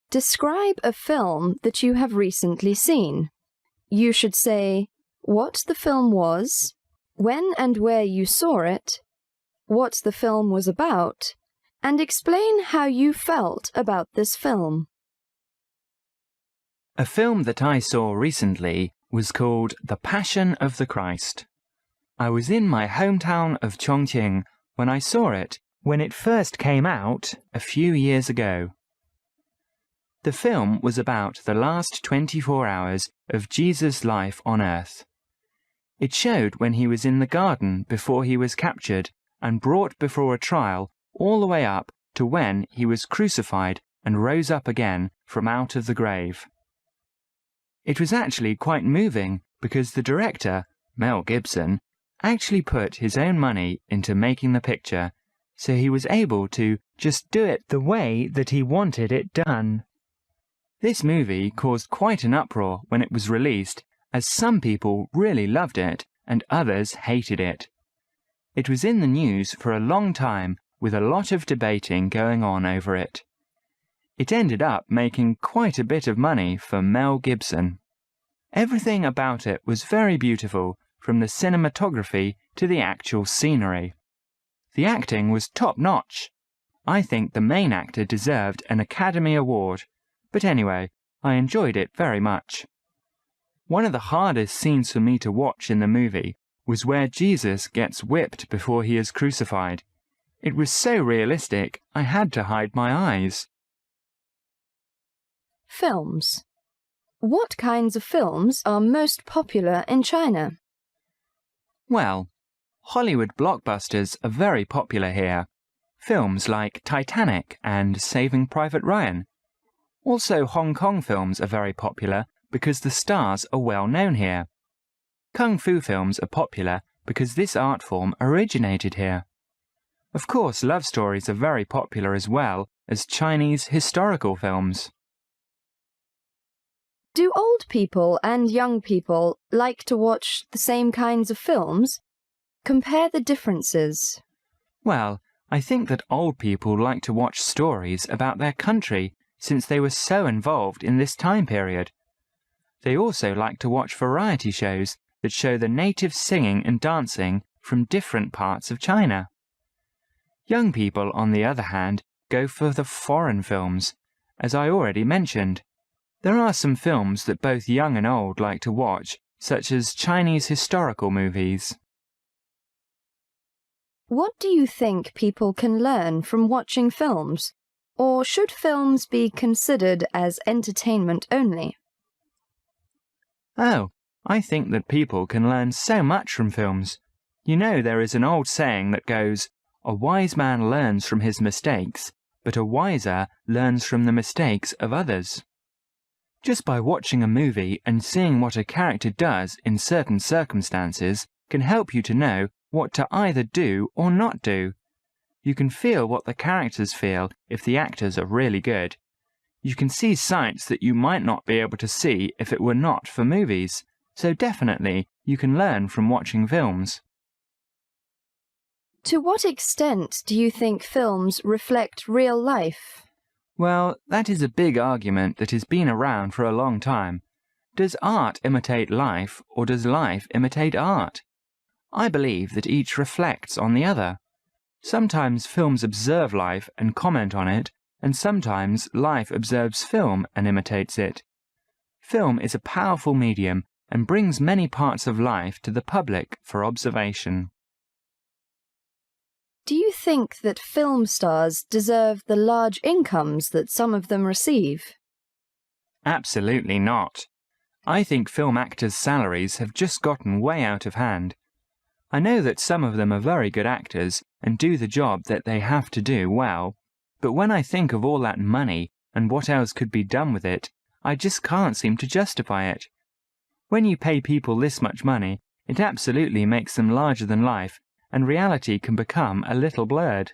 Describe a film that you have recently seen. You should say what the film was, when and where you saw it, what the film was about, and explain how you felt about this film. A film that I saw recently was called The Passion of the Christ. I was in my hometown of Chongqing when I saw it, when it first came out a few years ago. The film was about the last 24 hours of Jesus' life on earth. It showed when he was in the garden before he was captured and brought before a trial all the way up to when he was crucified and rose up again from out of the grave. It was actually quite moving because the director, Mel Gibson, actually put his own money into making the picture, so he was able to just do it the way that he wanted it done. This movie caused quite an uproar when it was released, as some people really loved it and others hated it. It was in the news for a long time, with a lot of debating going on over it. It ended up making quite a bit of money for Mel Gibson. Everything about it was very beautiful, from the cinematography to the actual scenery. The acting was top-notch. I think the main actor deserved an Academy Award, but anyway, I enjoyed it very much. One of the hardest scenes for me to watch in the movie was where Jesus gets whipped before he is crucified. It was so realistic, I had to hide my eyes. Films. What kinds of films are most popular in China? Well, Hollywood blockbusters are very popular here. Films like Titanic and Saving Private Ryan. Also, Hong Kong films are very popular because the stars are well known here. Kung Fu films are popular because this art form originated here. Of course, love stories are very popular as well as Chinese historical films. Do old people and young people like to watch the same kinds of films? Compare the differences. Well, I think that old people like to watch stories about their country since they were so involved in this time period. They also like to watch variety shows that show the natives singing and dancing from different parts of China. Young people, on the other hand, go for the foreign films, as I already mentioned. There are some films that both young and old like to watch, such as Chinese historical movies. What do you think people can learn from watching films? Or should films be considered as entertainment only? Oh, I think that people can learn so much from films. You know, there is an old saying that goes, "A wise man learns from his mistakes, but a wiser learns from the mistakes of others." Just by watching a movie and seeing what a character does in certain circumstances can help you to know what to either do or not do. You can feel what the characters feel if the actors are really good. You can see sights that you might not be able to see if it were not for movies, so definitely you can learn from watching films. To what extent do you think films reflect real life? Well, that is a big argument that has been around for a long time. Does art imitate life, or does life imitate art? I believe that each reflects on the other. Sometimes films observe life and comment on it, and sometimes life observes film and imitates it. Film is a powerful medium and brings many parts of life to the public for observation. Do you think that film stars deserve the large incomes that some of them receive? Absolutely not. I think film actors' salaries have just gotten way out of hand. I know that some of them are very good actors and do the job that they have to do well, but when I think of all that money and what else could be done with it, I just can't seem to justify it. When you pay people this much money, it absolutely makes them larger than life, and reality can become a little blurred.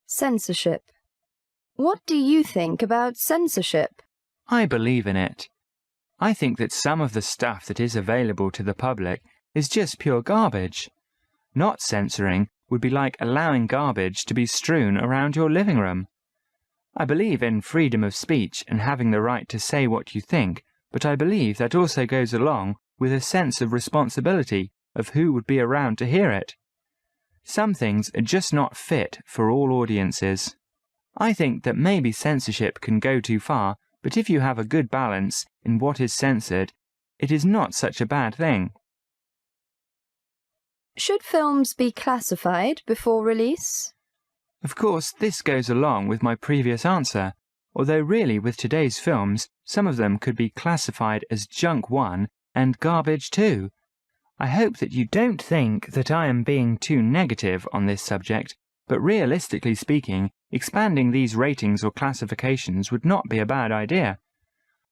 Censorship. What do you think about censorship? I believe in it. I think that some of the stuff that is available to the public is just pure garbage. Not censoring would be like allowing garbage to be strewn around your living room. I believe in freedom of speech and having the right to say what you think, but I believe that also goes along with a sense of responsibility of who would be around to hear it. Some things are just not fit for all audiences. I think that maybe censorship can go too far, but if you have a good balance in what is censored, it is not such a bad thing. Should films be classified before release? Of course, this goes along with my previous answer, although really with today's films, some of them could be classified as junk 1 and garbage 2. I hope that you don't think that I am being too negative on this subject, but realistically speaking, expanding these ratings or classifications would not be a bad idea.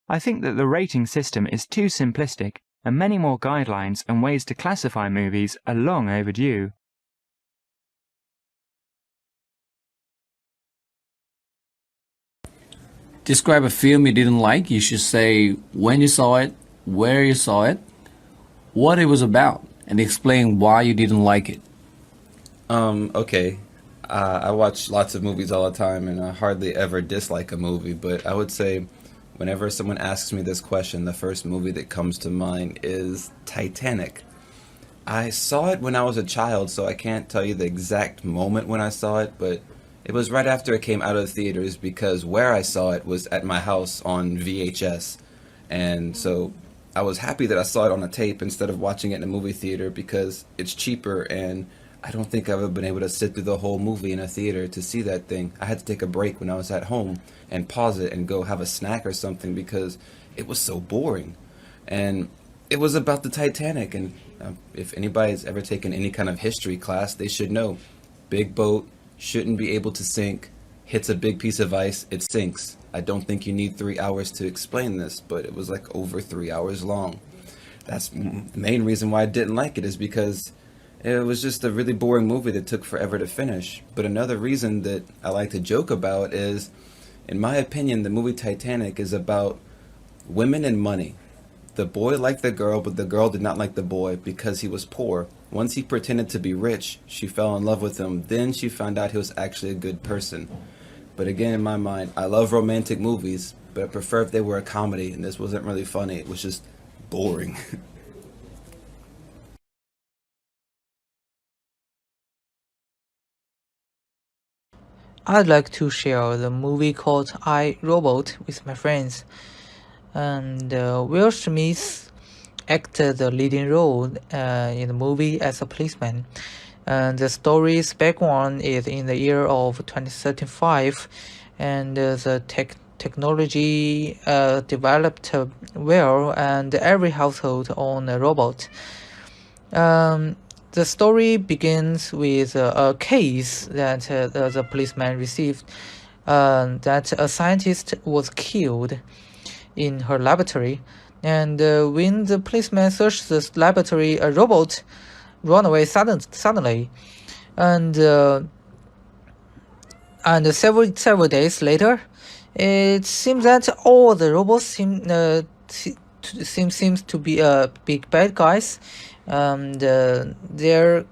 I think that the rating system is too simplistic, and many more guidelines and ways to classify movies are long overdue. Describe a film you didn't like. You should say when you saw it, where you saw it, what it was about, and explain why you didn't like it. Okay. I watch lots of movies all the time, and I hardly ever dislike a movie, but I would say whenever someone asks me this question, the first movie that comes to mind is Titanic. I saw it when I was a child, so I can't tell you the exact moment when I saw it, but it was right after it came out of the theaters because where I saw it was at my house on VHS. And so I was happy that I saw it on a tape instead of watching it in a movie theater because it's cheaper, and I don't think I've ever been able to sit through the whole movie in a theater to see that thing. I had to take a break when I was at home and pause it and go have a snack or something because it was so boring. And it was about the Titanic, and if anybody's ever taken any kind of history class, they should know. Big boat, shouldn't be able to sink, hits a big piece of ice, it sinks. I don't think you need 3 hours to explain this, but it was like over 3 hours long. That's the main reason why I didn't like it, is because it was just a really boring movie that took forever to finish. But another reason that I like to joke about is, in my opinion, the movie Titanic is about women and money. The boy liked the girl, but the girl did not like the boy because he was poor. Once he pretended to be rich, she fell in love with him. Then she found out he was actually a good person. But again, in my mind, I love romantic movies, but I prefer if they were a comedy, and this wasn't really funny. It was just boring. I'd like to share the movie called I, Robot with my friends. And Will Smith acted the leading role in the movie as a policeman. And the story's background is in the year of 2035, and the technology developed well, and every household owned a robot. The story begins with a case that the policeman received, that a scientist was killed in her laboratory, and when the policeman searched the laboratory, a robot ran away suddenly, and several days later, it seems that all the robots seems to be big bad guys, and they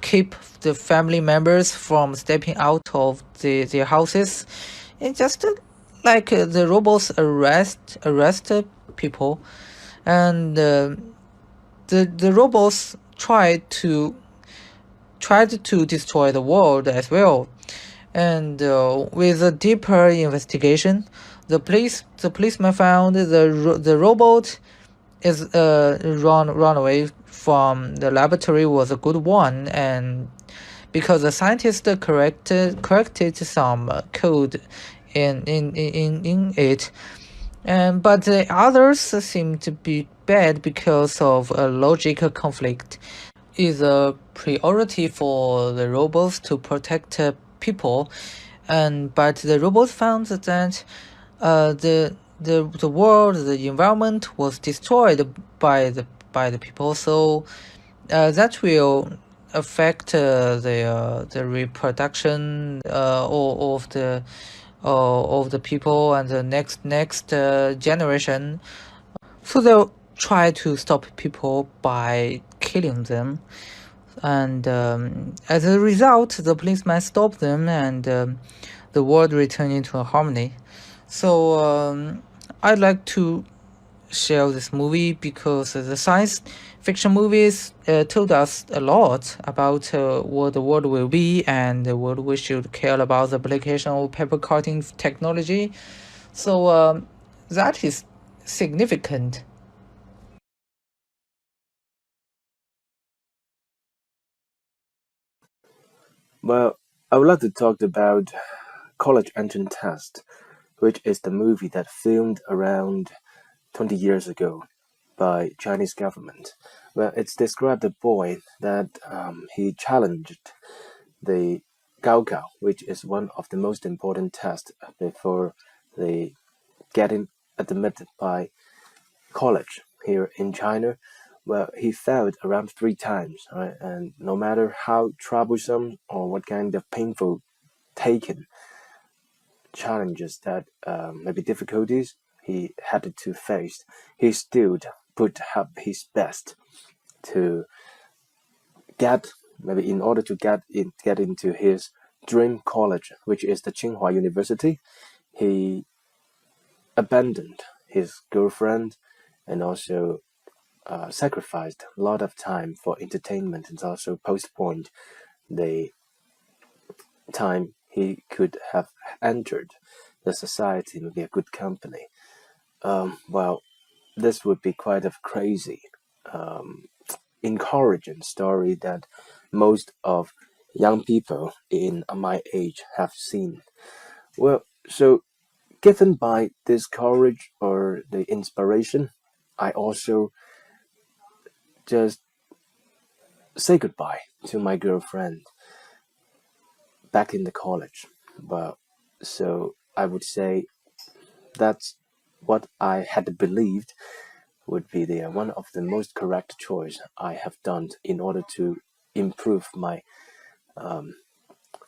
keep the family members from stepping out of their houses. It's just like the robots arrest people, and the robots tried to destroy the world as well. And with a deeper investigation, the policeman found the robot is run away from the laboratory was a good one, and because the scientist corrected some code in it, and but the others seem to be bad because of a logical conflict. Is a priority for the robots to protect people, and but the robots found that the world, the environment was destroyed by the people, so that will affect the reproduction of the people and the next generation. So they'll try to stop people by killing them, and as a result, the policeman stopped them, and the world returning to harmony. So I'd like to share this movie because the science fiction movies told us a lot about what the world will be and what we should care about the application of paper cutting technology. So that is significant. Well, I would like to talk about College Entrance Test, which is the movie that filmed around 20 years ago by Chinese government. Well, it's described a boy that he challenged the Gaokao, which is one of the most important tests before they getting admitted by college here in China. Well, he failed around 3 times, right? And no matter how troublesome or what kind of painful taken challenges that maybe difficulties he had to face, he still put up his best to get maybe in order to get into his dream college, which is the Tsinghua University. He abandoned his girlfriend and also sacrificed a lot of time for entertainment and also postponed the time he could have entered the society, maybe a good company. Well, this would be quite a crazy, encouraging story that most of young people in my age have seen. Well, so given by this courage or the inspiration, I also just say goodbye to my girlfriend back in the college. Well, so I would say that's what I had believed would be the one of the most correct choice I have done in order to improve my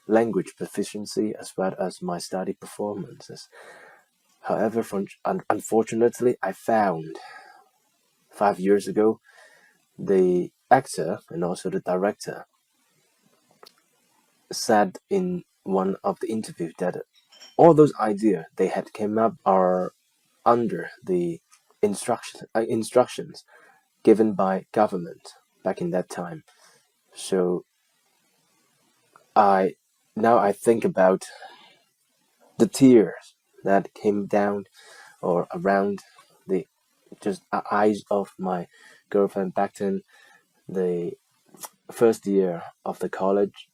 language proficiency as well as my study performances. However, unfortunately, I found 5 years ago the actor and also the director said in one of the interviews that all those ideas they had came up are under the instructions given by government back in that time. So I think about the tears that came down or around the just eyes of my girlfriend back then the first year of the college.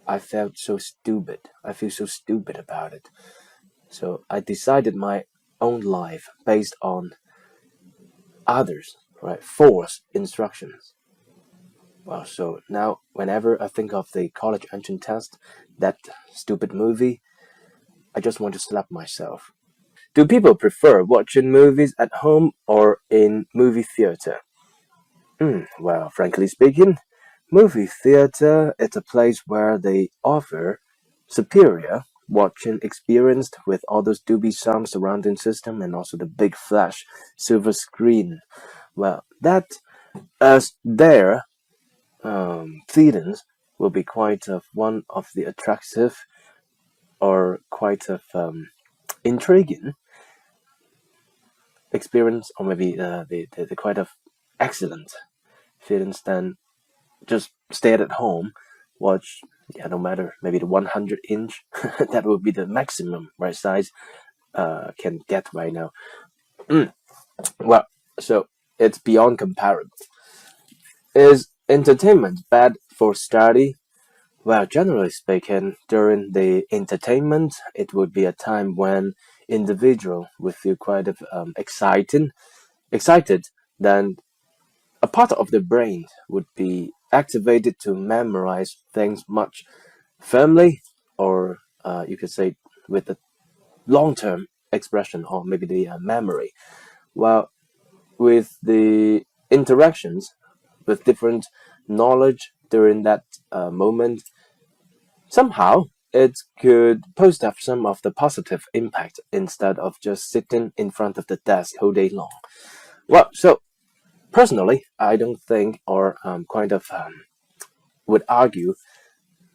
I felt so stupid. I feel so stupid about it. So I decided my own life based on others, right? Forced instructions. Well, so now whenever I think of the college entrance test, that stupid movie, I just want to slap myself. Do people prefer watching movies at home or in movie theater? Well, frankly speaking, movie theater is a place where they offer superior watching experience with all those Dolby sound surrounding system and also the big flash silver screen. Well, that as their feelings will be quite of one of the attractive or quite of intriguing experience or maybe the quite of excellent feelings than just stay at home, watch, no matter, maybe the 100-inch, that would be the maximum, right, size can get right now. Well, so it's beyond comparable. Is entertainment bad for study? Well, generally speaking, during the entertainment, it would be a time when individual would feel quite excited, then a part of the brain would be activated to memorize things much firmly, or you could say with the long-term expression or maybe the memory. While with the interactions with different knowledge during that moment, somehow it could post up some of the positive impact instead of just sitting in front of the desk whole day long. Well, so personally, I don't think or would argue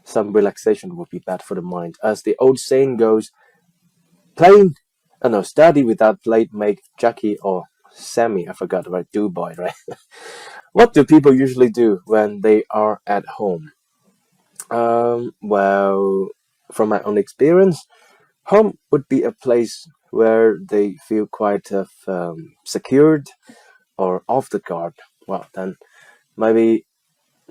some relaxation would be bad for the mind. As the old saying goes, study without plate make Jackie or Sammy, I forgot, right? Do boy, right? What do people usually do when they are at home? Well, from my own experience, home would be a place where they feel quite secured or off the guard. Well, then maybe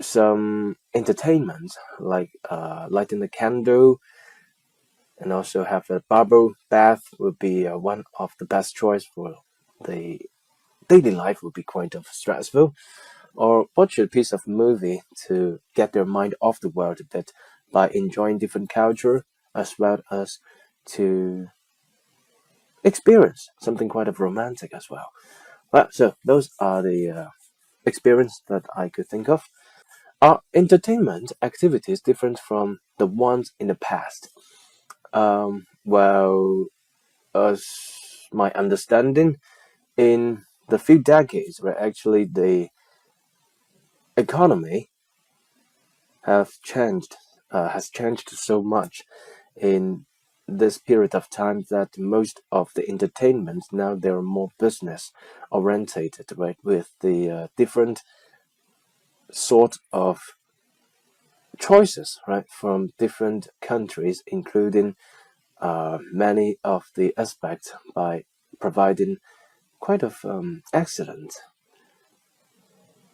some entertainment like lighting a candle and also have a bubble bath would be one of the best choice for the daily life would be quite of stressful, or watch a piece of movie to get their mind off the world a bit by enjoying different culture as well as to experience something quite of romantic as well. Well, so those are the experience that I could think of. Are entertainment activities different from the ones in the past? Well, as my understanding, in the few decades where actually the economy has changed so much in this period of time that most of the entertainment now they're more business orientated, right? With the different sort of choices, right, from different countries, including many of the aspects by providing quite of excellent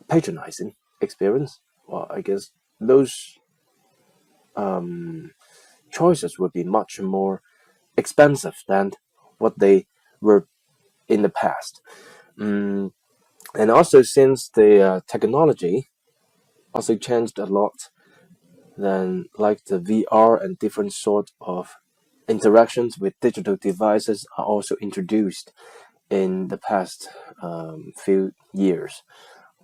patronizing experience. Well, I guess those choices would be much more expensive than what they were in the past. And also since the technology also changed a lot, then like the VR and different sort of interactions with digital devices are also introduced in the past few years.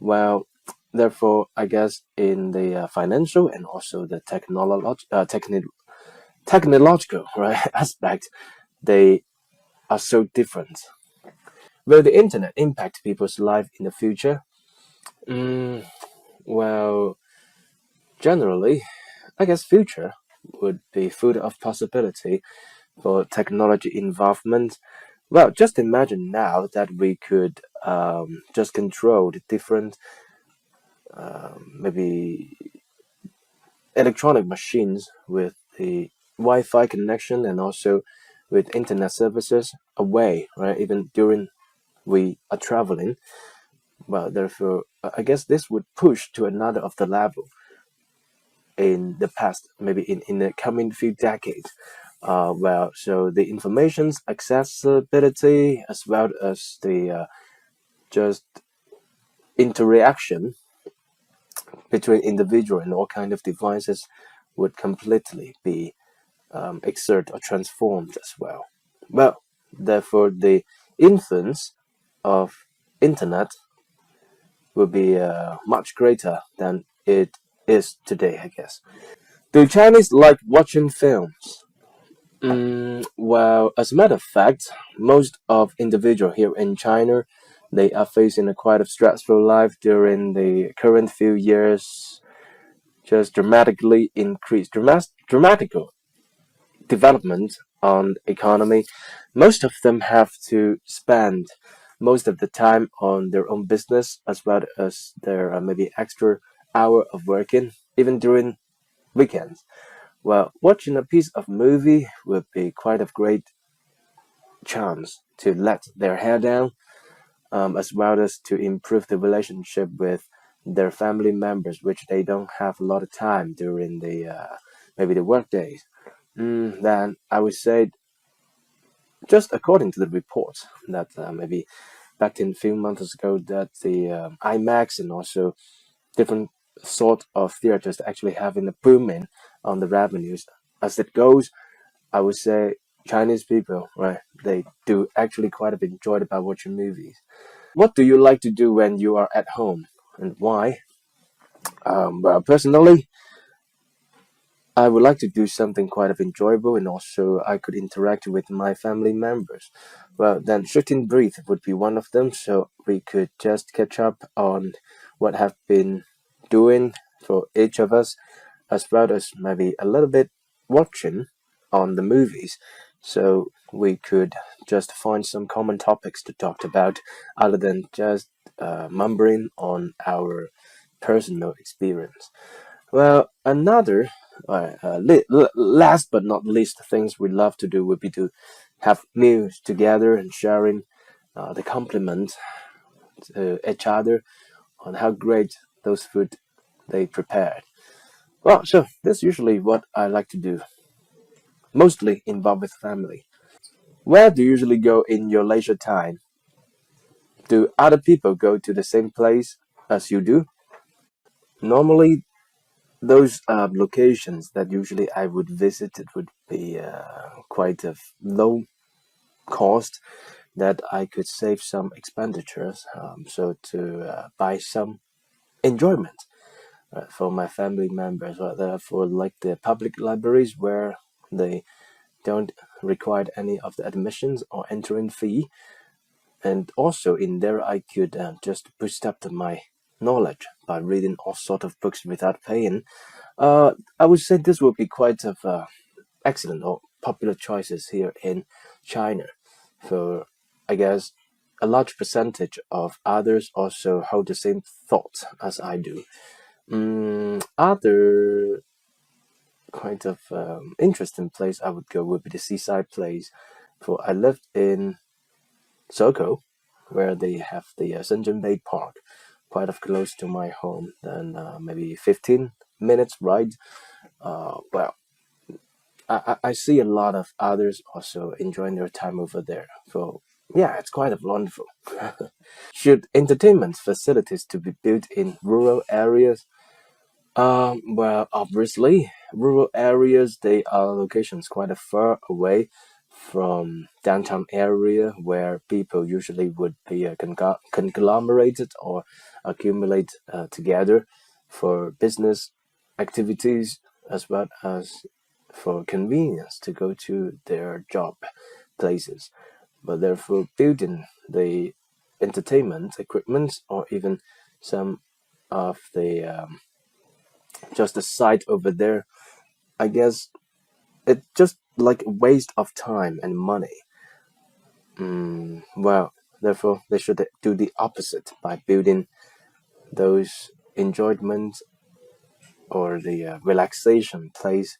Well, therefore, I guess in the financial and also the technological right aspect, they are so different. Will the internet impact people's life in the future? Well, generally, I guess future would be full of possibility for technology involvement. Well, just imagine now that we could just control the different maybe electronic machines with the Wi-Fi connection and also with internet services away, right? Even during we are traveling. Well, therefore, I guess this would push to another of the level in the past, maybe in the coming few decades. Well, so the information's accessibility as well as the just interaction between individual and all kind of devices would completely be exert or transformed as well. Well, therefore, the influence of internet will be much greater than it is today, I guess. Do Chinese like watching films? Well, as a matter of fact, most of individual here in China, they are facing a quite a stressful life during the current few years. Just dramatically increased, dramatical development on economy. Most of them have to spend most of the time on their own business as well as their maybe extra hour of working, even during weekends. Well, watching a piece of movie would be quite a great chance to let their hair down, as well as to improve the relationship with their family members, which they don't have a lot of time during the maybe the work days. Then I would say, just according to the reports that maybe back in a few months ago, that the IMAX and also different sort of theaters actually having a booming on the revenues. As it goes, I would say Chinese people, right, they do actually quite enjoy about watching movies. What do you like to do when you are at home and why? Well, personally, I would like to do something quite enjoyable and also I could interact with my family members. Well, then shooting breathe would be one of them, so we could just catch up on what have been doing for each of us as well as maybe a little bit watching on the movies, so we could just find some common topics to talk about other than just mumbling on our personal experience. Well, another last but not least things we love to do would be to have meals together and sharing the compliment to each other on how great those food they prepared. Well, so that's usually what I like to do, mostly involved with family. Where do you usually go in your leisure time? Do other people go to the same place as you do? Normally, those locations that usually I would visit, it would be quite a low cost that I could save some expenditures, so to buy some enjoyment for my family members, or therefore like the public libraries where they don't require any of the admissions or entering fee, and also in there I could just boost up my knowledge by reading all sort of books without paying. I would say this would be quite of excellent or popular choices here in China. For I guess a large percentage of others also hold the same thoughts as I do. Other kind of interesting place I would go would be the seaside place. For I lived in Sokou, where they have the Shenzhen Bay Park, quite of close to my home. Then maybe 15 minutes ride. Well, I see a lot of others also enjoying their time over there. So yeah, it's quite of wonderful. Should entertainment facilities to be built in rural areas? Well, obviously, rural areas they are locations quite far away from downtown area where people usually would be conglomerated or accumulate together for business activities as well as for convenience to go to their job places. But therefore, building the entertainment equipment or even some of the just the site over there, I guess it's just like a waste of time and money. Well, therefore, they should do the opposite by building those enjoyment or the relaxation place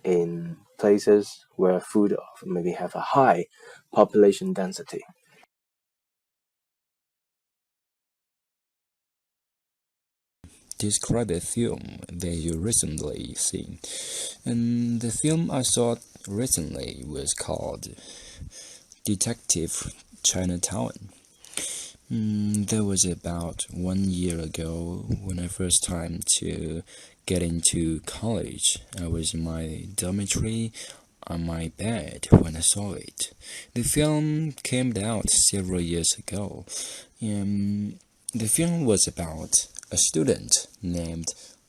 in places where food maybe have a high population density. Describe a film that you recently seen. And the film I saw recently was called Detective Chinatown. That was about 1 year ago when I first time to get into college. I was in my dormitory on my bed when I saw it. The film came out several years ago. The film was about a student named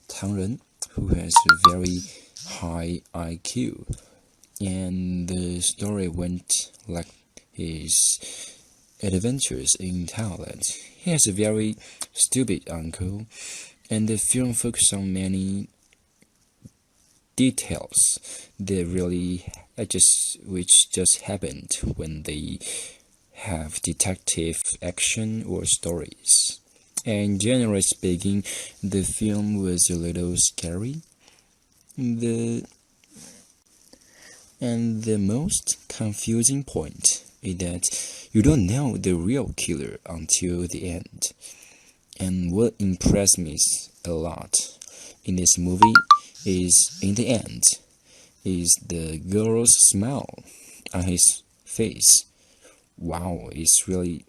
Tang Ren who has a very high IQ, and the story went like his adventures in Thailand. He has a very stupid uncle, and the film focuses on many details that really which just happened when they have detective action or stories. And generally speaking, the film was a little scary. The most confusing point is that you don't know the real killer until the end. And what impressed me a lot in this movie is, in the end, is the girl's smile on his face. Wow, it's really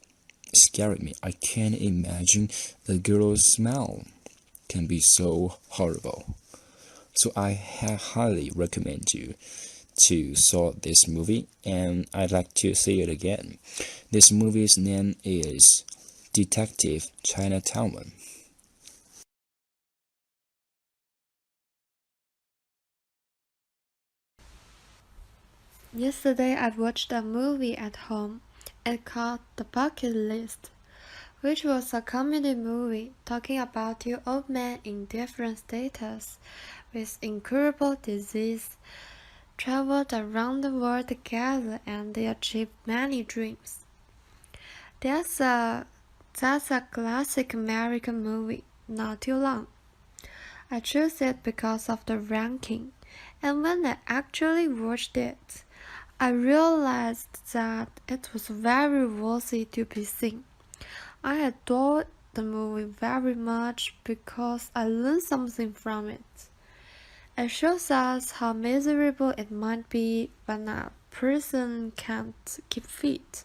scared me. I can't imagine the girl's smile can be so horrible. So I highly recommend you to saw this movie, and I'd like to see it again. This movie's name is Detective Chinatown. Yesterday I watched a movie at home. It called The Bucket List. which was a comedy movie talking about two old men in different status with incurable disease traveled around the world together and they achieved many dreams. That's a classic American movie, not too long. I chose it because of the ranking, and when I actually watched it, I realized that it was very worthy to be seen. I adored the movie very much because I learned something from it. It shows us how miserable it might be when a person can't keep fit.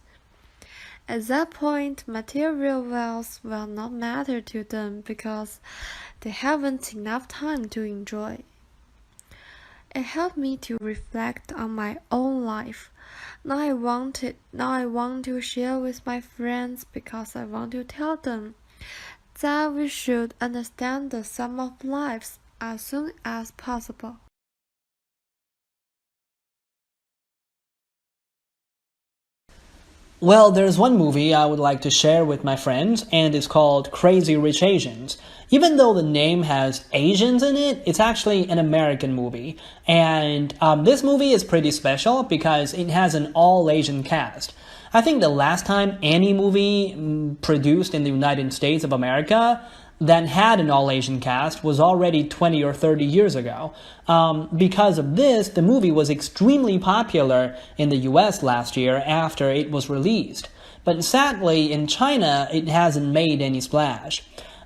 At that point, material wealth will not matter to them because they haven't enough time to enjoy. It helped me to reflect on my own life. Now I want to share with my friends because I want to tell them that we should understand the sum of lives as soon as possible. Well, there's one movie I would like to share with my friends, and it's called Crazy Rich Asians. Even though the name has Asians in it, it's actually an American movie. And this movie is pretty special because it has an all-Asian cast. I think the last time any movie produced in the United States of America that had an all-Asian cast was already 20 or 30 years ago. Because of this, the movie was extremely popular in the US last year after it was released. But sadly, in China, it hasn't made any splash.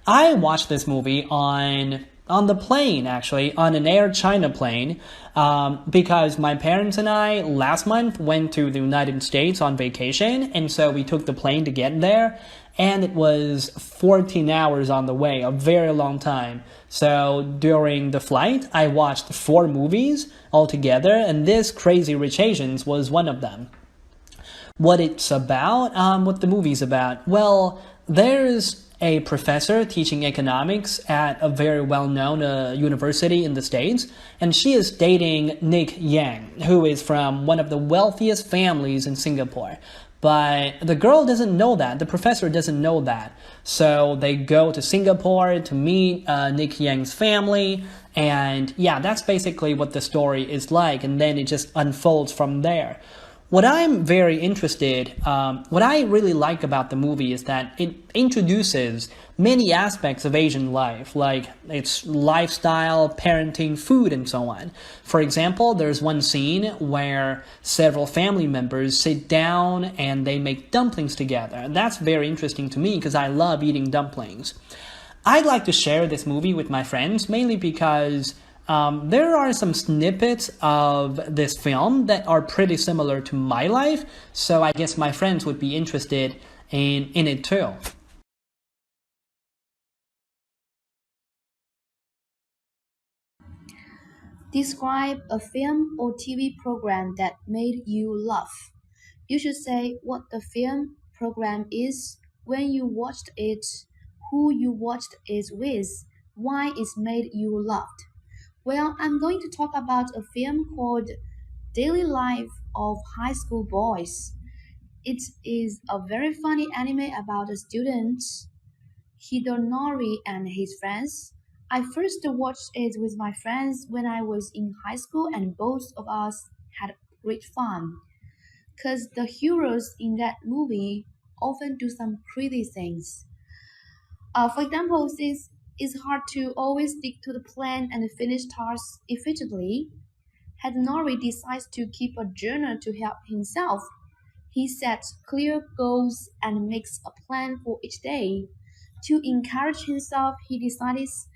I watched this movie on the plane, actually, on an Air China plane, because my parents and I last month went to the United States on vacation, and so we took the plane to get there, and it was 14 hours on the way, a very long time. So during the flight, I watched 4 movies altogether, and this Crazy Rich Asians was one of them. What it's about, what the movie's about? Well, there's a professor teaching economics at a very well-known university in the States, and she is dating Nick Yang, who is from one of the wealthiest families in Singapore. But the girl doesn't know that, the professor doesn't know that. So they go to Singapore to meet Nick Yang's family, and yeah, that's basically what the story is like, and then it just unfolds from there. What I'm very interested, what I really like about the movie is that it introduces many aspects of Asian life, like its lifestyle, parenting, food, and so on. For example, there's one scene where several family members sit down and they make dumplings together. And that's very interesting to me because I love eating dumplings. I'd like to share this movie with my friends, mainly because there are some snippets of this film that are pretty similar to my life, so I guess my friends would be interested in it too. Describe a film or TV program that made you laugh. You should say what the film program is, when you watched it, who you watched it with, why it made you laugh. Well, I'm going to talk about a film called Daily Life of High School Boys. It is a very funny anime about a student, Hidonori, and his friends. I first watched it with my friends when I was in high school, and both of us had great fun. Because the heroes in that movie often do some crazy things. For example, since it's hard to always stick to the plan and finish tasks efficiently, Hatanori decides to keep a journal to help himself. He sets clear goals and makes a plan for each day. To encourage himself, he decides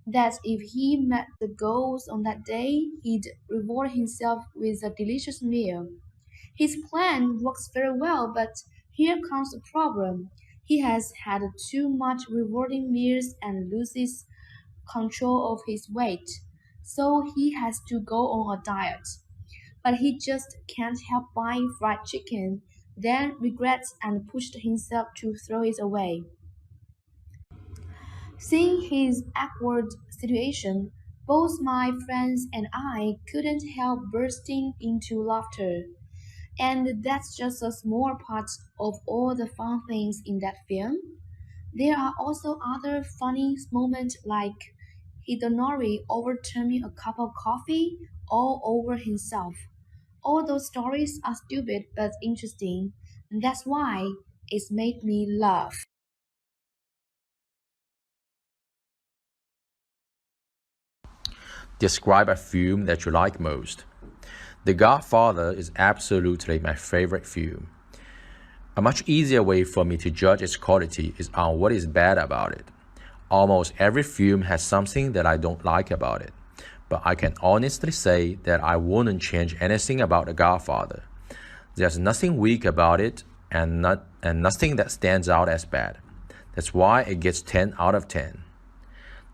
that if he met the goals on that day, he'd reward himself with a delicious meal. His plan works very well, but here comes the problem. He has had too much rewarding meals and loses control of his weight, so he has to go on a diet. But he just can't help buying fried chicken, then regrets and pushed himself to throw it away. Seeing his awkward situation, both my friends and I couldn't help bursting into laughter. And that's just a small part of all the fun things in that film. There are also other funny moments like Hidonori overturning a cup of coffee all over himself. All those stories are stupid but interesting, and that's why it's made me laugh. Describe a film that you like most. The Godfather is absolutely my favorite film. A much easier way for me to judge its quality is on what is bad about it. Almost every film has something that I don't like about it, but I can honestly say that I wouldn't change anything about The Godfather. There's nothing weak about it and nothing that stands out as bad. That's why it gets 10 out of 10.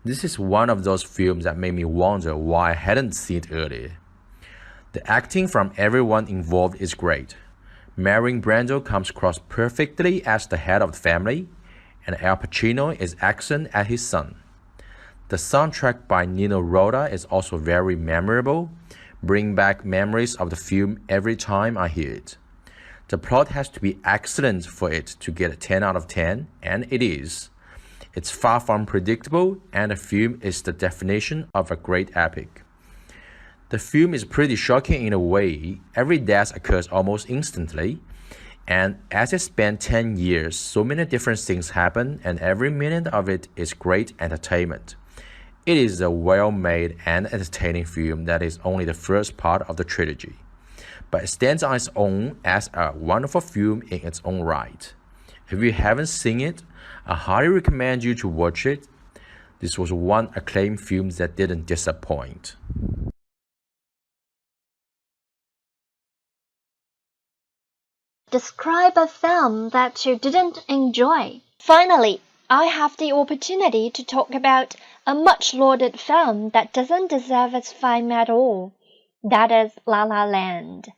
This is one of those films that made me wonder why I hadn't seen it earlier. The acting from everyone involved is great. Marlon Brando comes across perfectly as the head of the family, and Al Pacino is excellent as his son. The soundtrack by Nino Rota is also very memorable, bringing back memories of the film every time I hear it. The plot has to be excellent for it to get a 10 out of 10, and it is. It's far from predictable, and the film is the definition of a great epic. The film is pretty shocking in a way. Every death occurs almost instantly, and as it spans 10 years, so many different things happen, and every minute of it is great entertainment. It is a well-made and entertaining film that is only the first part of the trilogy, but it stands on its own as a wonderful film in its own right. If you haven't seen it, I highly recommend you to watch it. This was one acclaimed film that didn't disappoint. Describe a film that you didn't enjoy. Finally, I have the opportunity to talk about a much lauded film that doesn't deserve its fame at all. That is La La Land.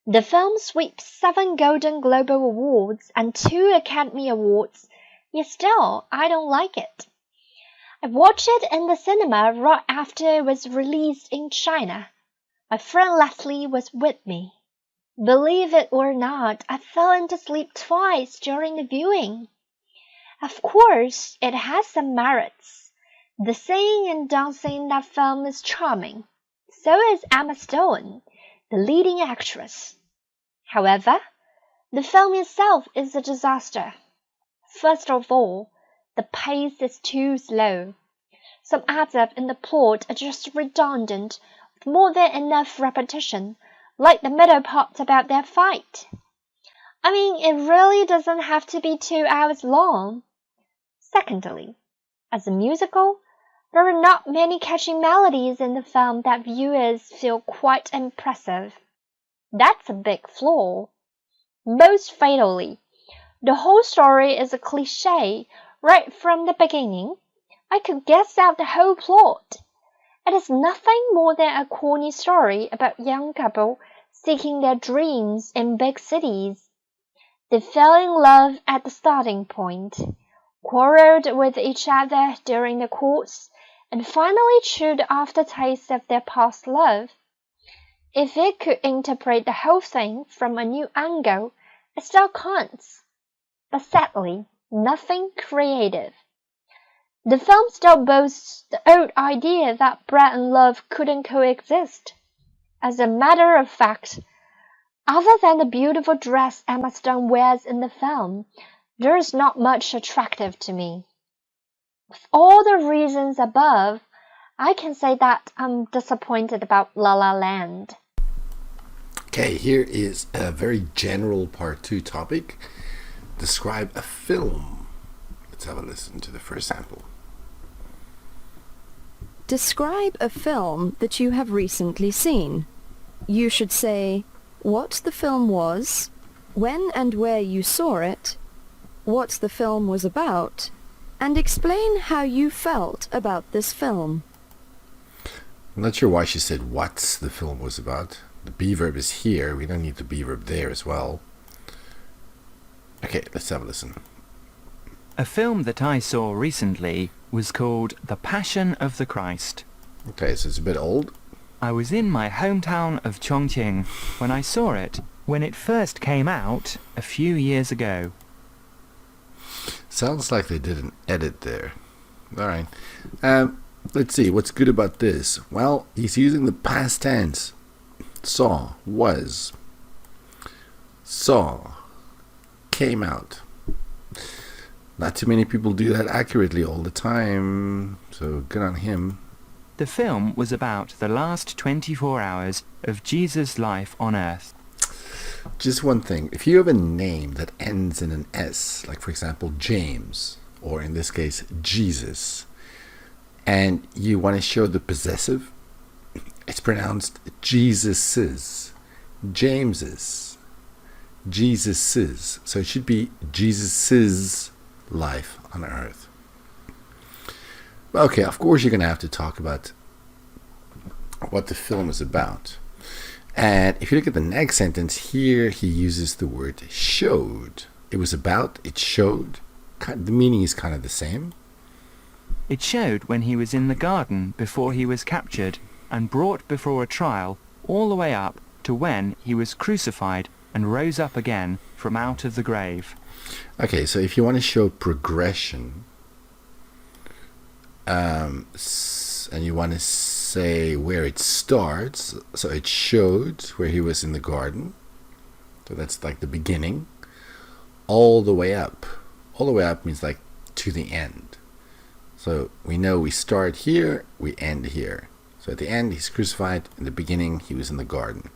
The film sweeps 7 Golden Globe Awards and 2 Academy Awards, yet still I don't like it. I watched it in the cinema right after it was released in China. My friend Leslie was with me. Believe it or not, I fell into sleep twice during the viewing. Of course, it has some merits. The singing and dancing in that film is charming. So is Emma Stone, the leading actress. However, the film itself is a disaster. First of all, the pace is too slow. Some ads in the plot are just redundant, with more than enough repetition, like the middle part about their fight. I mean, it really doesn't have to be 2 hours long. Secondly, as a musical, there are not many catchy melodies in the film that viewers feel quite impressive. That's a big flaw. Most fatally, the whole story is a cliché right from the beginning. I could guess out the whole plot. It is nothing more than a corny story about a young couple seeking their dreams in big cities. They fell in love at the starting point, quarreled with each other during the course, and finally chewed off the taste of their past love. If it could interpret the whole thing from a new angle, it still can't. But sadly, nothing creative. The film still boasts the old idea that bread and love couldn't coexist. As a matter of fact, other than the beautiful dress Emma Stone wears in the film, there is not much attractive to me. With all the reasons above, I can say that I'm disappointed about La La Land. Okay, here is a very general part 2 topic. Describe a film. Let's have a listen to the first sample. Describe a film that you have recently seen. You should say what the film was, when and where you saw it, what the film was about, and explain how you felt about this film. I'm not sure why she said what the film was about. The be verb is here. We don't need the be verb there as well. Okay, let's have a listen. A film that I saw recently was called The Passion of the Christ. Okay, so it's a bit old. I was in my hometown of Chongqing when I saw it, when it first came out a few years ago. Sounds like they did an edit there. Alright. Let's see, what's good about this? Well, he's using the past tense. Saw, was. Saw, came out. Not too many people do that accurately all the time, so good on him. The film was about the last 24 hours of Jesus' life on earth. Just one thing, if you have a name that ends in an S, like for example James, or in this case Jesus, and you want to show the possessive, it's pronounced Jesus's, James's, Jesus's. So it should be Jesus's life on earth. Okay, of course you're going to have to talk about what the film is about. And if you look at the next sentence here, he uses the word showed. It was about, it showed. The meaning is kind of the same. It showed when he was in the garden before he was captured and brought before a trial, all the way up to when he was crucified and rose up again from out of the grave. Okay, so if you want to show progression, and you want to say where it starts, so it showed where he was in the garden, so that's like the beginning, all the way up. All the way up means like to the end. So we know we start here, we end here. So at the end he's crucified, in the beginning he was in the garden.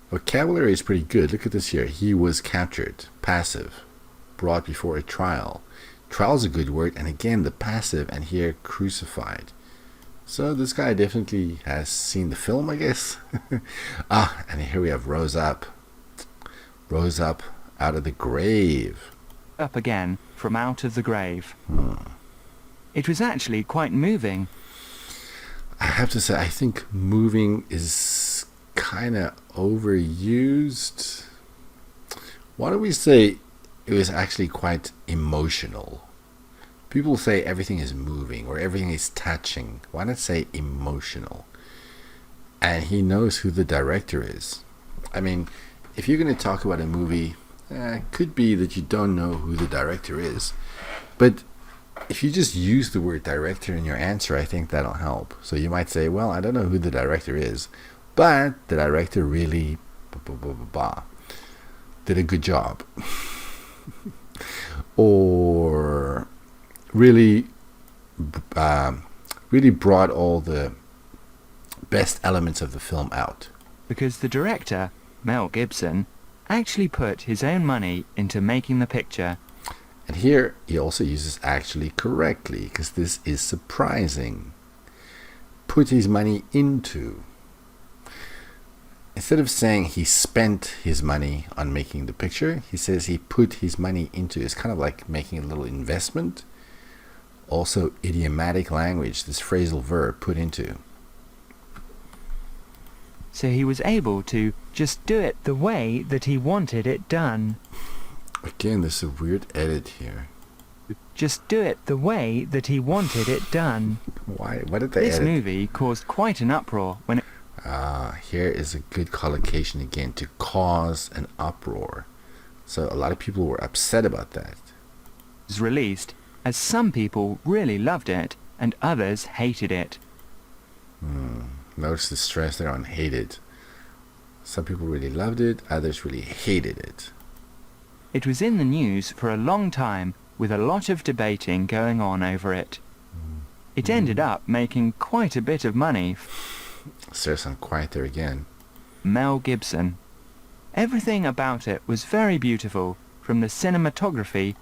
Vocabulary is pretty good. Look at this here. He was captured, passive, brought before a trial. Trial is a good word, and again the passive, and here crucified. So this guy definitely has seen the film, I guess. And here we have rose up out of the grave. Up again from out of the grave. It was actually quite moving. I have to say, I think moving is kind of overused. Why don't we say it was actually quite emotional? People say everything is moving or everything is touching. Why not say emotional? And he knows who the director is. I mean, if you're going to talk about a movie, it could be that you don't know who the director is. But if you just use the word director in your answer, I think that'll help. So you might say, well, I don't know who the director is, but the director really did a good job. Or really brought all the best elements of the film out. Because the director, Mel Gibson, actually put his own money into making the picture. And here he also uses actually correctly, because this is surprising. Put his money into. Instead of saying he spent his money on making the picture, he says he put his money into. It's kind of like making a little investment. Also idiomatic language, this phrasal verb, put into. So he was able to just do it the way that he wanted it done. Again, there's a weird edit here. Just do it the way that he wanted it done. Why did they edit? This movie caused quite an uproar when it... Here is a good collocation again, to cause an uproar. So a lot of people were upset about that. was released, as some people really loved it and others hated it. Notice the stress there on hated. Some people really loved it, others really hated it. It was in the news for a long time, with a lot of debating going on over it. It ended up making quite a bit of money. There's some quiet there again. Mel Gibson. Everything about it was very beautiful, from the cinematography.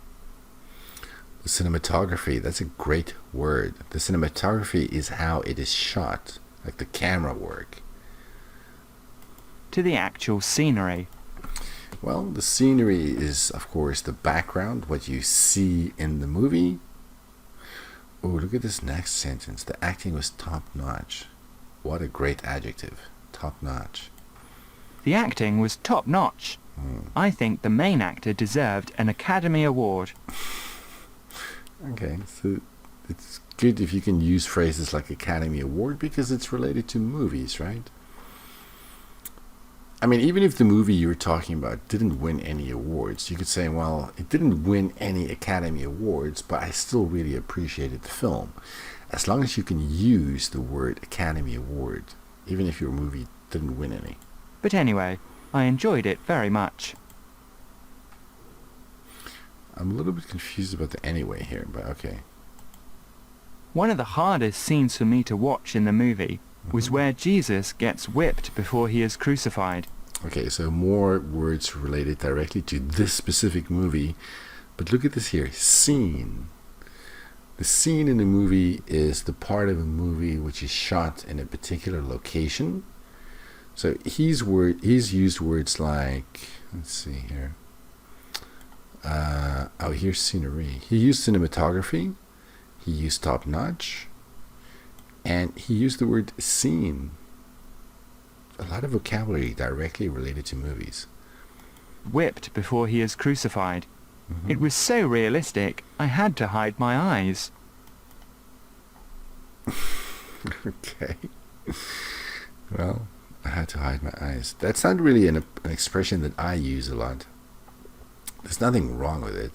The cinematography, that's a great word. The cinematography is how it is shot, like the camera work. To the actual scenery. Well, the scenery is, of course, the background, what you see in the movie. Oh, look at this next sentence. The acting was top-notch. What a great adjective. Top-notch. The acting was top-notch. I think the main actor deserved an Academy Award. Okay, so it's good if you can use phrases like Academy Award because it's related to movies, right? I mean, even if the movie you were talking about didn't win any awards, you could say, well, it didn't win any Academy Awards, but I still really appreciated the film. As long as you can use the word Academy Award, even if your movie didn't win any. But anyway, I enjoyed it very much. I'm a little bit confused about the anyway here, but okay. One of the hardest scenes for me to watch in the movie was where Jesus gets whipped before he is crucified. Okay, so more words related directly to this specific movie. But look at this here, scene. The scene in the movie is the part of a movie which is shot in a particular location. So he's used words like, let's see here. Here's scenery. He used cinematography. He used top notch. And he used the word scene. A lot of vocabulary directly related to movies. Whipped before he is crucified. It was so realistic, I had to hide my eyes. Okay. Well, I had to hide my eyes. That's not really an expression that I use a lot. There's nothing wrong with it.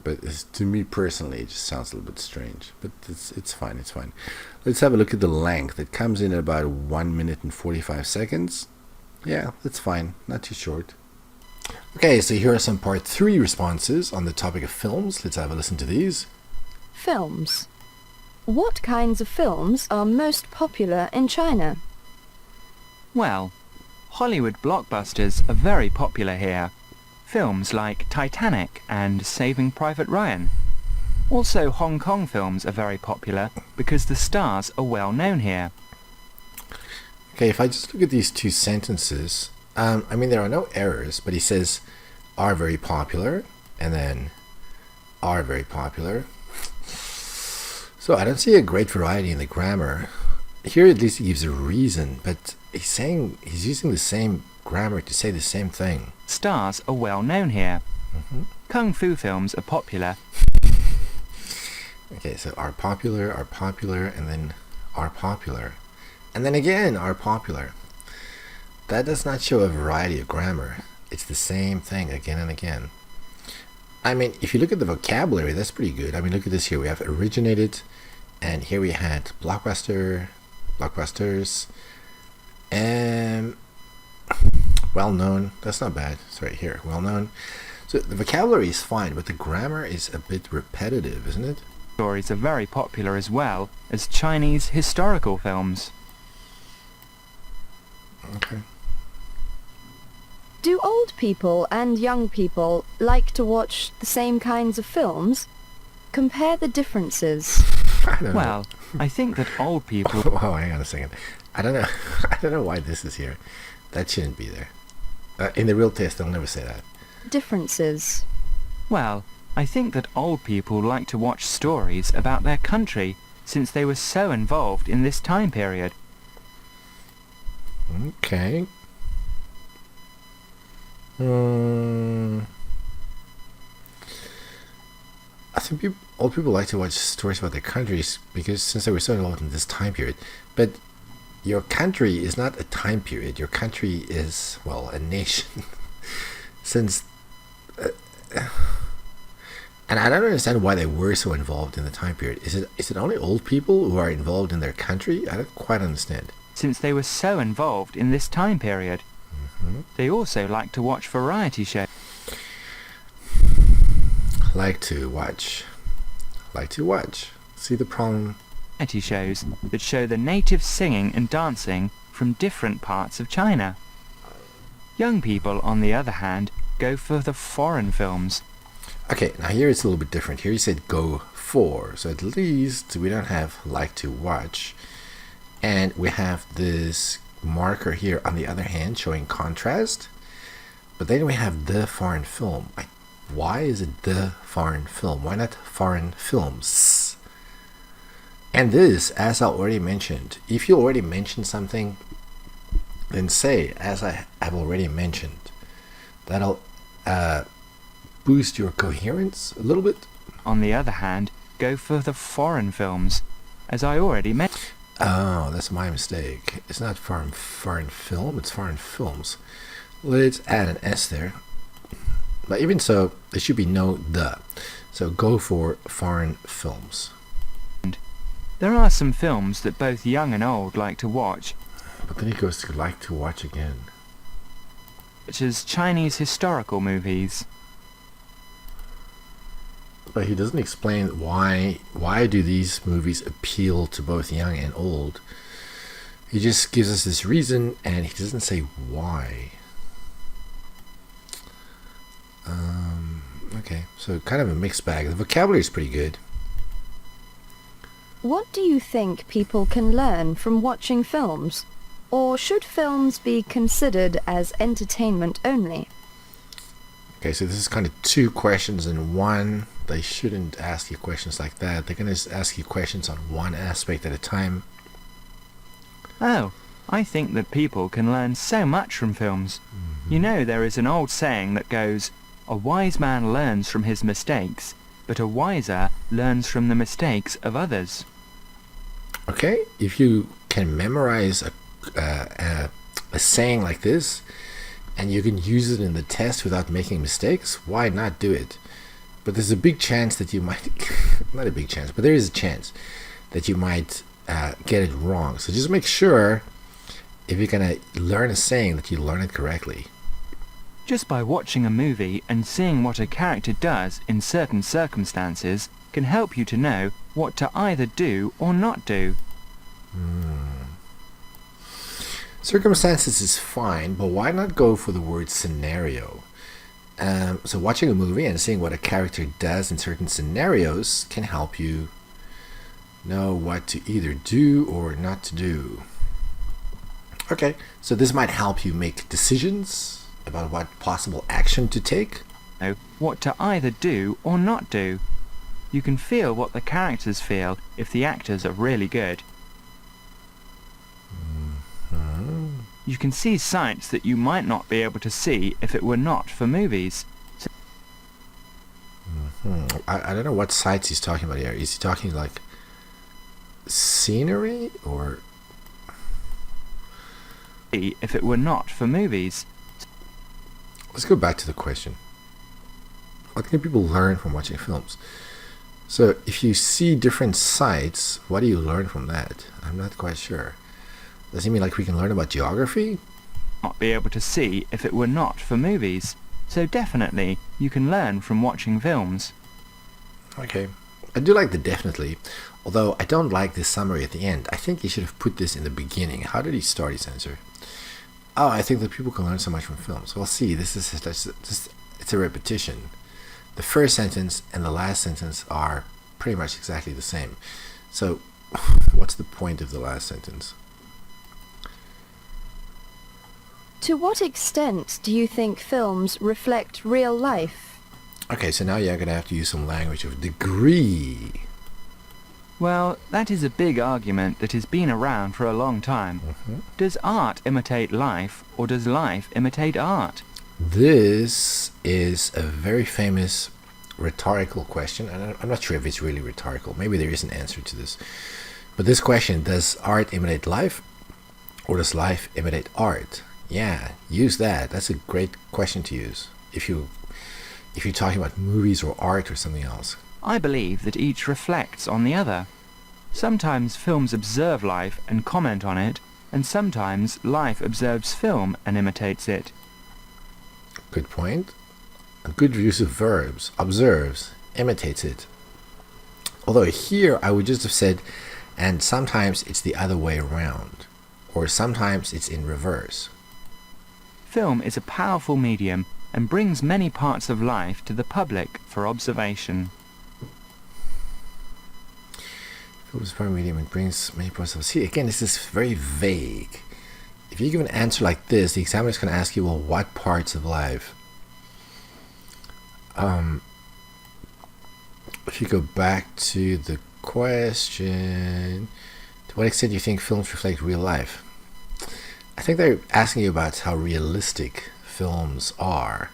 But to me personally, it just sounds a little bit strange. But it's fine, it's fine. Let's have a look at the length. It comes in at about 1 minute and 45 seconds. Yeah, that's fine. Not too short. Okay, so here are some part 3 responses on the topic of films. Let's have a listen to these. Films. What kinds of films are most popular in China? Well, Hollywood blockbusters are very popular here. Films like Titanic and Saving Private Ryan. Also, Hong Kong films are very popular because the stars are well known here. Okay, if I just look at these 2 sentences, I mean, there are no errors, but he says are very popular, and then are very popular. So I don't see a great variety in the grammar. Here at least he gives a reason, but he's using the same grammar to say the same thing. Stars are well known here. Kung Fu films are popular. Okay, so are popular, and then are popular. And then again, are popular. That does not show a variety of grammar. It's the same thing again and again. I mean, if you look at the vocabulary, that's pretty good. I mean, look at this here. We have originated, and here we had blockbuster, blockbusters, and well known. That's not bad. It's right here. Well known. So the vocabulary is fine, but the grammar is a bit repetitive, isn't it? Stories are very popular as well as Chinese historical films. Okay. Do old people and young people like to watch the same kinds of films? Compare the differences. I don't Well, I think that old people... Oh, hang on a second. I don't know. I don't know why this is here. That shouldn't be there. In the real test, they'll never say that. Differences. Well, I think that old people like to watch stories about their country since they were so involved in this time period. Okay. I think old people like to watch stories about their countries because since they were so involved in this time period. But your country is not a time period. Your country is, well, a nation. Since... and I don't understand why they were so involved in the time period. Is it only old people who are involved in their country? I don't quite understand. Since they were so involved in this time period. They also like to watch variety shows. Like to watch. See the problem? Variety shows that show the natives singing and dancing from different parts of China. Young people, on the other hand, go for the foreign films. Okay, now here it's a little bit different. Here you said go for, so at least we don't have like to watch. And we have this marker here on the other hand showing contrast. But then we have the foreign film. Why is it the foreign film? Why not foreign films? And this, as I already mentioned, if you already mentioned something, then say, as I have already mentioned. That'll boost your coherence a little bit. On the other hand, go for the foreign films, as I already mentioned. Oh, that's my mistake. It's not foreign film, it's foreign films. Let's add an S there. But even so, there should be no the. So go for foreign films. There are some films that both young and old like to watch, But then he goes to like to watch again. such as Chinese historical movies. But he doesn't explain why do these movies appeal to both young and old. He just gives us this reason and he doesn't say why. Okay, so kind of a mixed bag. The vocabulary is pretty good. What do you think people can learn from watching films? Or should films be considered as entertainment only? Okay, so this is kind of two questions in one. They shouldn't ask you questions like that. They're going to ask you questions on one aspect at a time. Oh, I think that people can learn so much from films. You know, there is an old saying that goes, "A wise man learns from his mistakes, but a wiser learns from the mistakes of others." Okay, if you can memorize a saying like this, and you can use it in the test without making mistakes, why not do it? But there's a big chance that you might, not a big chance, but there is a chance that you might get it wrong. So just make sure, if you're going to learn a saying, that you learn it correctly. Just by watching a movie and seeing what a character does in certain circumstances can help you to know what to either do or not do. Circumstances is fine, but why not go for the word scenario? So watching a movie and seeing what a character does in certain scenarios can help you know what to either do or not to do. Okay, so this might help you make decisions about what possible action to take. Know what to either do or not do. You can feel what the characters feel if the actors are really good. You can see sights that you might not be able to see if it were not for movies. I don't know what sights he's talking about here. Is he talking like scenery or? If it were not for movies. Let's go back to the question. What can people learn from watching films? So if you see different sights, what do you learn from that? I'm not quite sure. Does it mean like we can learn about geography? Not be able to see if it were not for movies. So definitely, you can learn from watching films. Okay. I do like the definitely, although I don't like this summary at the end. I think he should have put this in the beginning. How did he start his answer? Oh, I think that people can learn so much from films. Well, see, this is just it's a repetition. The first sentence and the last sentence are pretty much exactly the same. So, what's the point of the last sentence? To what extent do you think films reflect real life? Okay, so now you're going to have to use some language of degree. Well, that is a big argument that has been around for a long time. Does art imitate life, or does life imitate art? This is a very famous rhetorical question, and I'm not sure if it's really rhetorical. Maybe there is an answer to this. But this question, does art imitate life, or does life imitate art? Yeah, use that. That's a great question to use if you're talking about movies or art or something else. I believe that each reflects on the other. Sometimes films observe life and comment on it, and sometimes life observes film and imitates it. Good point. A good use of verbs. Observes, imitates it. Although here I would just have said, and sometimes it's the other way around, or sometimes it's in reverse. Film is a powerful medium and brings many parts of life to the public for observation. Film is a powerful medium and brings many parts of... See, again, this is very vague. If you give an answer like this, the examiner is going to ask you, well, what parts of life? If you go back to the question, to what extent do you think films reflect real life? I think they're asking you about how realistic films are.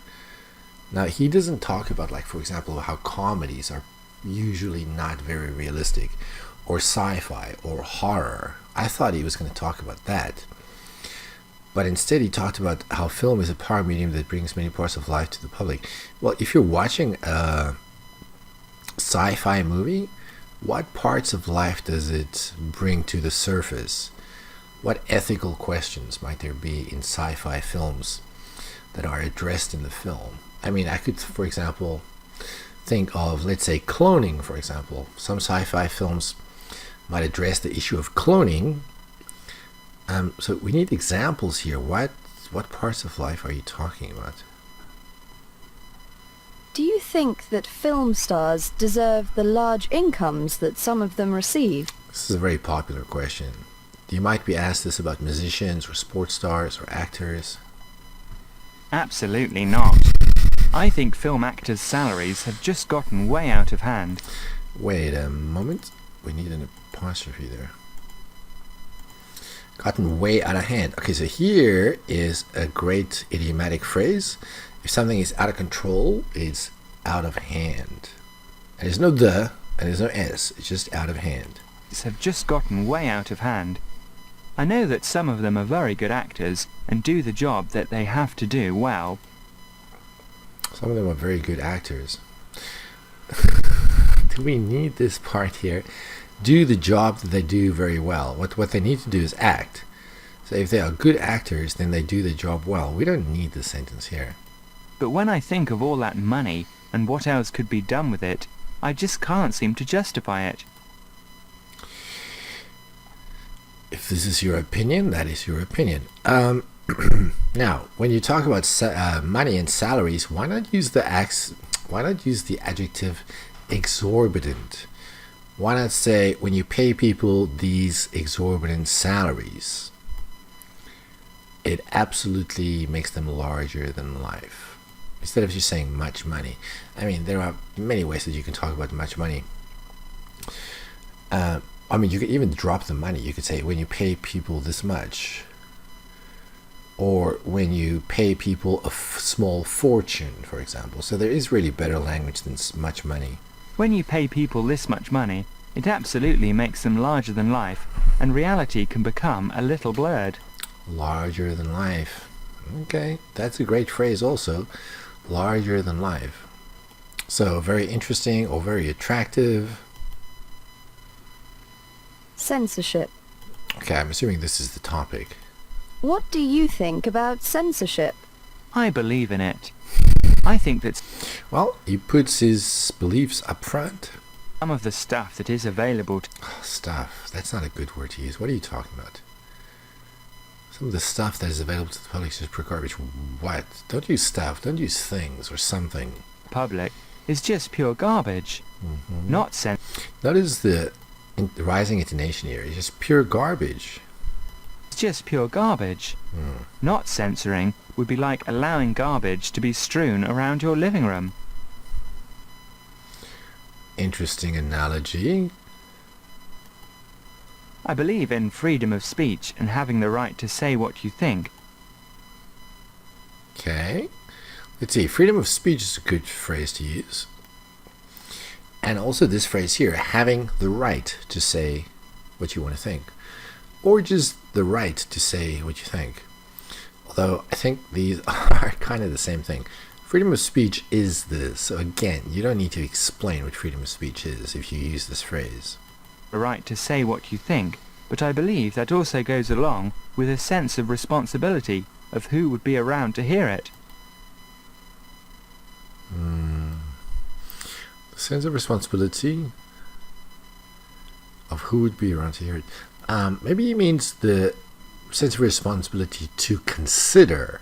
Now, he doesn't talk about, like, for example, how comedies are usually not very realistic, or sci-fi or horror. I thought he was going to talk about that. But instead he talked about how film is a power medium that brings many parts of life to the public. Well, if you're watching a sci-fi movie, what parts of life does it bring to the surface? What ethical questions might there be in sci-fi films that are addressed in the film? I mean, I could, for example, think of, let's say, cloning, for example. Some sci-fi films might address the issue of cloning. So we need examples here. What parts of life are you talking about? Do you think that film stars deserve the large incomes that some of them receive? This is a very popular question. You might be asked this about musicians or sports stars or actors. Absolutely not. I think film actors' salaries have just gotten way out of hand. Wait a moment. We need an apostrophe there. Gotten way out of hand. Okay, so here is a great idiomatic phrase. If something is out of control, it's out of hand. And there's no the, and there's no s. It's just out of hand. Have just gotten way out of hand. I know that some of them are very good actors and do the job that they have to do well. Some of them are very good actors. Do we need this part here? Do the job that they do very well. What they need to do is act. So if they are good actors, then they do the job well. We don't need this sentence here. But when I think of all that money and what else could be done with it, I just can't seem to justify it. If this is your opinion, that is your opinion. Now, when you talk about money and salaries, why not use the adjective exorbitant? Why not say when you pay people these exorbitant salaries, it absolutely makes them larger than life, instead of just saying much money. I mean, there are many ways that you can talk about much money. I mean, you could even drop the money. You could say when you pay people this much, or when you pay people a small fortune, for example. So there is really better language than much money. When you pay people this much money, it absolutely makes them larger than life, and reality can become a little blurred. Larger than life. Okay, that's a great phrase also. Larger than life. So very interesting or very attractive. Censorship. Okay, I'm assuming this is the topic. What do you think about censorship? I believe in it. I think that... Well, he puts his beliefs up front. Some of the stuff that is available to... Stuff. That's not a good word to use. What are you talking about? Some of the stuff that is available to the public is just pure garbage. What? Don't use stuff. Don't use things or something. Public is just pure garbage. Not Notice the rising intonation here. It's just pure garbage. It's just pure garbage. Not censoring would be like allowing garbage to be strewn around your living room. Interesting analogy. I believe in freedom of speech and having the right to say what you think. Okay. Let's see. Freedom of speech is a good phrase to use. And also this phrase here, having the right to say what you want to think. Or just the right to say what you think. Although I think these are kind of the same thing. Freedom of speech is this. So again, you don't need to explain what freedom of speech is if you use this phrase. The right to say what you think, but I believe that also goes along with a sense of responsibility of who would be around to hear it. Sense of responsibility of who would be around to hear it. Maybe he means the sense of responsibility to consider.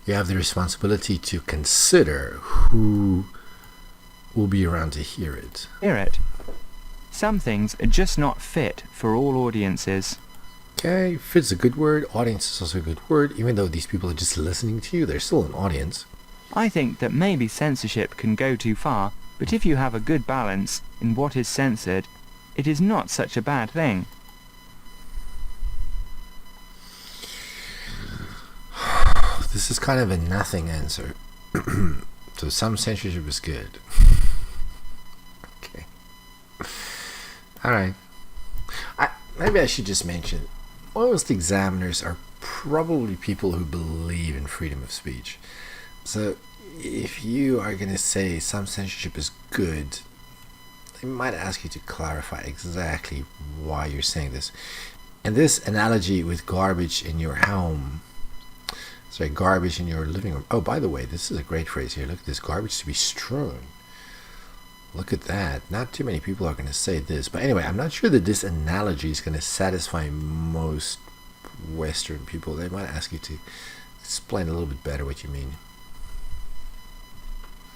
You have the responsibility to consider who will be around to hear it. Some things are just not fit for all audiences. Okay, fit's a good word. Audience is also a good word. Even though these people are just listening to you, they're still an audience. I think that maybe censorship can go too far, but if you have a good balance in what is censored, it is not such a bad thing. This is kind of a nothing answer. So some censorship is good. Okay. All right. maybe I should just mention, most examiners are probably people who believe in freedom of speech. So if you are going to say some censorship is good, they might ask you to clarify exactly why you're saying this. And this analogy with garbage in your home, garbage in your living room. Oh, by the way, this is a great phrase here. Look at this, garbage to be strewn. Look at that. Not too many people are going to say this. But anyway, I'm not sure that this analogy is going to satisfy most Western people. They might ask you to explain a little bit better what you mean.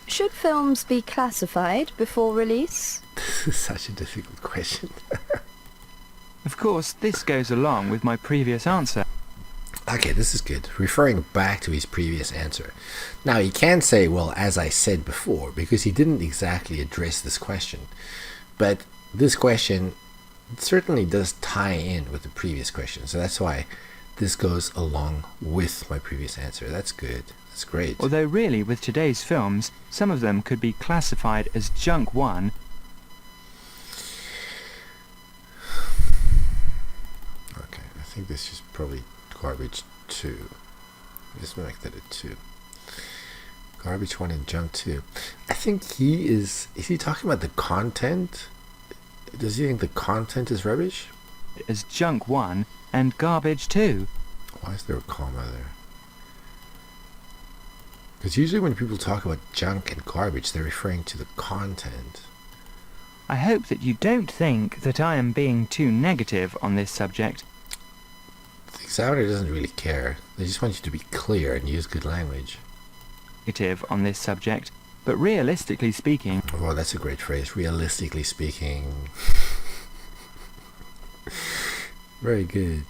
Should films be classified before release? This is such a difficult question. Of course, this goes along with my previous answer. Okay, this is good. Referring back to his previous answer. Now, he can say, well, as I said before, because he didn't exactly address this question. But this question certainly does tie in with the previous question. So that's why this goes along with my previous answer. That's good. That's great. Although really, with today's films, some of them could be classified as junk 1. Okay, I think this is probably garbage 2. Just make that a 2. Garbage 1 and junk 2. I think is he talking about the content? Does he think the content is rubbish? As junk 1 and garbage 2. Why is there a comma there? Because usually when people talk about junk and garbage, they're referring to the content. I hope that you don't think that I am being too negative on this subject. The examiner doesn't really care. They just want you to be clear and use good language. Negative on this subject, but realistically speaking... Oh, that's a great phrase. Realistically speaking. Very good.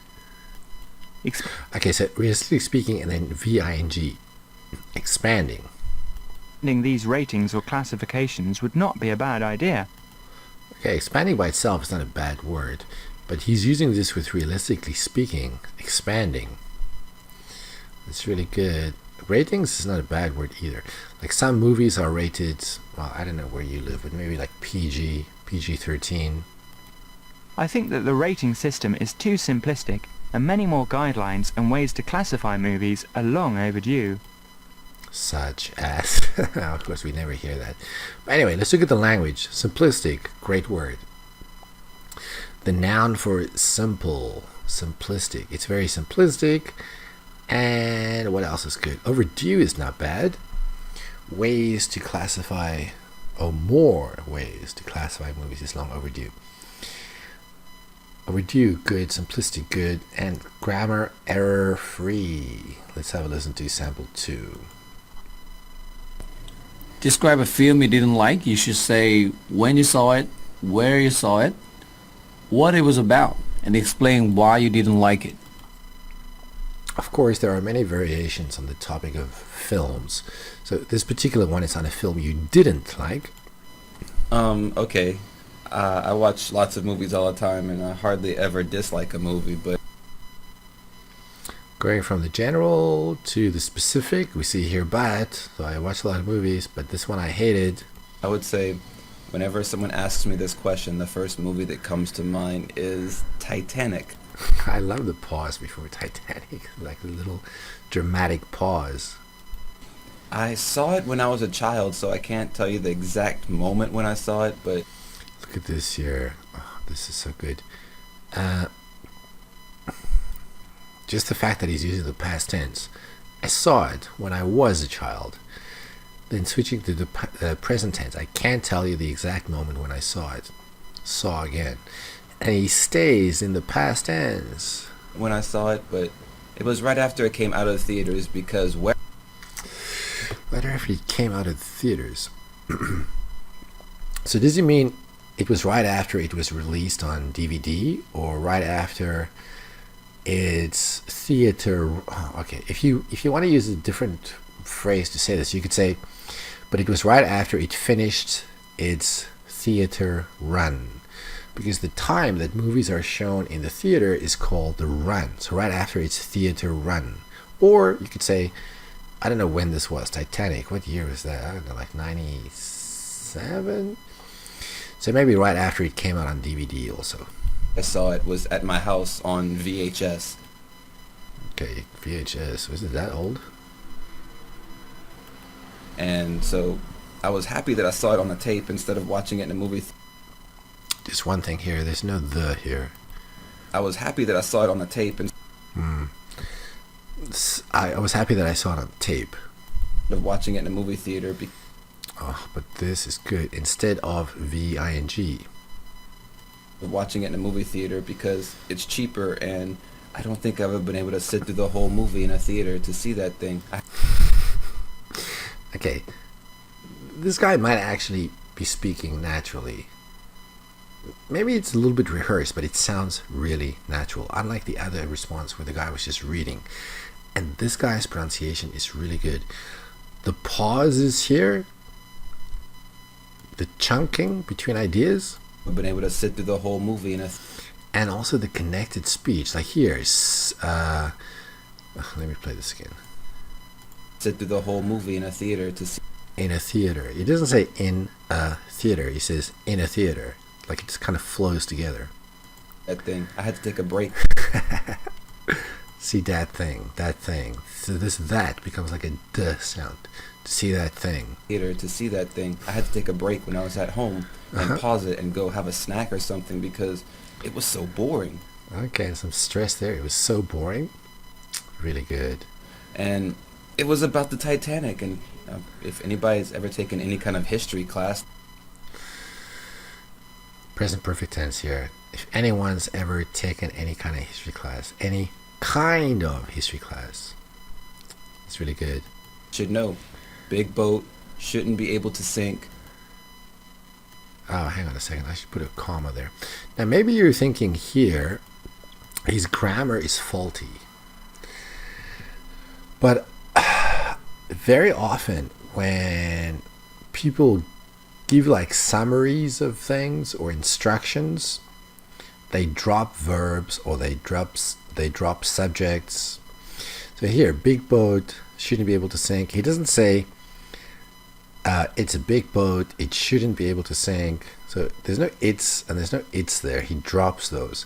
Okay, so realistically speaking and then V-I-N-G. Expanding. These ratings or classifications would not be a bad idea. Okay, expanding by itself is not a bad word, but he's using this with realistically speaking, expanding. It's really good. Ratings is not a bad word either. Like some movies are rated, well, I don't know where you live, but maybe like PG, PG-13. I think that the rating system is too simplistic, and many more guidelines and ways to classify movies are long overdue. Such as, of course we never hear that. But anyway, let's look at the language. Simplistic, great word. The noun for simple, simplistic. It's very simplistic. And what else is good? Overdue is not bad. Ways to classify, more ways to classify movies is long overdue. Overdue, good. Simplistic, good. And grammar error free. Let's have a listen to sample 2. Describe a film you didn't like. You should say when you saw it, where you saw it, what it was about, and explain why you didn't like it. Of course, there are many variations on the topic of films. So this particular one is on a film you didn't like. Okay. I watch lots of movies all the time, and I hardly ever dislike a movie, but... Going from the general to the specific, we see here but. So I watch a lot of movies, but this one I hated. I would say, whenever someone asks me this question, the first movie that comes to mind is Titanic. I love the pause before Titanic, like a little dramatic pause. I saw it when I was a child, so I can't tell you the exact moment when I saw it, but... Look at this here. Oh, this is so good. Just the fact that he's using the past tense. I saw it when I was a child. Then switching to the present tense. I can't tell you the exact moment when I saw it. Saw again. And he stays in the past tense. When I saw it, but it was right after it came out of theaters because where... Right after it came out of theaters. So does it mean it was right after it was released on DVD or right after it's theater? Okay, if you want to use a different phrase to say this, you could say, but it was right after it finished its theater run, because the time that movies are shown in the theater is called the run. So right after its theater run. Or you could say, I don't know when this was. Titanic, what year was that? I don't know, like 97. So maybe right after it came out on DVD also. I saw it was at my house on VHS. Okay, VHS. Was it that old? And so I was happy that I saw it on a tape instead of watching it in a movie. Just one thing here. There's no the here. I was happy that I saw it on a tape and I was happy that I saw it on tape. of watching it in a movie theater. Oh, but this is good. Instead of VING. Watching it in a movie theater because it's cheaper, and I don't think I've ever been able to sit through the whole movie in a theater to see that thing. Okay, this guy might actually be speaking naturally. Maybe it's a little bit rehearsed, but it sounds really natural, unlike the other response where the guy was just reading. And this guy's pronunciation is really good. The pauses here, the chunking between ideas, I've been able to sit through the whole movie in a and also the connected speech. Like here, let me play this again. Sit through the whole movie in a theater to see. In a theater. It doesn't say in a theater. He says in a theater. Like it just kind of flows together. That thing. I had to take a break. See that thing. So this that becomes like a duh sound. To see that thing. Theater to see that thing. I had to take a break when I was at home and pause it and go have a snack or something because it was so boring. Okay, some stress there. It was so boring. Really good. And it was about the Titanic, and if anybody's ever taken any kind of history class. Present perfect tense here. If anyone's ever taken any kind of history class, any kind of history class, it's really good. Should know. Big boat shouldn't be able to sink. Oh, hang on a second. I should put a comma there. Now, maybe you're thinking here, his grammar is faulty. But very often when people give like summaries of things or instructions, they drop verbs or they drop subjects. So here, big boat shouldn't be able to sink. He doesn't say it's a big boat, it shouldn't be able to sink. So there's no it's and there's no it's there. He drops those.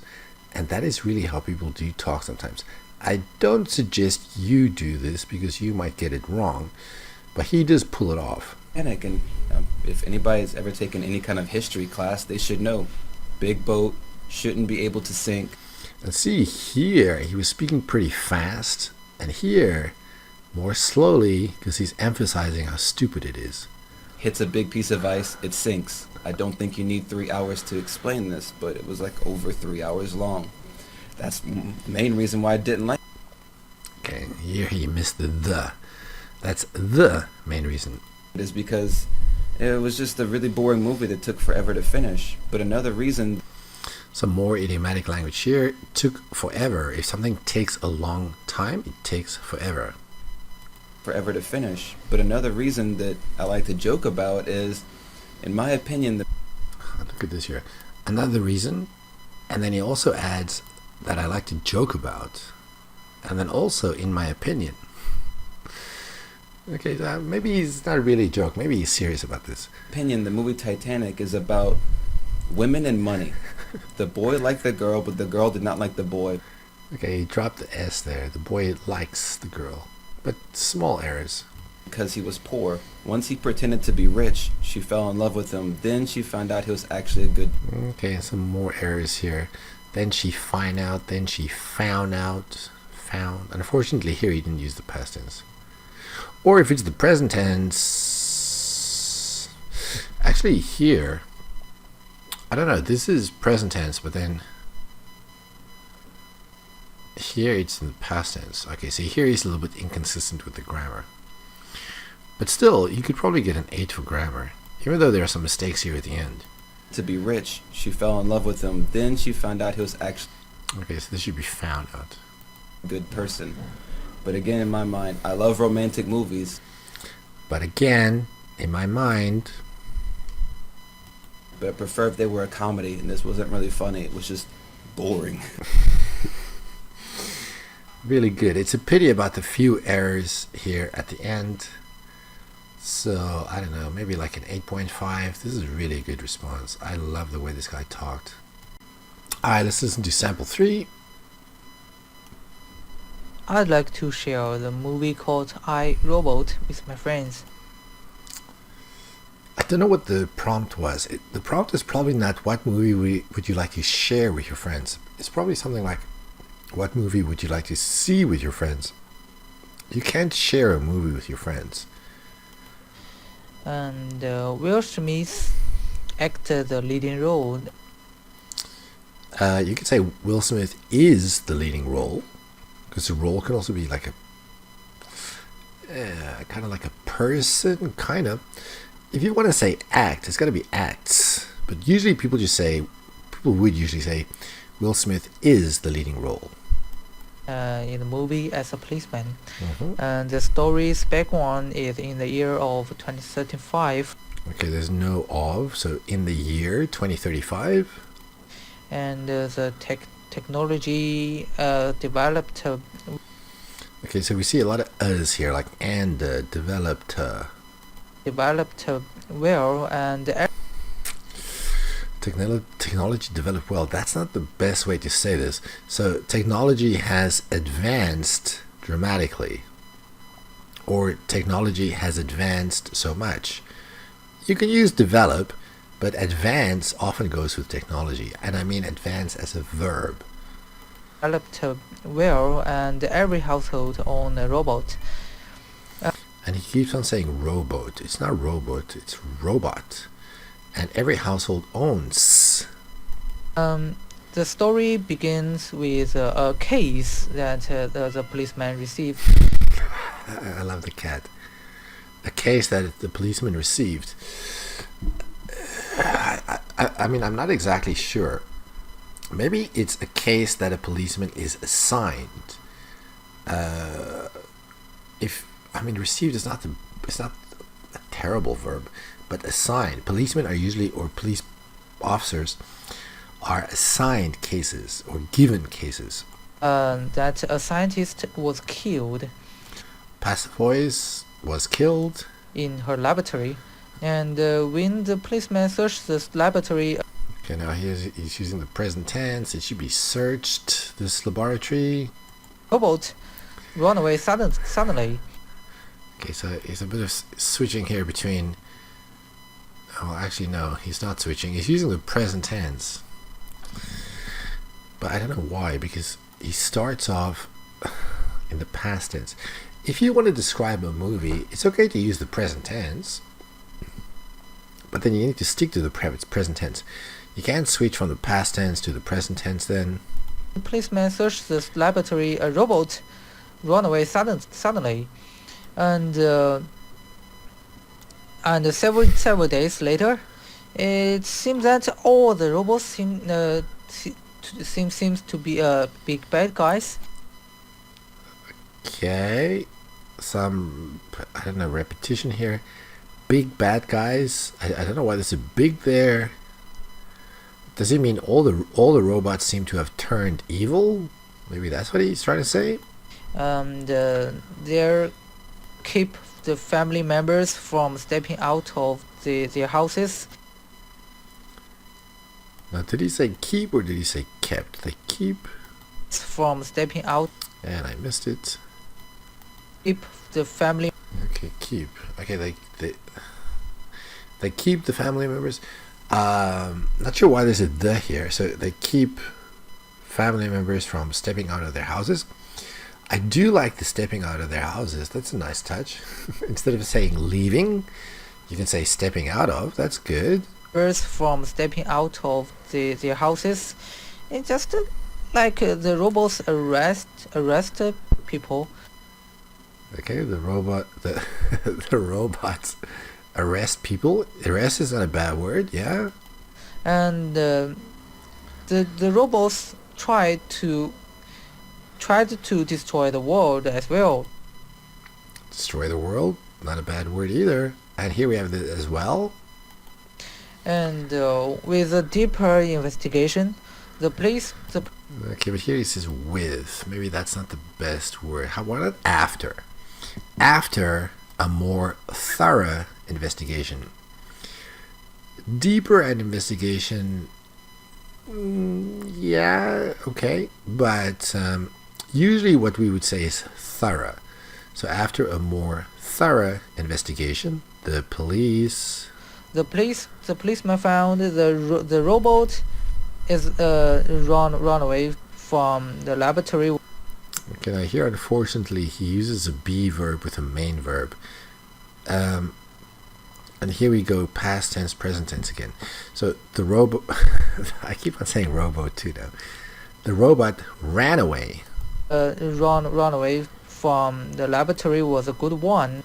And that is really how people do talk sometimes. I don't suggest you do this because you might get it wrong, but he does pull it off. And if anybody's ever taken any kind of history class, they should know. Big boat shouldn't be able to sink. And see here, he was speaking pretty fast, and here, more slowly, because he's emphasizing how stupid it is. Hits a big piece of ice, it sinks. I don't think you need 3 hours to explain this, but it was like over 3 hours long. That's the main reason why I didn't like it. Okay, here he missed the. That's the main reason. It is because it was just a really boring movie that took forever to finish. But another reason... Some more idiomatic language here. Took forever. If something takes a long time, it takes forever. Forever to finish. But another reason that I like to joke about is, in my opinion... Look at this here. Another reason, and then he also adds that I like to joke about, and then also in my opinion. Okay, maybe he's not really a joke. Maybe he's serious about this. Opinion, the movie Titanic is about women and money. The boy liked the girl, but the girl did not like the boy. Okay, he dropped the S there. The boy likes the girl, but small errors. Because he was poor. Once he pretended to be rich, she fell in love with him. Then she found out he was actually a good... Okay, some more errors here. Then she found out. Then she found out. Found. Unfortunately, here he didn't use the past tense. Or if it's the present tense... Actually, here... I don't know. This is present tense, but then... Here it's in the past tense. Okay, so here he's a little bit inconsistent with the grammar. But still, you could probably get an 8 for grammar, even though there are some mistakes here at the end. To be rich, she fell in love with him. Then she found out he was actually... Okay, so this should be found out. A good person. But again, in my mind, I love romantic movies. But again, in my mind... But I prefer if they were a comedy, and this wasn't really funny. It was just boring. Really good. It's a pity about the few errors here at the end. So, I don't know, maybe like an 8.5. This is really a good response. I love the way this guy talked. Alright, let's listen to sample 3. I'd like to share the movie called I, Robot with my friends. I don't know what the prompt was. The prompt is probably not what movie would you like to share with your friends. It's probably something like, what movie would you like to see with your friends? You can't share a movie with your friends. And Will Smith acted the leading role. You could say Will Smith is the leading role, because the role can also be like a kind of like a person, kind of. If you want to say act, it's got to be acts. But usually people would usually say Will Smith is the leading role. In the movie as a policeman. And the story's background is in the year of 2035. Okay, there's no of, so in the year 2035. And the technology developed. Okay, so we see a lot of us here, like and developed well, and technology developed well. That's not the best way to say this. So technology has advanced dramatically, or technology has advanced so much. You can use develop, but advance often goes with technology, and I mean advance as a verb. Developed well, and every household owns a robot. And he keeps on saying robot. It's not robot, it's robot. And every household owns. The story begins with a case that the policeman received. I love the cat. A case that the policeman received. I mean, I'm not exactly sure. Maybe it's a case that a policeman is assigned. Received is not it's not a terrible verb, but assigned. Policemen are usually, or police officers are assigned cases or given cases. That a scientist was killed. Passepoise was killed in her laboratory, and when the policeman searched this laboratory. Okay, now he's using the present tense. It should be searched, this laboratory. Robot run away suddenly. Okay, so it's a bit of switching here between. Oh, actually, no, he's not switching. He's using the present tense. But I don't know why, because he starts off in the past tense. If you want to describe a movie, it's okay to use the present tense, but then you need to stick to the present tense. You can't switch from the past tense to the present tense then. The policeman searched this laboratory. A robot run away suddenly. And several days later, it seems that all the robots seems to be big bad guys. Okay, some repetition here. Big bad guys. I don't know why there's a big there. Does it mean all the robots seem to have turned evil? Maybe that's what he's trying to say. They're keep the family members from stepping out of their houses. Now, did he say keep or did he say kept? They keep from stepping out. And I missed it. Keep the family. Okay, keep. Okay, they keep the family members. Not sure why there's a the here. So they keep family members from stepping out of their houses. I do like the stepping out of their houses. That's a nice touch. Instead of saying leaving, you can say stepping out of. That's good. First, from stepping out of their houses, it's just like the robots arrest people. Okay, the robots arrest people. Arrest is not a bad word, yeah. And the robots tried to destroy the world as well. Destroy the world? Not a bad word either. And here we have this as well. And with a deeper investigation, the police... Okay, but here he says with. Maybe that's not the best word. How about it? After? After a more thorough investigation. Deeper an investigation Yeah, okay. But usually what we would say is thorough. So after a more thorough investigation, the policeman found the robot is run away from the laboratory. Okay, now here unfortunately he uses a be verb with a main verb. And here we go past tense, present tense again. So the robot, I keep on saying rowboat too now. The robot ran away. Run away from the laboratory was a good one.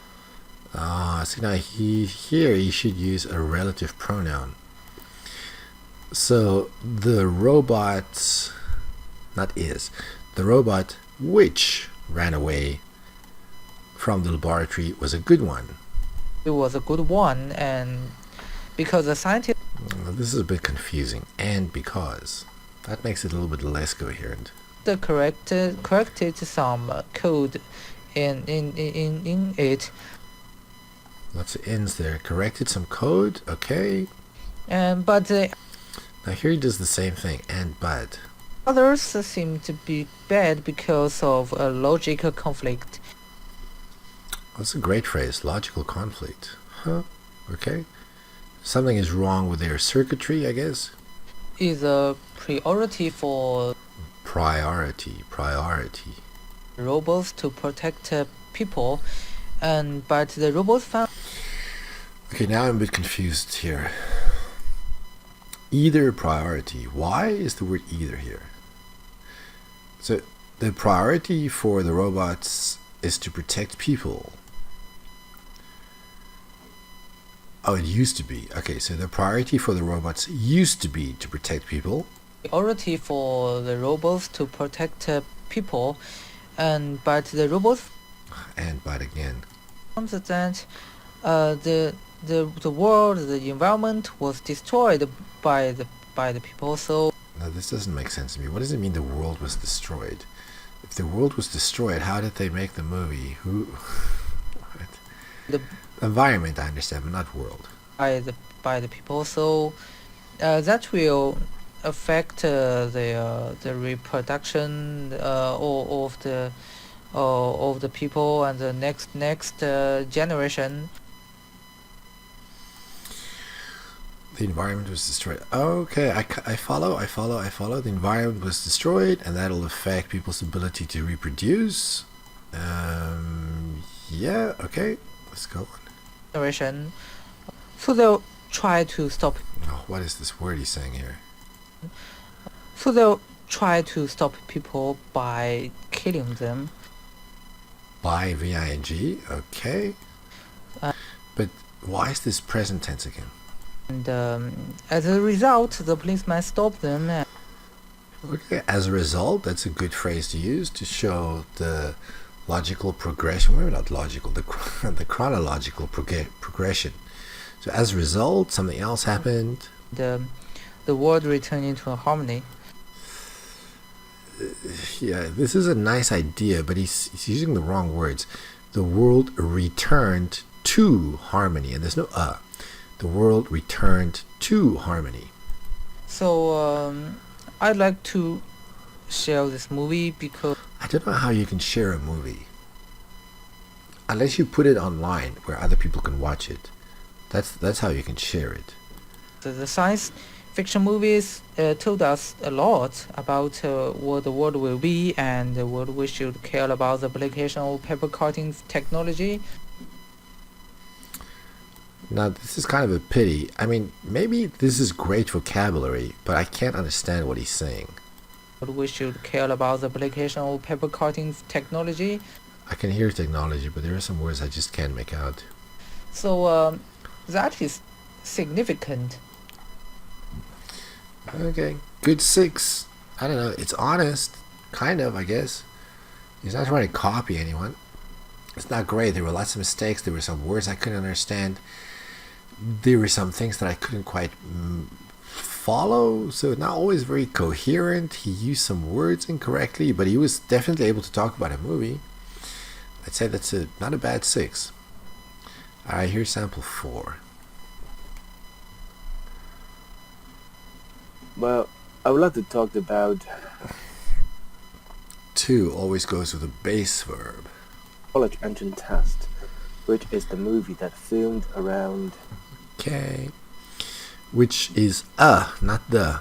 So now here he should use a relative pronoun. So the robot, the robot which ran away from the laboratory was a good one. It was a good one, and because the scientist. This is a bit confusing. And because that makes it a little bit less coherent. Corrected some code in it. Lots of ends there. Corrected some code. Okay. But now here he does the same thing. And but others seem to be bad because of a logical conflict. That's a great phrase, logical conflict. Huh? Okay. Something is wrong with their circuitry, I guess. Is a priority for priority. Robots to protect people, but the robots found. Okay, now I'm a bit confused here. Either priority. Why is the word either here? So the priority for the robots is to protect people. Oh, it used to be. Okay, so the priority for the robots used to be to protect people. Priority for the robots to protect people, but the robots. And but again. That the world, the environment was destroyed by the people. So. Now this doesn't make sense to me. What does it mean the world was destroyed? If the world was destroyed, how did they make the movie? Who? The environment, I understand, but not world. By the people, so that will affect the reproduction of the people and the next generation. The environment was destroyed. Okay, I follow. The environment was destroyed, and that'll affect people's ability to reproduce. Yeah, okay, let's go on. Generation. So they'll try to stop. Oh, what is this word he's saying here? So they'll try to stop people by killing them. By V-I-N-G, okay. But why is this present tense again? And as a result, the policeman stopped them. Okay, as a result, that's a good phrase to use to show the logical progression. Maybe not logical, the chronological progression. So as a result, something else happened. The world returned into harmony. Yeah, this is a nice idea, but he's using the wrong words. The world returned to harmony, and there's no The world returned to harmony. So I'd like to share this movie because I don't know how you can share a movie unless you put it online where other people can watch it. That's how you can share it. The science fiction movies told us a lot about what the world will be and what we should care about the application of paper cutting technology. Now, this is kind of a pity. I mean, maybe this is great vocabulary, but I can't understand what he's saying. We should care about the application of paper cutting technology. I can hear technology, but there are some words I just can't make out. So that is significant. Okay, good 6. I don't know, it's honest, kind of, I guess. He's not trying to copy anyone. It's not great. There were lots of mistakes. There were some words I couldn't understand. There were some things that I couldn't quite follow, so not always very coherent. He used some words incorrectly, but he was definitely able to talk about a movie. I'd say that's not a bad 6. Alright, here's sample 4. Well, I would like to talk about To always goes with a base verb. College Entrance Test, which is the movie that filmed around. Okay. Which is not the.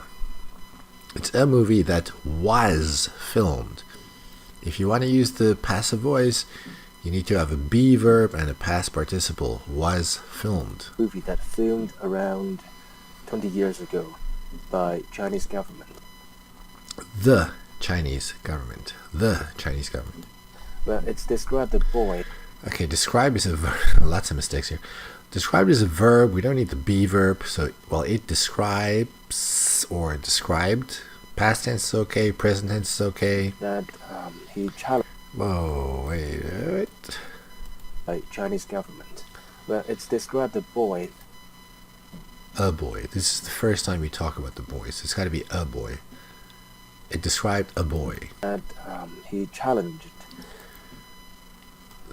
It's a movie that was filmed. If you want to use the passive voice, you need to have a be verb and a past participle. Was filmed. Movie that filmed around 20 years ago by Chinese government. The Chinese government. The Chinese government. Well, it's described the boy. Okay, describe is a verb. Lots of mistakes here. Described is a verb. We don't need the be verb. So, well, it describes or described. Past tense is okay. Present tense is okay. That he challenged. Whoa, wait. By Chinese government. Well, it's described the boy. A boy. This is the first time we talk about the boys. It's got to be a boy. It described a boy. That he challenged.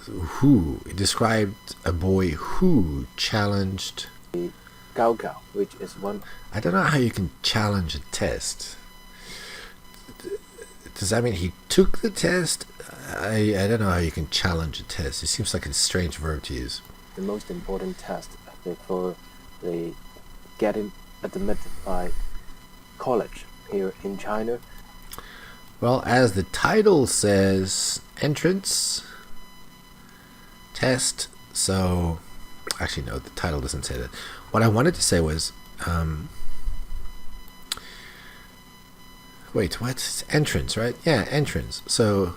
Who? It described a boy who challenged. Gao Gao, which is one. I don't know how you can challenge a test. Does that mean he took the test? I don't know how you can challenge a test. It seems like a strange verb to use. The most important test for the getting admitted by college here in China. Well, as the title says, entrance test. So, actually, no, the title doesn't say that. What I wanted to say was, wait, what? It's entrance, right? Yeah, entrance. So,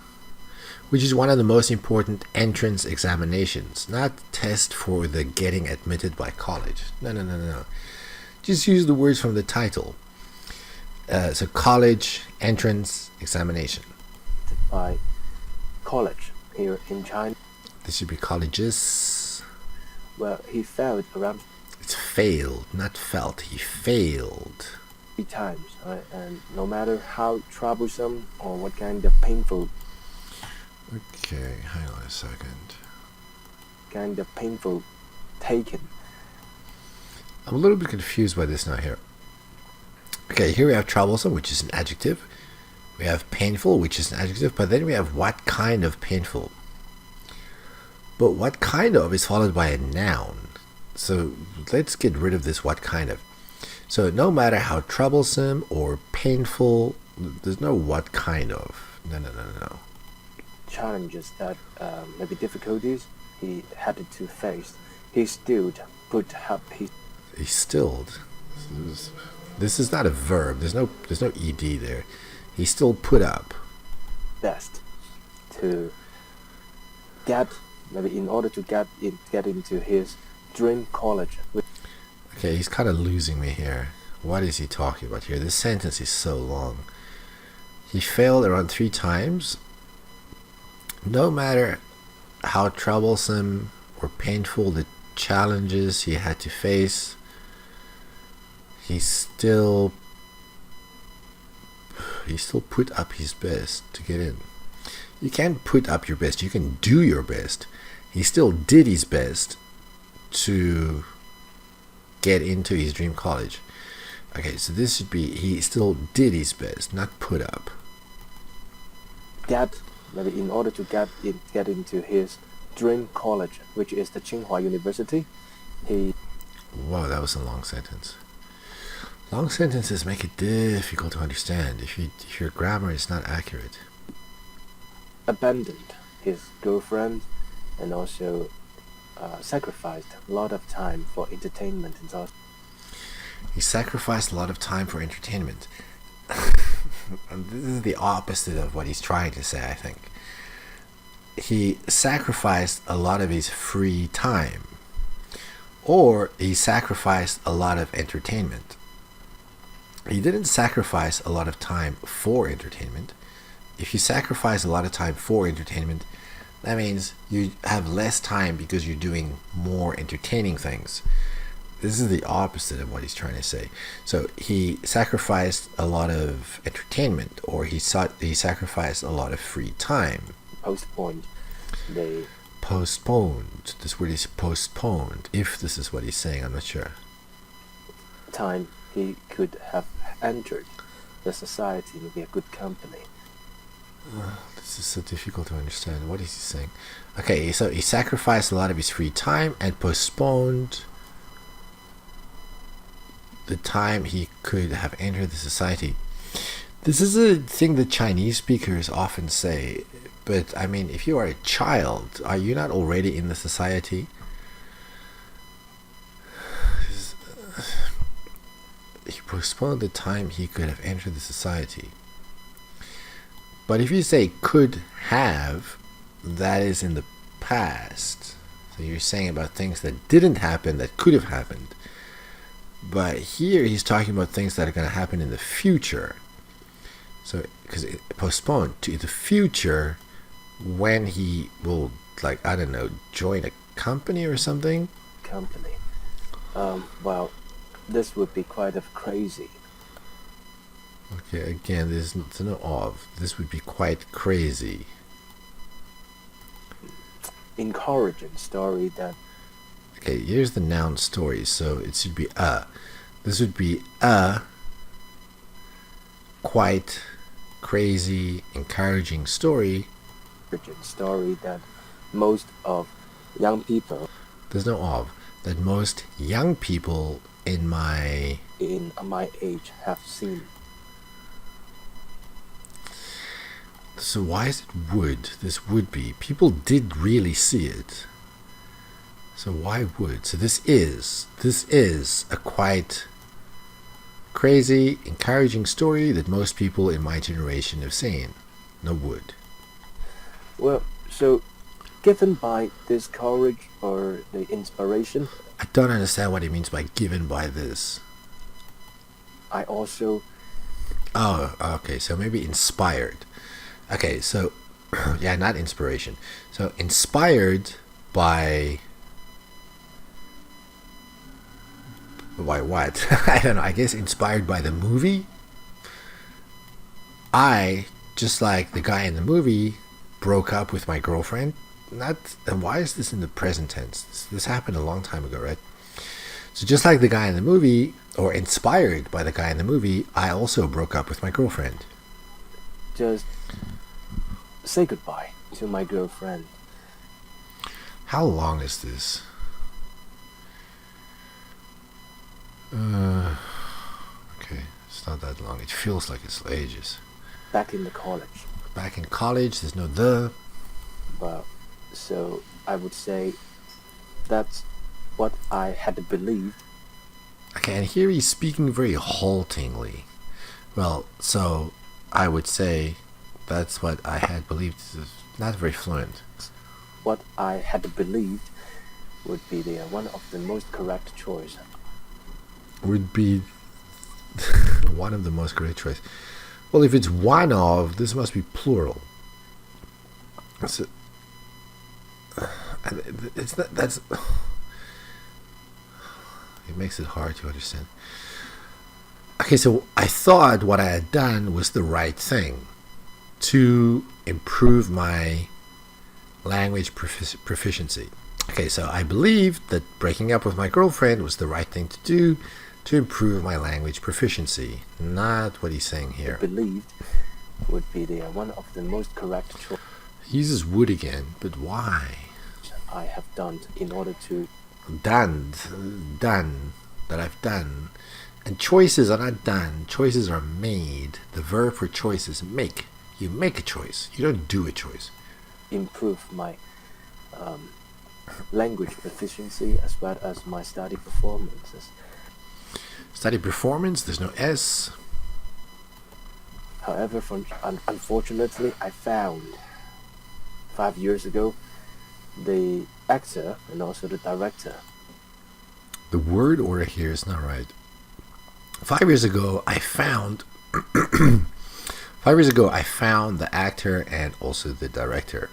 which is one of the most important entrance examinations, not test for the getting admitted by college. No. Just use the words from the title. So college entrance examination. By college here in China. This should be colleges. Well, he failed around. It's failed, not felt. He failed 3 times, right? And no matter how troublesome or what kind of painful. Okay, hang on a second. Kind of painful taken. I'm a little bit confused by this now here. Okay, here we have troublesome, which is an adjective. We have painful, which is an adjective. But then we have what kind of painful. But what kind of is followed by a noun. So let's get rid of this what kind of. So no matter how troublesome or painful, there's no what kind of. No. Challenges that maybe difficulties he had to face. He still put up his. He stilled. This is not a verb. There's no ed there. He still put up best to get, maybe in order to get into his dream college. Okay, he's kind of losing me here. What is he talking about here? This sentence is so long. He failed around 3 times. No matter how troublesome or painful the challenges he had to face, he still put up his best to get in. You can't put up your best, you can do your best. He still did his best to get into his dream college. Okay, so this should be he still did his best, not put up. Maybe in order to get into his dream college, which is the Tsinghua University, he. Wow, that was a long sentence. Long sentences make it difficult to understand if your grammar is not accurate. Abandoned his girlfriend and also sacrificed a lot of time for entertainment and so. He sacrificed a lot of time for entertainment. And this is the opposite of what he's trying to say, I think. He sacrificed a lot of his free time. Or he sacrificed a lot of entertainment. He didn't sacrifice a lot of time for entertainment. If you sacrifice a lot of time for entertainment, that means you have less time because you're doing more entertaining things. This is the opposite of what he's trying to say. So he sacrificed a lot of entertainment, or he sacrificed a lot of free time. Postponed. Postponed. This word is postponed. If this is what he's saying, I'm not sure. Time he could have entered the society will be a good company. This is so difficult to understand. What is he saying? Okay, so he sacrificed a lot of his free time and postponed the time he could have entered the society. This is a thing that Chinese speakers often say, but I mean, if you are a child, are you not already in the society? He postponed the time he could have entered the society. But if you say could have, that is in the past. So you're saying about things that didn't happen that could have happened. But here he's talking about things that are going to happen in the future. So, because it postponed to the future when he will, like, I don't know, join a company or something? Company. Well, this would be quite of crazy. Okay, again, there's no of. This would be quite crazy. Encouraging story that... Okay, here's the noun story, so it should be a. This would be a quite crazy, encouraging story. Story that most of young people... There's no of. That most young people in my age have seen. So why is it would? This would be. People did really see it. So why would? So this is a quite crazy, encouraging story that most people in my generation have seen. No would. Well, so given by this courage or the inspiration? I don't understand what he means by given by this. I also... Oh, okay, so maybe inspired. Okay, so, yeah, not inspiration. So, inspired by what? I don't know, I guess inspired by the movie? I, just like the guy in the movie, broke up with my girlfriend. And why is this in the present tense? This happened a long time ago, right? So just like the guy in the movie, or inspired by the guy in the movie, I also broke up with my girlfriend. Just say goodbye to my girlfriend. How long is this? Okay, it's not that long. It feels like it's ages. Back in the college. Back in college, there's no the. Well, so I would say that's what I had believed. Okay, and here he's speaking very haltingly. Well, so I would say that's what I had believed. Not very fluent. What I had believed would be the one of the most correct choice. Would be one of the most correct choice. Well, if it's one of, this must be plural. So, it's not, that's... It makes it hard to understand. Okay, so I thought what I had done was the right thing to improve my language proficiency. Okay, so I believed that breaking up with my girlfriend was the right thing to do to improve my language proficiency. Not what he's saying here. Believed would be the one of the most correct choice. He uses would again, but why? I have done in order to... Done, that I've done. And choices are not done, choices are made. The verb for choice is make. You make a choice, you don't do a choice. Improve my language proficiency as well as my study performances. Study performance, there's no S. However, unfortunately, I found 5 years ago the actor and also the director. The word order here is not right. 5 years ago, I found 5 years ago, I found the actor and also the director.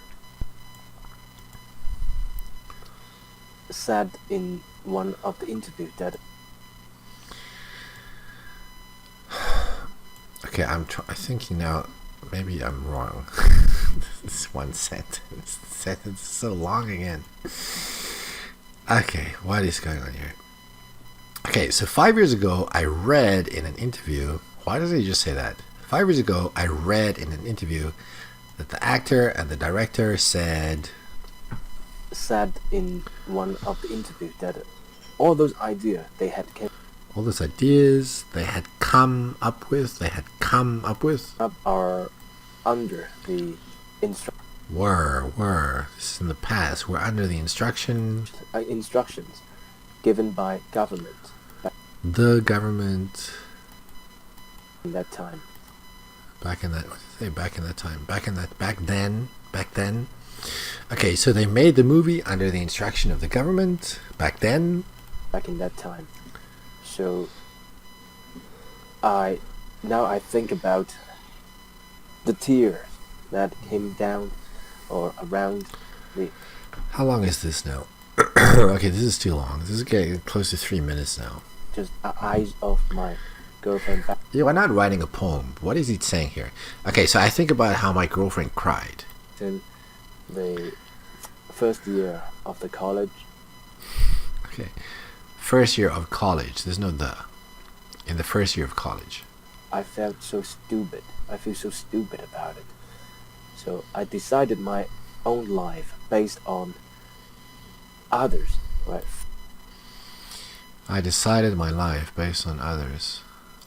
Said in one of the interviews that... Okay, I'm thinking now, maybe I'm wrong. This one sentence. The sentence is so long again. Okay, what is going on here? Okay, so 5 years ago, I read in an interview, Why doesn't he just say that? 5 years ago, I read in an interview that the actor and the director said in one of the interviews that all those ideas they had come up with are under the this is in the past, were under the instructions given by government. The government In that time. Back in that back then. Okay, so they made the movie under the instruction of the government back then. Back in that time. So I think about the tear that came down or around the. How long is this now? Okay, this is too long. This is getting close to 3 minutes now. Just eyes of my girlfriend. Yeah, we're not writing a poem. What is he saying here? Okay, so I think about how my girlfriend cried. In the first year of the college. Okay. First year of college. There's no the. In the first year of college. I felt so stupid. I feel so stupid about it. So I decided my own life based on others. Right? I decided my life based on others.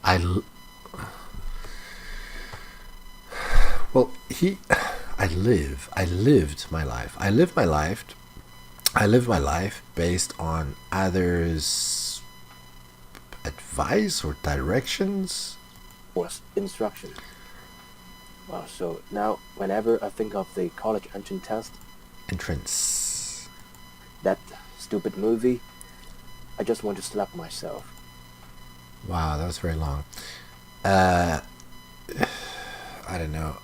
I lived my life. I lived my life based on others' advice or directions. Was instruction. Well, so now whenever I think of the college entrance, that stupid movie, I just want to slap myself. Wow, that was very long. I don't know.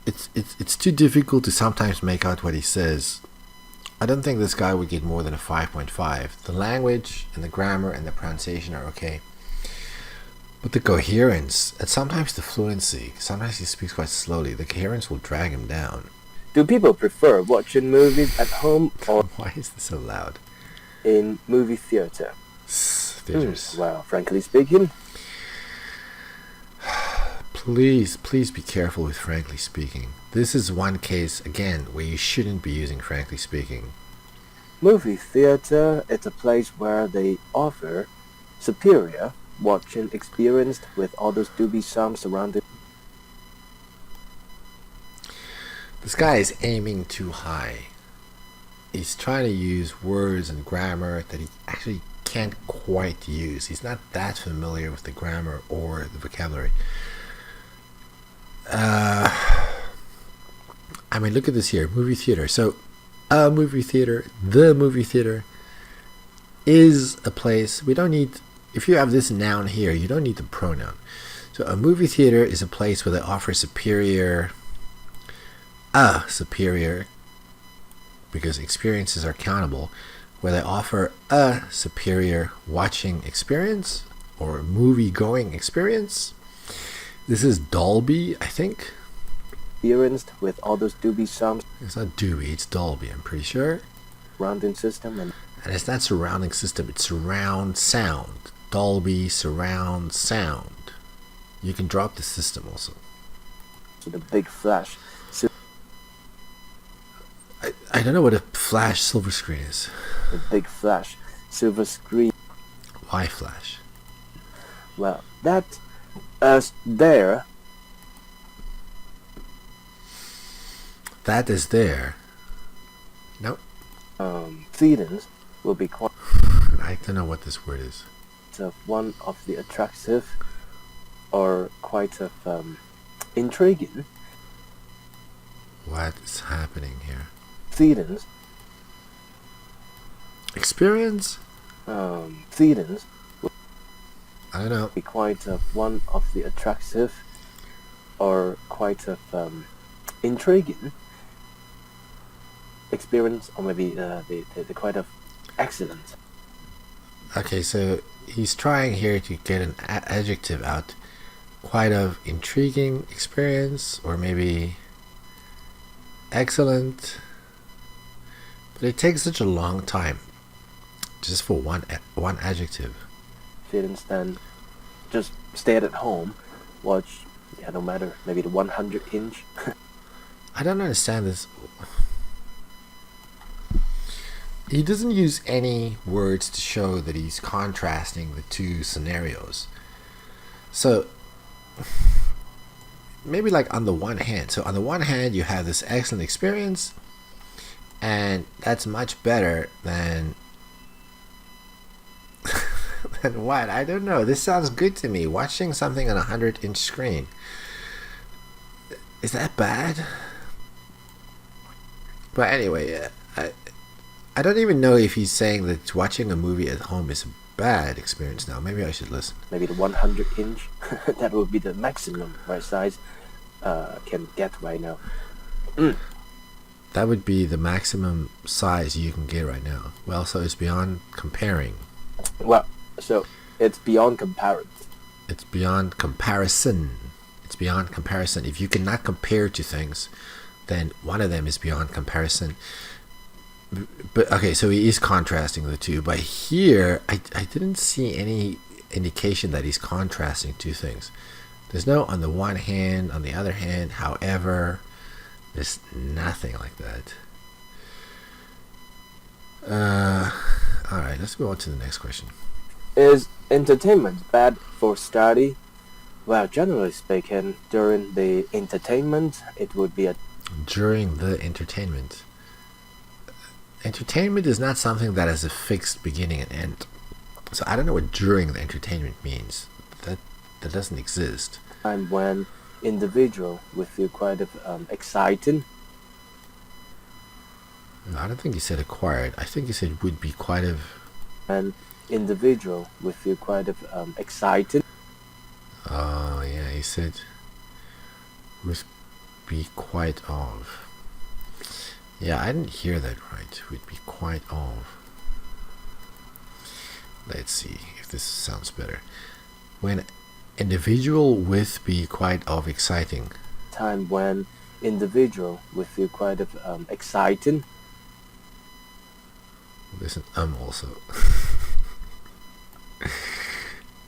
It's too difficult to sometimes make out what he says. I don't think this guy would get more than a 5.5. The language and the grammar and the pronunciation are okay. But the coherence and sometimes the fluency, sometimes he speaks quite slowly, the coherence will drag him down. Do people prefer watching movies at home or why is this so loud? In movie theater? Theaters. Well, frankly speaking. Please be careful with frankly speaking. This is one case, again, where you shouldn't be using frankly speaking. Movie theater is a place where they offer superior watching experience with all those doobie sounds surrounding. This guy is aiming too high. He's trying to use words and grammar that he actually can't quite use. He's not that familiar with the grammar or the vocabulary. I mean, look at this here, movie theater. So, the movie theater is a place, we don't need, if you have this noun here, you don't need the pronoun. So a movie theater is a place where they offer superior, because experiences are countable, where they offer a superior watching experience or movie going experience. This is Dolby, I think. Experienced with all those doobie sounds. It's not Dolby, it's Dolby, I'm pretty sure. Surrounding system and it's not surrounding system, it's surround sound. Dolby surround sound. You can drop the system also. So the big flash. I don't know what a flash silver screen is. The big flash silver screen. Why flash? Well, that there. That is there. Nope. Feelings will be quite. I don't know what this word is. One of the attractive or quite of intriguing. What is happening here? Feelings. Experience? Feelings. I don't know. Be quite one of the attractive or quite of intriguing experience, or maybe the quite of excellent. Okay, so he's trying here to get an adjective out. Quite of intriguing experience, or maybe excellent. But it takes such a long time just for one adjective. Feelings then just stayed at home, watch, no matter, maybe the 100-inch. I don't understand this. He doesn't use any words to show that he's contrasting the two scenarios. So maybe like on the one hand you have this excellent experience, and that's much better than than what? I don't know. This sounds good to me. Watching something on a 100-inch screen. Is that bad? But anyway, I don't even know if he's saying that watching a movie at home is a bad experience now. Maybe I should listen. Maybe the 100-inch. That would be the maximum size can get right now. That would be the maximum size you can get right now. Well, so it's beyond comparing. Well, so it's beyond comparison. It's beyond comparison. It's beyond comparison. If you cannot compare two things, then one of them is beyond comparison. But okay, so he is contrasting the two. But here, I didn't see any indication that he's contrasting two things. There's no on the one hand, on the other hand, however. There's nothing like that. Alright, let's go on to the next question. Is entertainment bad for study? Well, generally speaking, during the entertainment, it would be a... During the entertainment. Entertainment is not something that has a fixed beginning and end. So I don't know what during the entertainment means. That doesn't exist. Time when individual would feel quite exciting. No, I don't think he said acquired. I think he said would be quite of... An individual would feel quite exciting. Oh, yeah, he said would be quite of. Yeah, I didn't hear that right. Would be quite of. Let's see if this sounds better. When individual with be quite of exciting. Time when individual would feel quite exciting. Listen, also.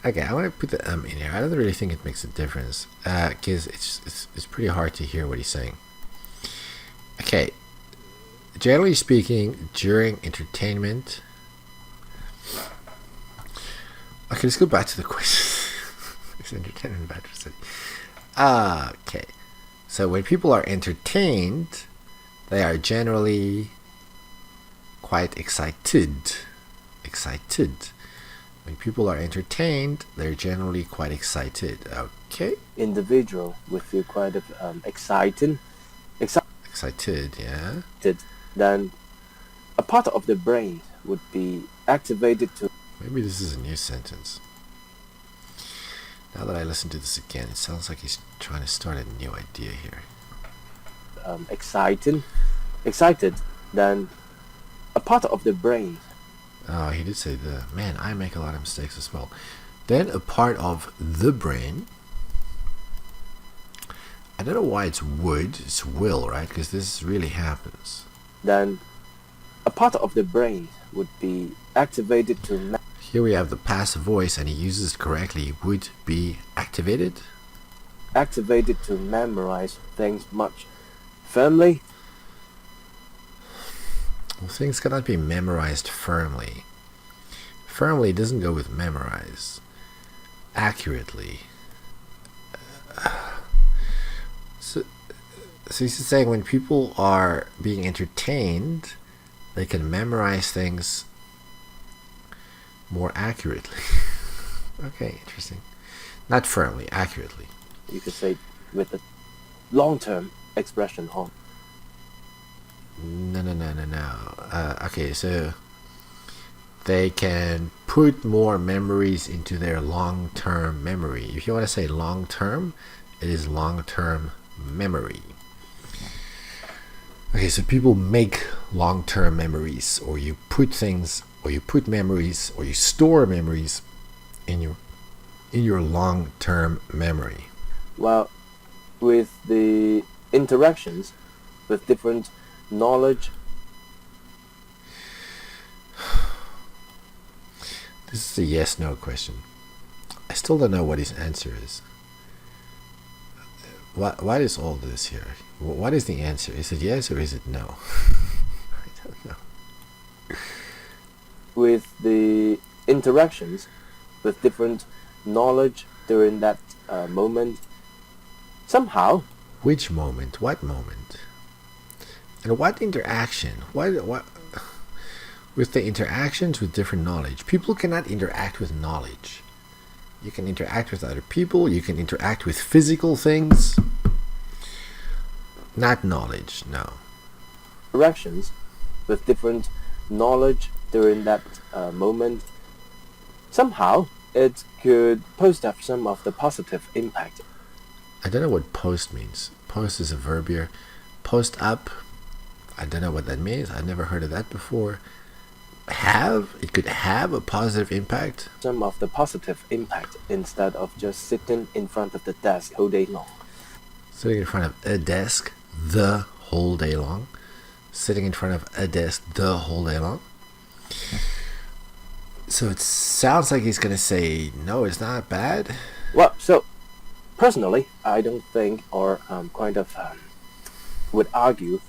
Okay, I want to put the in here. I don't really think it makes a difference because it's pretty hard to hear what he's saying. Okay, generally speaking, during entertainment. Okay, let's go back to the question. Is entertainment bad for study? Okay, so when people are entertained, they are generally quite excited. When people are entertained, they're generally quite excited. Okay. Individual would feel quite exciting. Excited, yeah. Then a part of the brain would be activated to... Maybe this is a new sentence. Now that I listen to this again, it sounds like he's trying to start a new idea here. Excited. Then a part of the brain. Oh, he did say the... Man, I make a lot of mistakes as well. Then a part of the brain. I don't know why it's would. It's will, right? Because this really happens. Then a part of the brain would be activated to... Here we have the passive voice, and he uses it correctly. Would be activated. Activated to memorize things much firmly. Well, things cannot be memorized firmly. Firmly doesn't go with memorize. Accurately. So he's saying when people are being entertained, they can memorize things more accurately. Okay, interesting. Not firmly, accurately. You could say with a long-term expression on. No. Okay, so they can put more memories into their long-term memory. If you want to say long-term, it is long-term memory. Okay, so people make long-term memories, or you put things, or you put memories, or you store memories in your long-term memory. Well, with the interactions with different knowledge. This is a yes/no question. I still don't know what his answer is. What is all this here? What is the answer? Is it yes or is it no? I don't know. With the interactions with different knowledge during that moment, somehow. Which moment? What moment? And what interaction? What? With the interactions with different knowledge, people cannot interact with knowledge. You can interact with other people. You can interact with physical things. Not knowledge, no. Interactions with different knowledge during that moment, somehow it could post up some of the positive impact. I don't know what post means. Post is a verb here. Post up, I don't know what that means. I've never heard of that before. It could have a positive impact. Some of the positive impact instead of just sitting in front of the desk all day long. Sitting in front of a desk the whole day long. Sitting in front of a desk the whole day long. So it sounds like he's going to say, no, it's not bad. Well, so personally, I don't think, or would argue.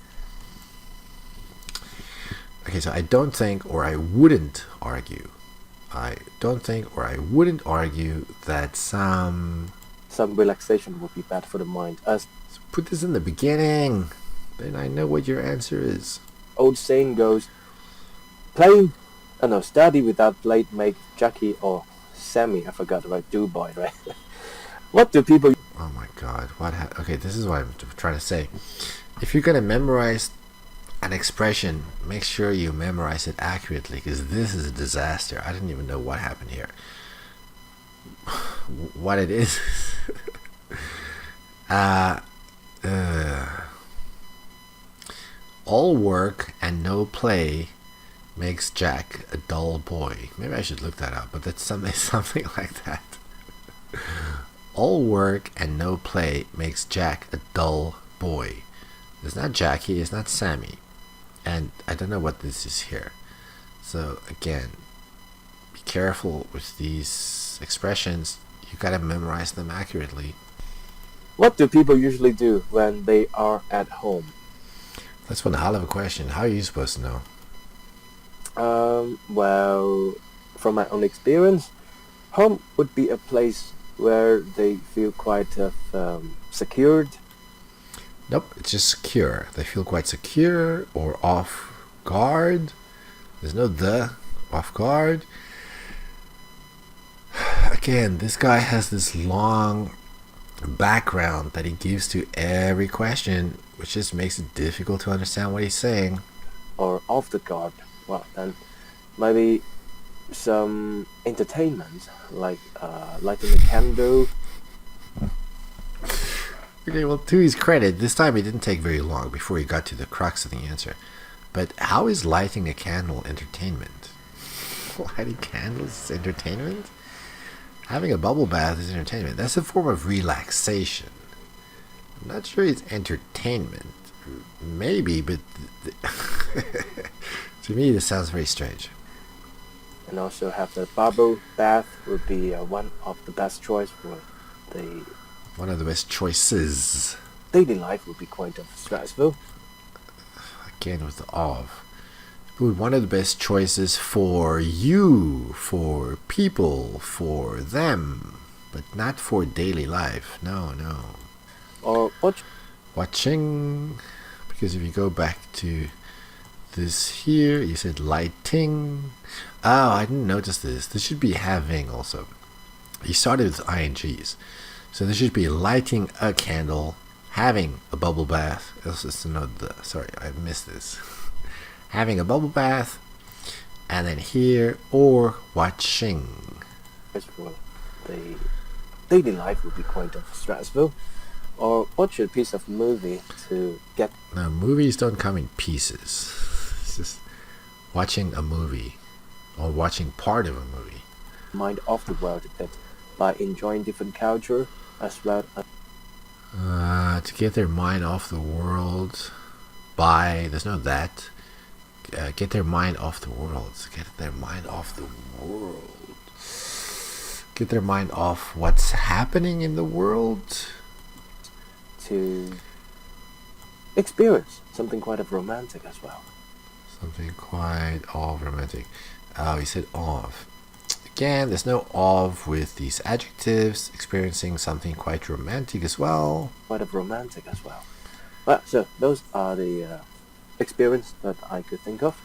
Okay, so I don't think, or I wouldn't argue. I don't think, or I wouldn't argue that some relaxation would be bad for the mind. So put this in the beginning, then I know what your answer is. Old saying goes, study without play make Jackie or Sammy, I forgot, right? Do boy, right? What do people... Oh my god, okay, this is what I'm trying to say. If you're going to memorize an expression, make sure you memorize it accurately, because this is a disaster. I didn't even know what happened here. What it is. All work and no play makes Jack a dull boy. Maybe I should look that up, but that's something like that. All work and no play makes Jack a dull boy. It's not Jackie, it's not Sammy. And I don't know what this is here. So again, be careful with these expressions. You gotta memorize them accurately. What do people usually do when they are at home? That's one hell of a question. How are you supposed to know? Well, from my own experience, home would be a place where they feel quite secured. Nope, it's just secure. They feel quite secure or off guard. There's no off guard. Again, this guy has this long background that he gives to every question, which just makes it difficult to understand what he's saying. Or off the guard. Well, then maybe some entertainment, like lighting a candle. Okay, well, to his credit, this time it didn't take very long before he got to the crux of the answer. But how is lighting a candle entertainment? Lighting candles is entertainment? Having a bubble bath is entertainment. That's a form of relaxation. I'm not sure it's entertainment. Maybe, but to me this sounds very strange. And also have the bubble bath would be one of the best choice for the... One of the best choices. Daily life would be quite stressful. Again with the of. One of the best choices for you, for people, for them, but not for daily life. No. Or watching, because if you go back to this here, you said lighting. Oh, I didn't notice this. This should be having also. You started with INGs. So this should be lighting a candle, having a bubble bath. Sorry, I missed this. Having a bubble bath, and then here, or watching. The daily life would be quite stressful. Or watch a piece of movie to get... No, movies don't come in pieces. It's just watching a movie, or watching part of a movie. Mind off the world a bit by enjoying different culture as well. To get their mind off the world by... There's no that. Get their mind off the world. Get their mind off the world. get their mind off what's happening in the world to experience something quite of romantic as well. Something quite of romantic. Oh, he said of. Again, there's no of with these adjectives. Experiencing something quite romantic as well. Quite of romantic as well. Well, so those are the experience that I could think of.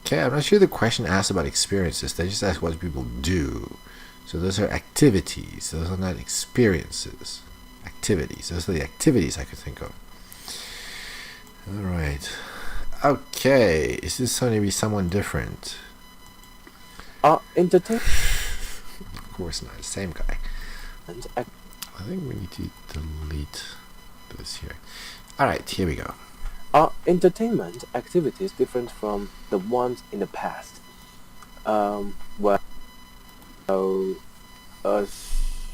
Okay, I'm not sure the question asked about experiences. They just asked what people do. So those are activities. Those are not experiences. Activities. Those are the activities I could think of. Alright. Okay. Is this going to be someone different? Entertainment. Of course not. Same guy. I think we need to delete this here. Alright, here we go. Are entertainment activities different from the ones in the past? Well, as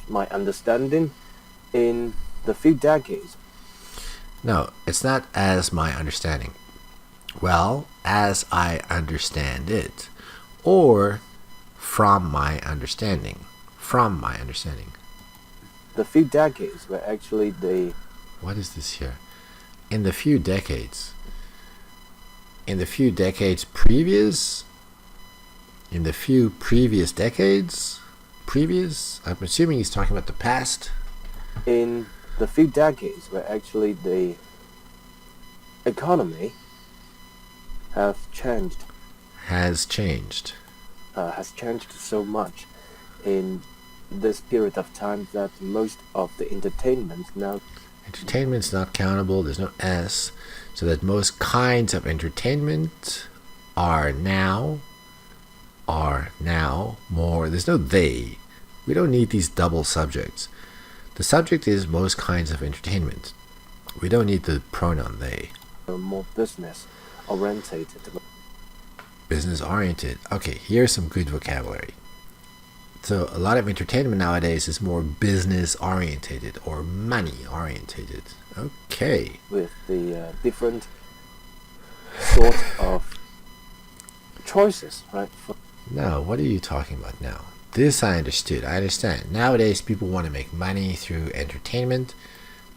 my understanding, in the few decades. No, it's not as my understanding. Well, as I understand it. Or from my understanding. From my understanding. The few decades were actually the... What is this here? In the few decades. In the few decades previous? In the few previous decades? Previous? I'm assuming he's talking about the past. In the few decades where actually the economy have changed. Has changed. Has changed so much in this period of time that most of the entertainment now... Entertainment's not countable, there's no S. So that most kinds of entertainment are now more. There's no they. We don't need these double subjects. The subject is most kinds of entertainment. We don't need the pronoun they. More business orientated. Business oriented. Okay, here's some good vocabulary. So a lot of entertainment nowadays is more business orientated or money orientated. Okay. With the different sort of choices, right? No, what are you talking about now? This I understood. I understand. Nowadays people want to make money through entertainment.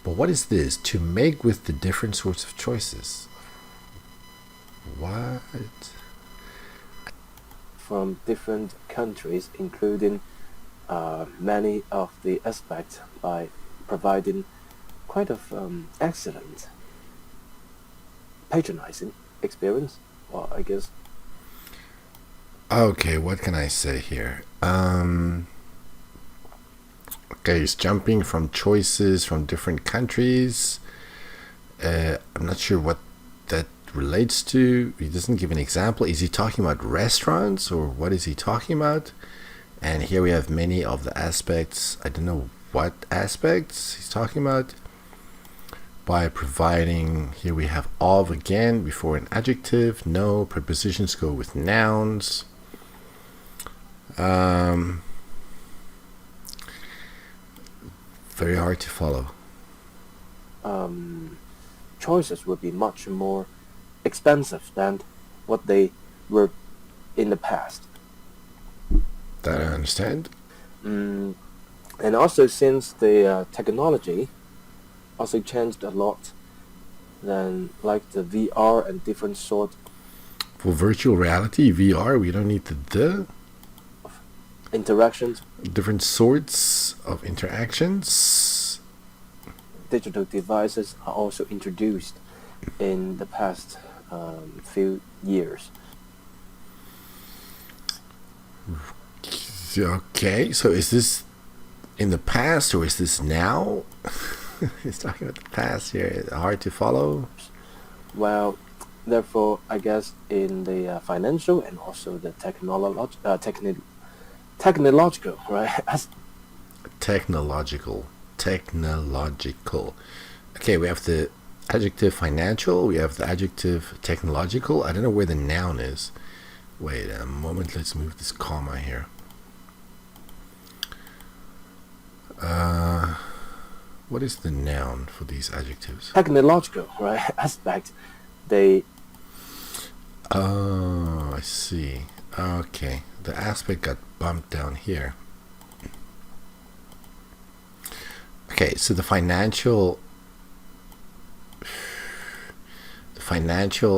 But what is this? To make with the different sorts of choices. What? From different countries, including many of the aspects by providing quite of excellent patronizing experience. Well, I guess. Okay, what can I say here? Okay, it's jumping from choices from different countries. I'm not sure what that relates to. He doesn't give an example. Is he talking about restaurants or what is he talking about? And here we have many of the aspects. I don't know what aspects he's talking about. By providing, here we have of again before an adjective. No, prepositions go with nouns. Very hard to follow. Choices would be much more expensive than what they were in the past. That I understand. And also since the technology also changed a lot, then like the VR and different sort. For virtual reality, VR, we don't need the interactions. Different sorts of interactions. Digital devices are also introduced in the past few years. Okay, so is this in the past or is this now? He's talking about the past here. Hard to follow. Well, therefore, I guess in the financial and also the technological, right? Technological. Okay, we have the adjective financial. We have the adjective technological. I don't know where the noun is. Wait a moment. Let's move this comma here. What is the noun for these adjectives? Technological, right? Aspect. They. Oh, I see. Okay, the aspect got bumped down here. Okay, so the financial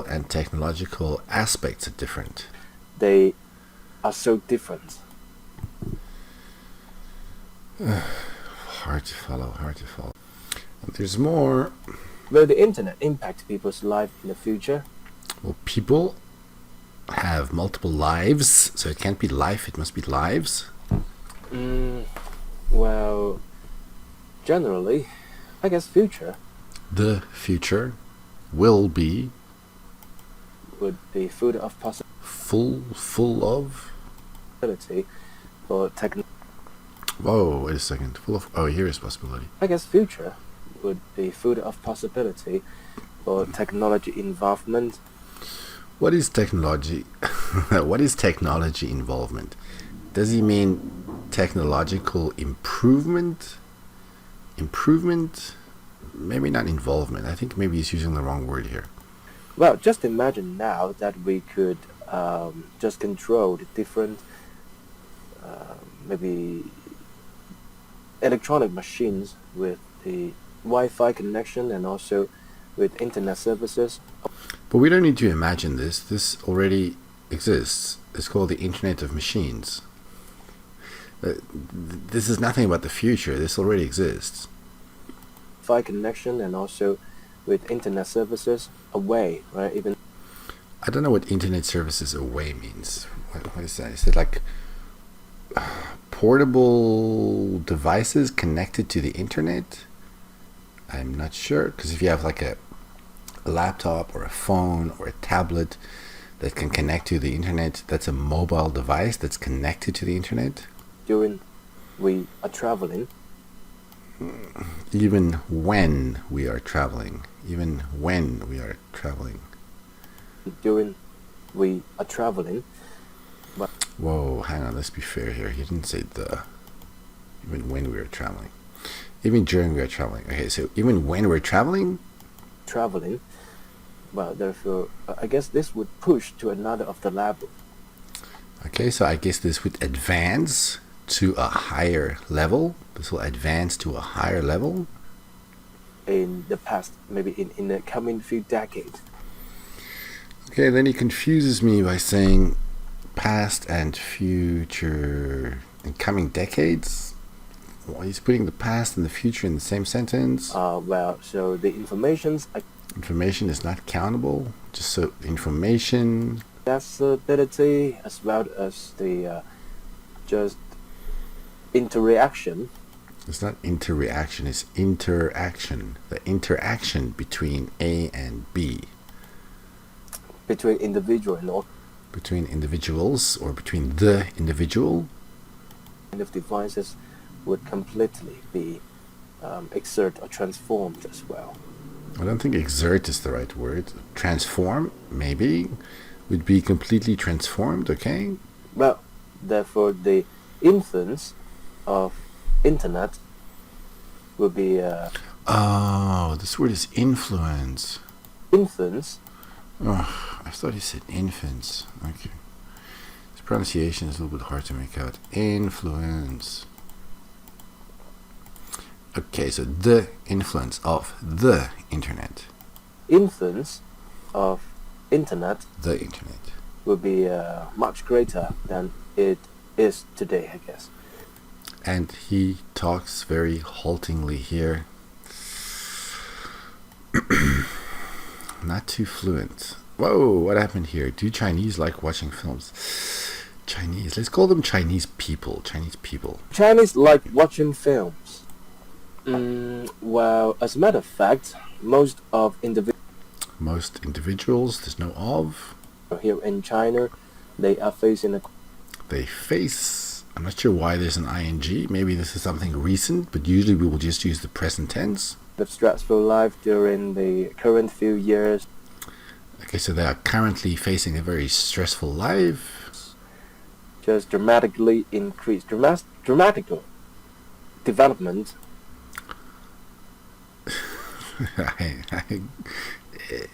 and technological aspects are different. They are so different. Hard to follow. And there's more. Will the internet impact people's life in the future? Well, people have multiple lives, so it can't be life, it must be lives. Well, generally, I guess future The future will be would be full of full of. possibility for technology. Whoa, wait a second. Full of. Oh, here is possibility. I guess future would be full of possibility for technology involvement. What is technology? What is technology involvement? Does he mean technological improvement? Improvement? Maybe not involvement. I think maybe he's using the wrong word here. Well, just imagine now that we could just control the different maybe electronic machines with the Wi-Fi connection and also with internet services. But we don't need to imagine this. This already exists. It's called the Internet of Machines. This is nothing about the future. This already exists. Wi-Fi connection and also with internet services away, right? Even I don't know what internet services away means. What is that? Is it like portable devices connected to the internet? I'm not sure, because if you have like a laptop or a phone or a tablet that can connect to the internet, that's a mobile device that's connected to the internet. during we are traveling. Even when we are traveling. Even when we are traveling. During we are traveling. But Whoa, hang on, let's be fair here. He didn't say the. Even when we are traveling. Even during we are traveling. Okay, so even when we're traveling? traveling. Well, therefore, I guess this would push to another of the level. Okay, so I guess this would advance to a higher level. This will advance to a higher level. In the past, maybe in the coming few decades. Okay, then he confuses me by saying past and future in coming decades. Well, he's putting the past and the future in the same sentence. Well, so the information is not countable. Just so information. accessibility as well as the just interaction. It's not interreaction, it's interaction. The interaction between A and B. Between individual and all Between individuals or between the individual. kind of devices would completely be exert or transformed as well. I don't think exert is the right word. Transform, maybe, would be completely transformed, okay? Well, therefore the influence of internet will be Oh, this word is influence. influence. Oh, I thought he said infants. Okay. His pronunciation is a little bit hard to make out. Influence. Okay, so the influence of the internet. Influence of internet The internet. will be much greater than it is today, I guess. And he talks very haltingly here. Not too fluent. Whoa, what happened here? Do Chinese like watching films? Chinese. Let's call them Chinese people. Chinese people. Chinese like watching films. Well, as a matter of fact, most individuals, there's no of. here in China, they are facing a They face. I'm not sure why there's an ing. Maybe this is something recent, but usually we will just use the present tense. stressful life during the current few years. Okay, so they are currently facing a very stressful life. Just dramatically increased, dramatical development.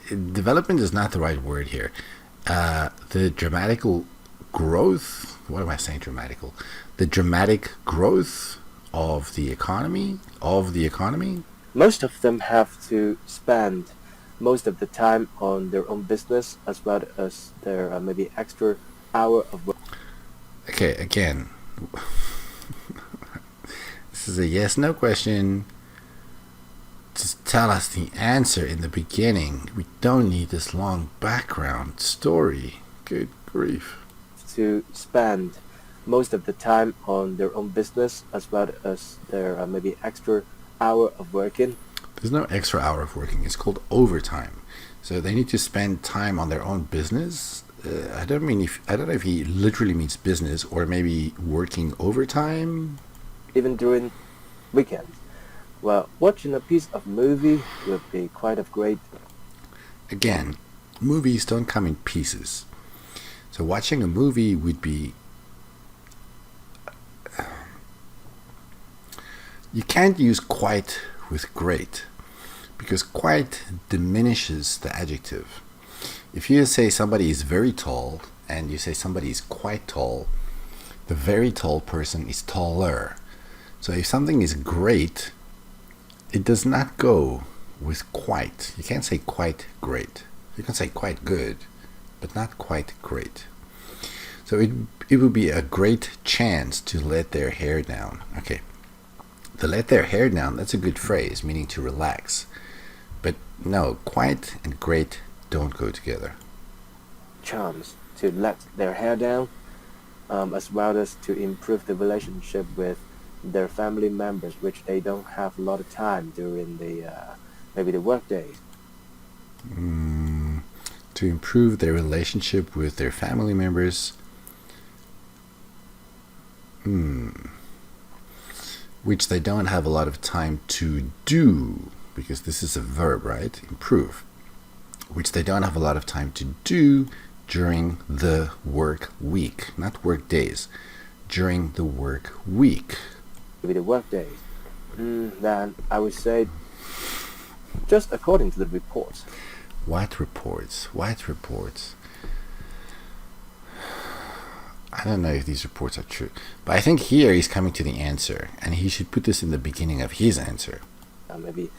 Development is not the right word here. the dramatical growth. What am I saying? Dramatical. The dramatic growth of the economy. Most of them have to spend most of the time on their own business, as well as their maybe extra hour of work. Okay, again, this is a yes/no question. Just tell us the answer in the beginning. We don't need this long background story. Good grief. To spend most of the time on their own business, as well as their maybe extra hour of working. There's no extra hour of working. It's called overtime. So they need to spend time on their own business. I don't know if he literally means business or maybe working overtime. Even during weekends. Well, watching a piece of movie would be quite a great. Again, movies don't come in pieces. So watching a movie would be. You can't use quite with great, because quite diminishes the adjective. If you say somebody is very tall and you say somebody is quite tall, the very tall person is taller. So if something is great, it does not go with quite. You can't say quite great. You can say quite good, but not quite great. So it would be a great chance to let their hair down. Okay. To let their hair down, that's a good phrase, meaning to relax. But no, quite and great don't go together. Chance to let their hair down, as well as to improve the relationship with their family members, which they don't have a lot of time during the maybe the work days. To improve their relationship with their family members. Which they don't have a lot of time to do, because this is a verb, right? Improve. Which they don't have a lot of time to do during the work week, not work days, during the work week. Maybe the work days. Then I would say, just according to the reports. What reports? What reports? I don't know if these reports are true, but I think here he's coming to the answer, and he should put this in the beginning of his answer. Maybe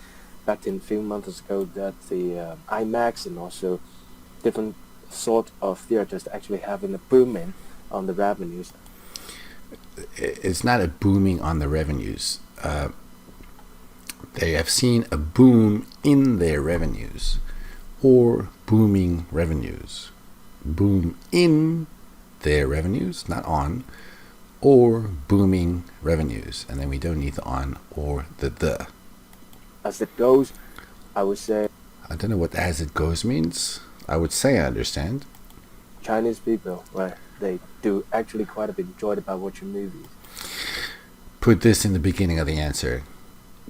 back in a few months ago, that the IMAX and also different sort of theaters actually having a booming on the revenues. It's not a booming on the revenues. They have seen a boom in their revenues, or booming revenues. Boom in their revenues, not on, or booming revenues. And then we don't need the on or the. As it goes, I would say. I don't know what as it goes means. I would say I understand. Chinese people, well, they do actually quite a bit enjoyed about watching movies. Put this in the beginning of the answer.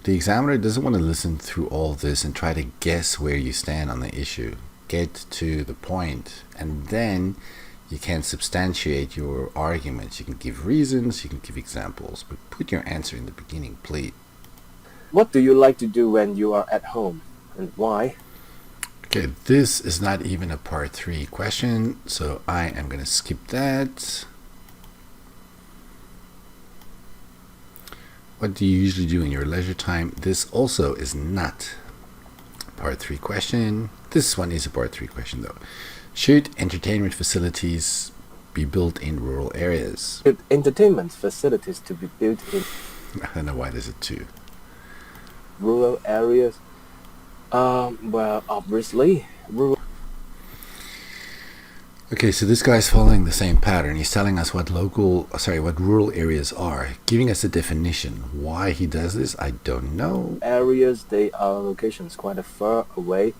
The examiner doesn't want to listen through all this and try to guess where you stand on the issue. Get to the point, and then you can substantiate your arguments. You can give reasons, you can give examples, but put your answer in the beginning, please. What do you like to do when you are at home, and why? Okay, this is not even a part 3 question, so I am going to skip that. What do you usually do in your leisure time? This also is not a part 3 question. This one is a part 3 question though. Should entertainment facilities be built in rural areas? Should entertainment facilities to be built in... I don't know why there's a 2. Rural areas? Well, obviously, rural... Okay, so this guy's following the same pattern. He's telling us what rural areas are, giving us a definition. Why he does this, I don't know. Areas, they are locations quite far away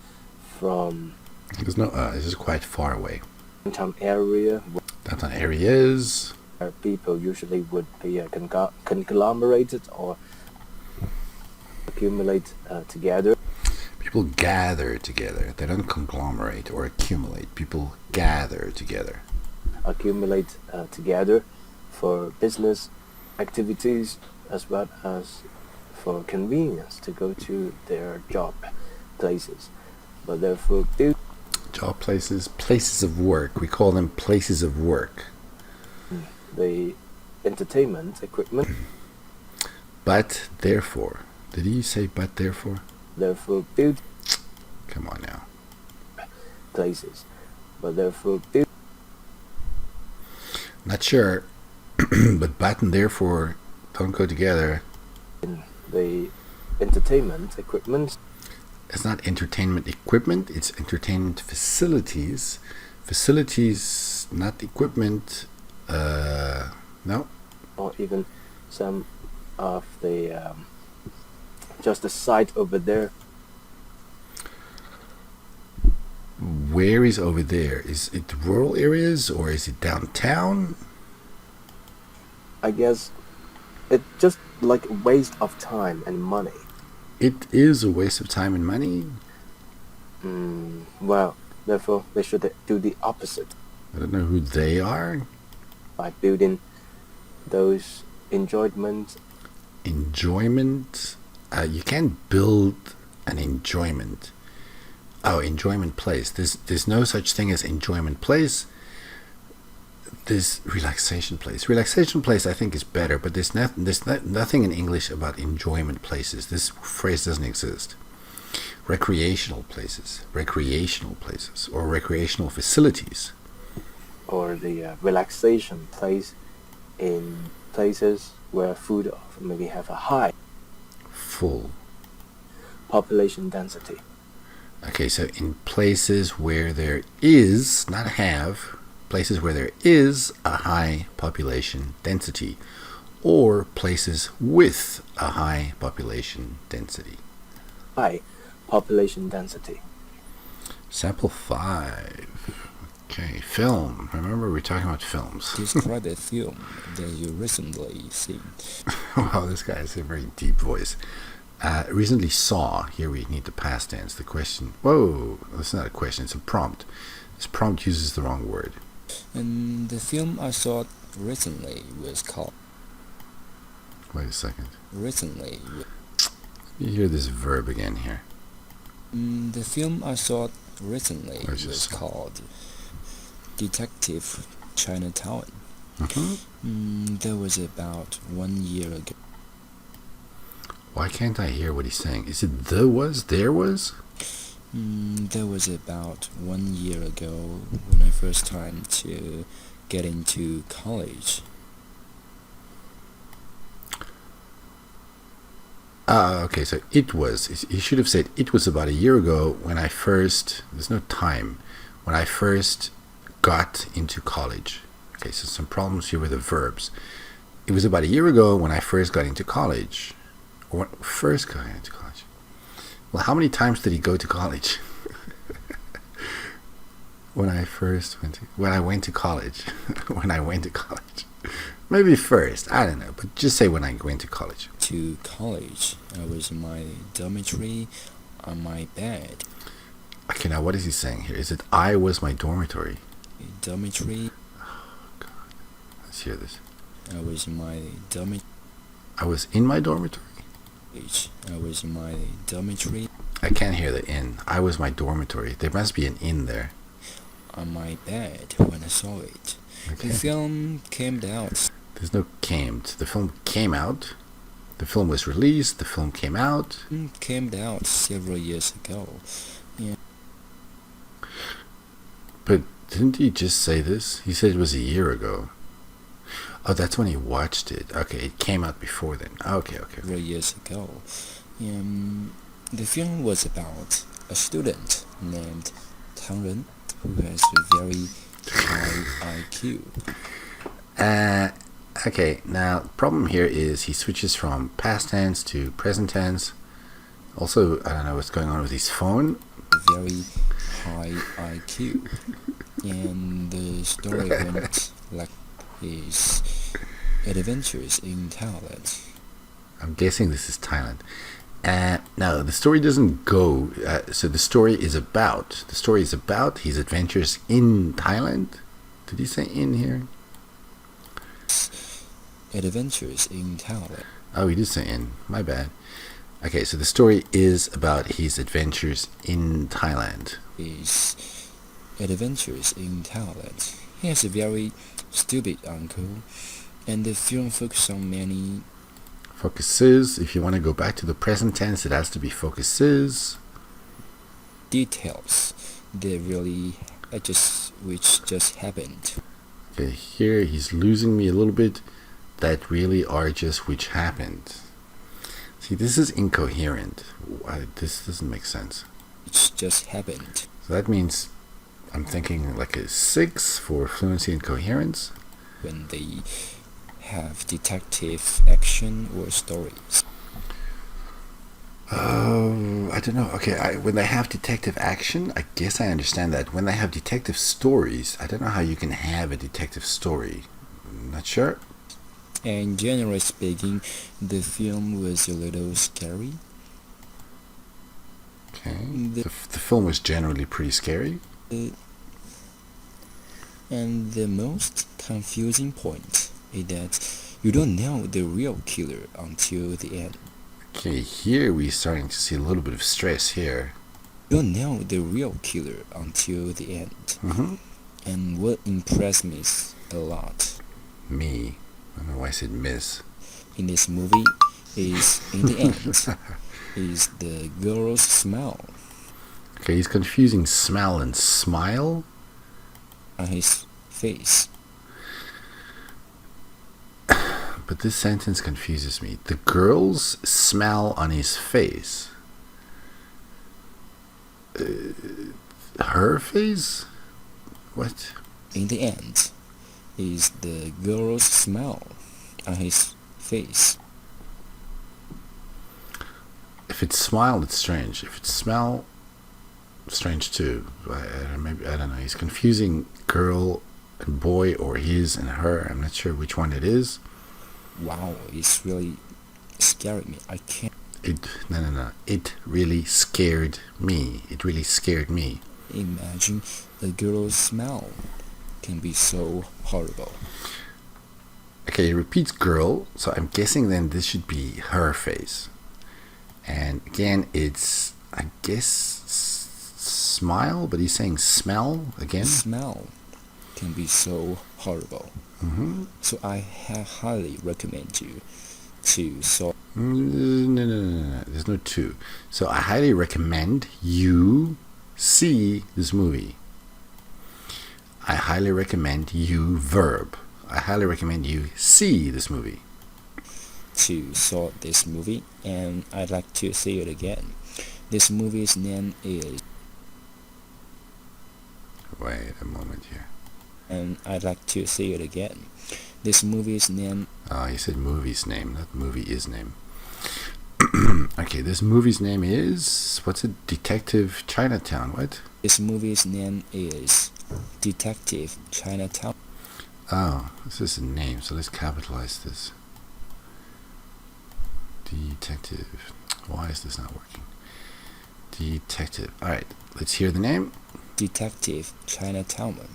from... There's no, this is quite far away. Downtown area. Downtown areas. Where people usually would be conglomerated or accumulate together. People gather together. They don't conglomerate or accumulate. People gather together. Accumulate together for business activities as well as for convenience to go to their job places. But therefore, Job places, places of work. We call them places of work. The entertainment equipment. But therefore, did he say but therefore? Therefore, build. Come on now. Places, but therefore build. Not sure, but and therefore don't go together. The entertainment equipment. It's not entertainment equipment, it's entertainment facilities. Facilities, not equipment. No. Or even some of the just the site over there. Where is over there? Is it rural areas or is it downtown? I guess it's just like a waste of time and money. It is a waste of time and money. Well, therefore they should do the opposite. I don't know who they are. By building those enjoyment. Enjoyment? You can't build an enjoyment. Oh, enjoyment place. There's no such thing as enjoyment place. There's relaxation place. Relaxation place I think is better, but there's nothing in English about enjoyment places. This phrase doesn't exist. Recreational places, or recreational facilities. Or the relaxation place in places where food maybe have a high full population density. Okay, so in places where there is, not have, places where there is a high population density, or places with a high population density. High population density. Sample 5. Okay, film. Remember, we're talking about films. Describe a film that you recently seen. Wow, this guy has a very deep voice. Recently saw. Here we need the past tense. The question. Whoa, that's not a question. It's a prompt. This prompt uses the wrong word. And the film I saw recently was called. Wait a second. Recently. You hear this verb again here. The film I saw recently was called Detective Chinatown. That was about 1 year ago. Why can't I hear what he's saying? Is it there was? That was about 1 year ago when I first time to get into college. Okay, so it was. He should have said it was about a year ago when I first. There's no time. When I first got into college. Okay, so some problems here with the verbs. It was about a year ago when I first got into college. Or first got into college. Well, how many times did he go to college? When I went to college. When I went to college. Maybe first, I don't know, but just say when I went to college. To college, I was in my dormitory on my bed. Okay, now what is he saying here? Is it I was my dormitory? Dormitory. Oh, God. Let's hear this. I was in my dormitory. I was in my dormitory? I was in my dormitory. I can't hear the in. I was my dormitory. There must be an in there. On my bed when I saw it. Okay. The film came out. There's no came. The film came out. The film was released. The film came out. Came out several years ago. Yeah. But didn't he just say this? He said it was a year ago. Oh, that's when he watched it. Okay, it came out before then. Okay. Several years ago. The film was about a student named Tang Ren who has a very high IQ. Okay, now the problem here is he switches from past tense to present tense. Also, I don't know what's going on with his phone. Very high IQ. And the story went like his adventures in Thailand. I'm guessing this is Thailand. No, the story doesn't go. So the story is about his adventures in Thailand. Did he say in here? Adventures in Thailand. Oh, he did say in. My bad. Okay, so the story is about his adventures in Thailand. His adventures in Thailand. He has a very stupid uncle, and the film focuses on many Focuses. If you want to go back to the present tense, it has to be focuses. details that really which just happened. Okay, here he's losing me a little bit. That really are just which happened. See, this is incoherent. This doesn't make sense. Which just happened. So that means I'm thinking like a 6 for fluency and coherence. When they have detective action or stories. Oh, I don't know. Okay, when they have detective action, I guess I understand that. When they have detective stories, I don't know how you can have a detective story. Not sure. And generally speaking, the film was a little scary. Okay. The film was generally pretty scary. And the most confusing point is that you don't know the real killer until the end. Okay, here we're starting to see a little bit of stress here. You don't know the real killer until the end. And what impressed me a lot. Me. I don't know why I said miss. In this movie is, in the end, is the girl's smile. Okay, he's confusing smell and smile. On his face. But this sentence confuses me. The girl's smell on his face. Her face? What? In the end, is the girl's smile on his face. If it's smile, it's strange. If it's smell, strange too. Maybe I don't know. He's confusing girl and boy, or his and her. I'm not sure which one it is. Wow, it's really scaring me. I can't. No. It really scared me. It really scared me. Imagine a girl's smile can be so horrible. Okay, it repeats girl, so I'm guessing then this should be her face. And again, it's, I guess, smile, but he's saying smell again. Smell can be so horrible. So I highly recommend you to saw. No. There's no to. So I highly recommend you see this movie. I highly recommend you verb. I highly recommend you see this movie. To saw this movie, and I'd like to see it again. This movie's name is. Wait a moment here. And I'd like to see it again. This movie's name. Oh, you said movie's name, not movie is name. Okay, this movie's name is, what's it? Detective Chinatown. What? This movie's name is Detective Chinatown. Oh, this is a name, so let's capitalize this. Detective. Why is this not working? Detective. Alright, let's hear the name. Detective Chinatown.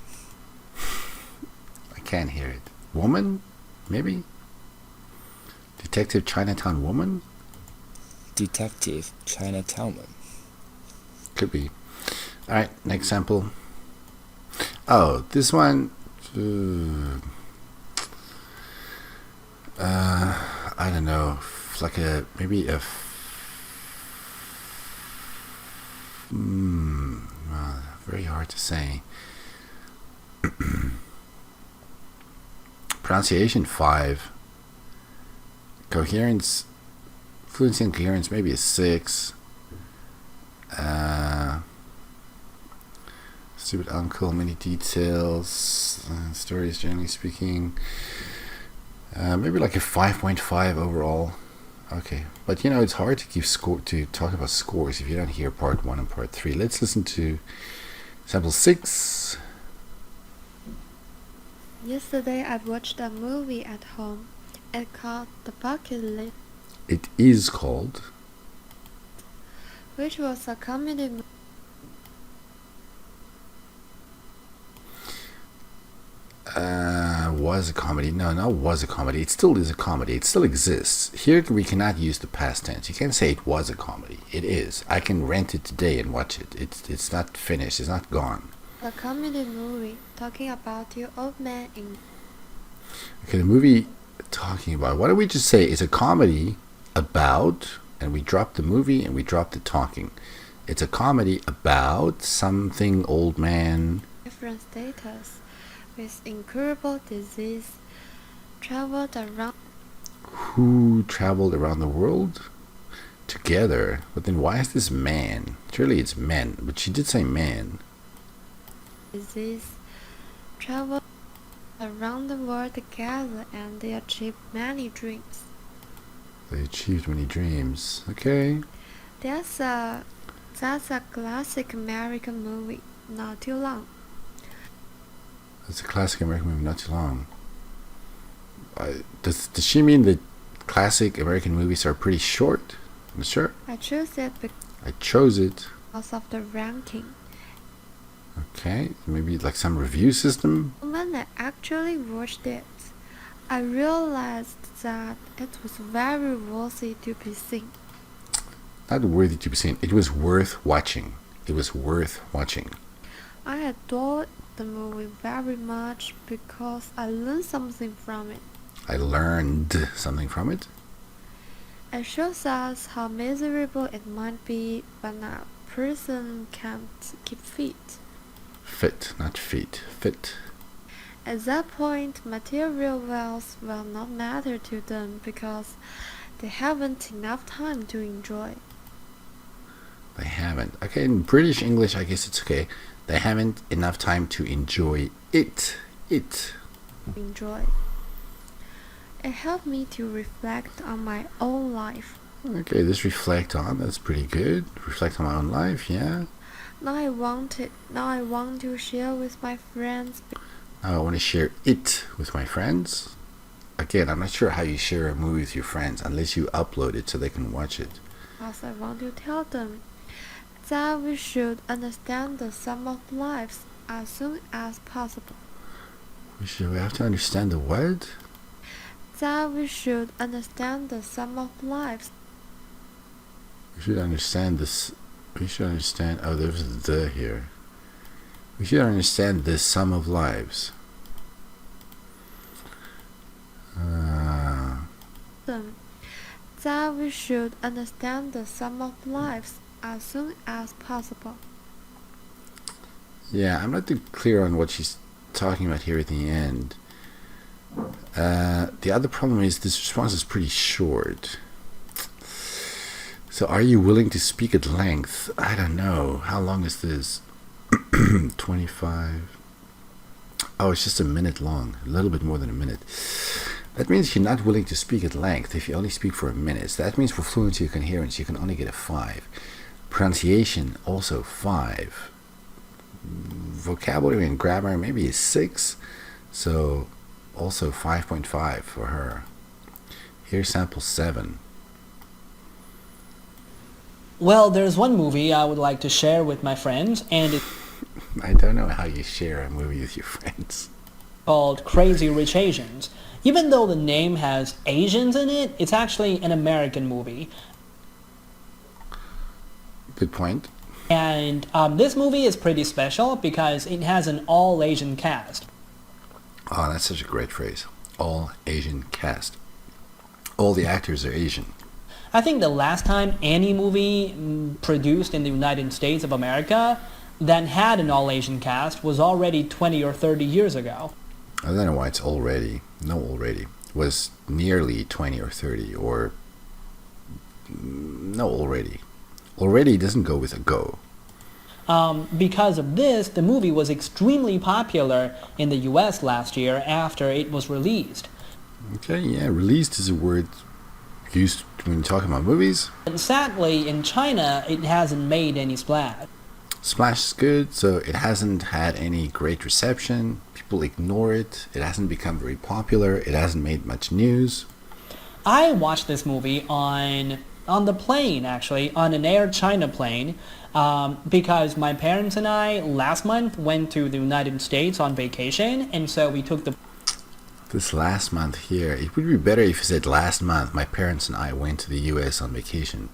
I can't hear it. Woman? Maybe? Detective Chinatown Woman? Detective Chinatown. Could be. Alright, next sample. Oh, this one. I don't know. Like maybe a. Very hard to say. Pronunciation 5. Coherence, fluency and coherence maybe a 6. Stupid uncle, many details. Stories generally speaking. Maybe like a 5.5 overall. Okay, but you know it's hard to keep score to talk about scores if you don't hear part 1 and part 3. Let's listen to sample 6. Yesterday I watched a movie at home. It's called The Bucket List. It is called. Which was a comedy movie. Was a comedy. No, not was a comedy. It still is a comedy. It still exists. Here we cannot use the past tense. You can't say it was a comedy. It is. I can rent it today and watch it. It's not finished. It's not gone. A comedy movie talking about two old men in Okay, the movie talking about, why don't we just say it's a comedy about, and we drop the movie and we drop the talking. It's a comedy about something old man. different status with incurable disease traveled around. Who traveled around the world together. But then why is this man? Surely it's men, but she did say man. Disease traveled around the world together and they achieved many dreams. They achieved many dreams. Okay. That's a classic American movie, not too long. It's a classic American movie, not too long. Does she mean that classic American movies are pretty short? I'm sure. I chose it I chose it. because of the ranking. Okay, maybe like some review system. When I actually watched it, I realized that it was very worthy to be seen. Not worthy to be seen. It was worth watching. It was worth watching. I adored the movie very much because I learned something from it. I learned something from it. It shows us how miserable it might be when a person can't keep fit. Fit, not feet. Fit. At that point, material wealth will not matter to them because they haven't enough time to enjoy. They haven't. Okay, in British English, I guess it's okay. They haven't enough time to enjoy it. Enjoy. It helped me to reflect on my own life. Okay, this reflect on, that's pretty good. Reflect on my own life, yeah. Now I want to share with my friends. Now I want to share it with my friends. Again, I'm not sure how you share a movie with your friends unless you upload it so they can watch it. Because I want to tell them that we should understand the sum of lives as soon as possible. We have to understand the what? That we should understand the sum of lives. We should understand this. We should understand. Oh, there's a the here. We should understand the sum of lives. That we should understand the sum of lives as soon as possible. Yeah, I'm not too clear on what she's talking about here at the end. The other problem is this response is pretty short. So are you willing to speak at length? I don't know. How long is this? 25. Oh, it's just a minute long. A little bit more than a minute. That means you're not willing to speak at length if you only speak for a minute. So that means for fluency or coherence, you can only get a 5. Pronunciation, also 5. Vocabulary and grammar, maybe a 6. So also 5.5 for her. Here's sample 7. Well, there's one movie I would like to share with my friends, and it's I don't know how you share a movie with your friends. called Crazy Rich Asians. Even though the name has Asians in it, it's actually an American movie. Good point. And this movie is pretty special because it has an all-Asian cast. Oh, that's such a great phrase. All Asian cast. All the actors are Asian. I think the last time any movie produced in the United States of America that had an all-Asian cast was already 20 or 30 years ago. I don't know why it's already. No, already. It was nearly 20 or 30 or... No, already. Already doesn't go with a go. Because of this, the movie was extremely popular in the US last year after it was released. Okay, yeah, released is a word used when you're talking about movies. And sadly, in China, it hasn't made any splash. Splash is good, so it hasn't had any great reception. People ignore it. It hasn't become very popular. It hasn't made much news. I watched this movie on the plane, actually, on an Air China plane, because my parents and I last month went to the United States on vacation, and so we took the... This last month here, it would be better if you said last month my parents and I went to the US on vacation.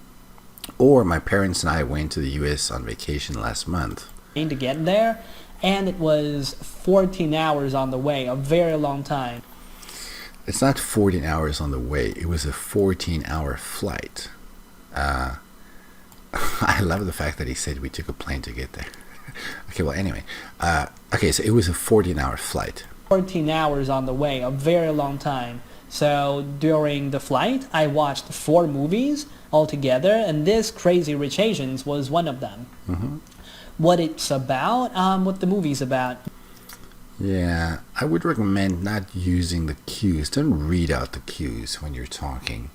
Or my parents and I went to the US on vacation last month. To get there, and it was 14 hours on the way, a very long time. It's not 14 hours on the way. It was a 14-hour flight. I love the fact that he said we took a plane to get there. Okay, well, anyway. Okay, so it was a 14-hour flight. 14 hours on the way, a very long time. So during the flight, I watched 4 movies altogether, and this Crazy Rich Asians was one of them. What it's about, what the movie's about. Yeah, I would recommend not using the cues. Don't read out the cues when you're talking.